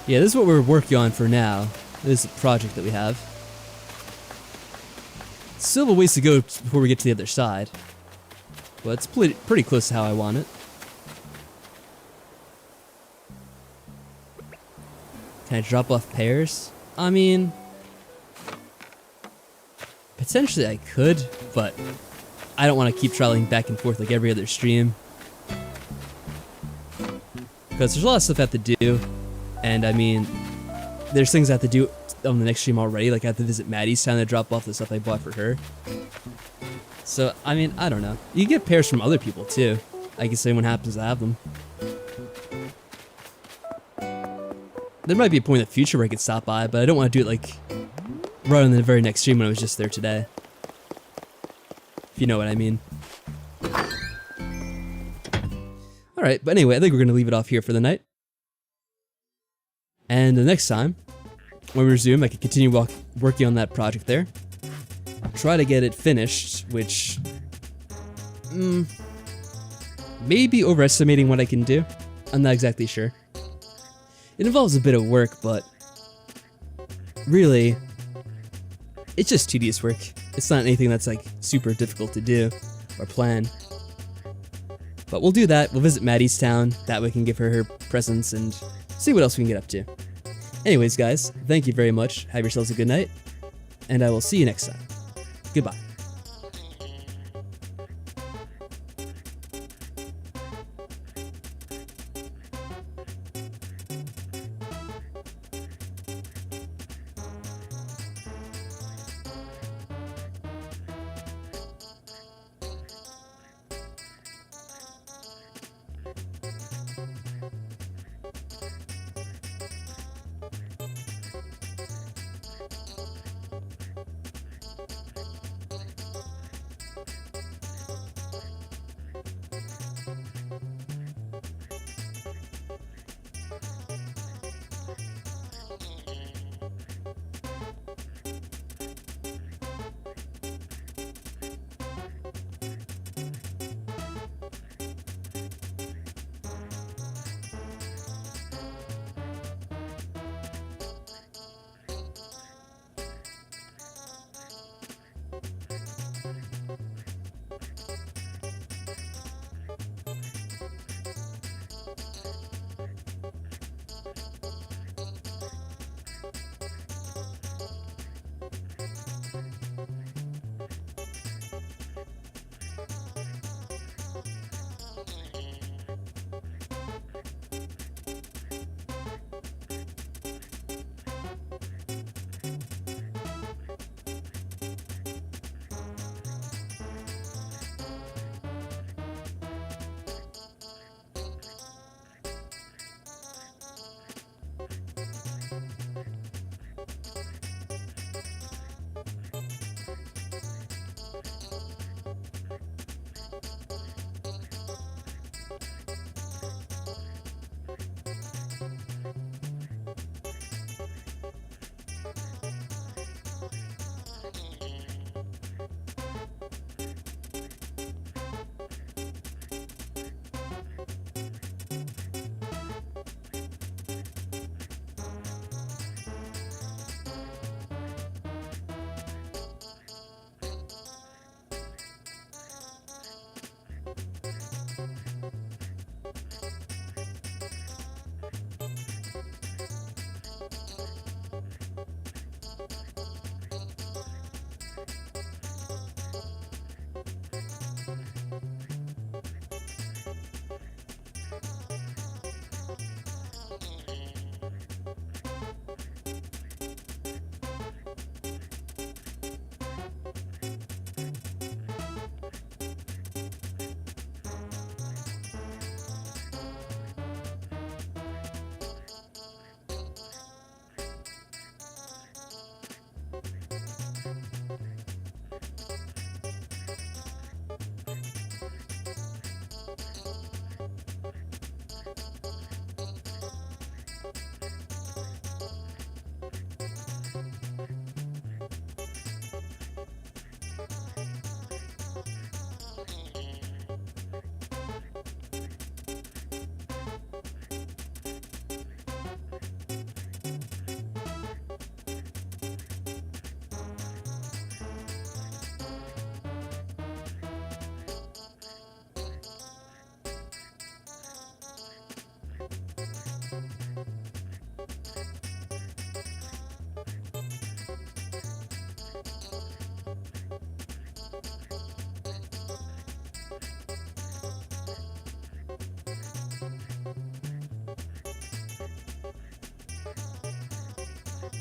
Yeah, this is what we're working on for now. This is a project that we have. Still a ways to go before we get to the other side. But it's pretty close to how I want it. Can I drop off pairs? I mean, potentially I could, but I don't want to keep traveling back and forth like every other stream. Because there's a lot of stuff I have to do, and I mean, there's things I have to do on the next stream already, like I have to visit Maddie's town to drop off the stuff I bought for her. So, I mean, I don't know. You can get pairs from other people too. I guess anyone happens to have them. There might be a point in the future where I could stop by, but I don't want to do it like right on the very next stream when I was just there today. If you know what I mean. Alright, but anyway, I think we're going to leave it off here for the night. And the next time, when we resume, I can continue working on that project there. Try to get it finished, which... maybe overestimating what I can do. I'm not exactly sure. It involves a bit of work, but... really... it's just tedious work. It's not anything that's like super difficult to do or plan. But we'll do that. We'll visit Maddie's town. That way we can give her her presents and see what else we can get up to. Anyways, guys, thank you very much. Have yourselves a good night. And I will see you next time. Goodbye.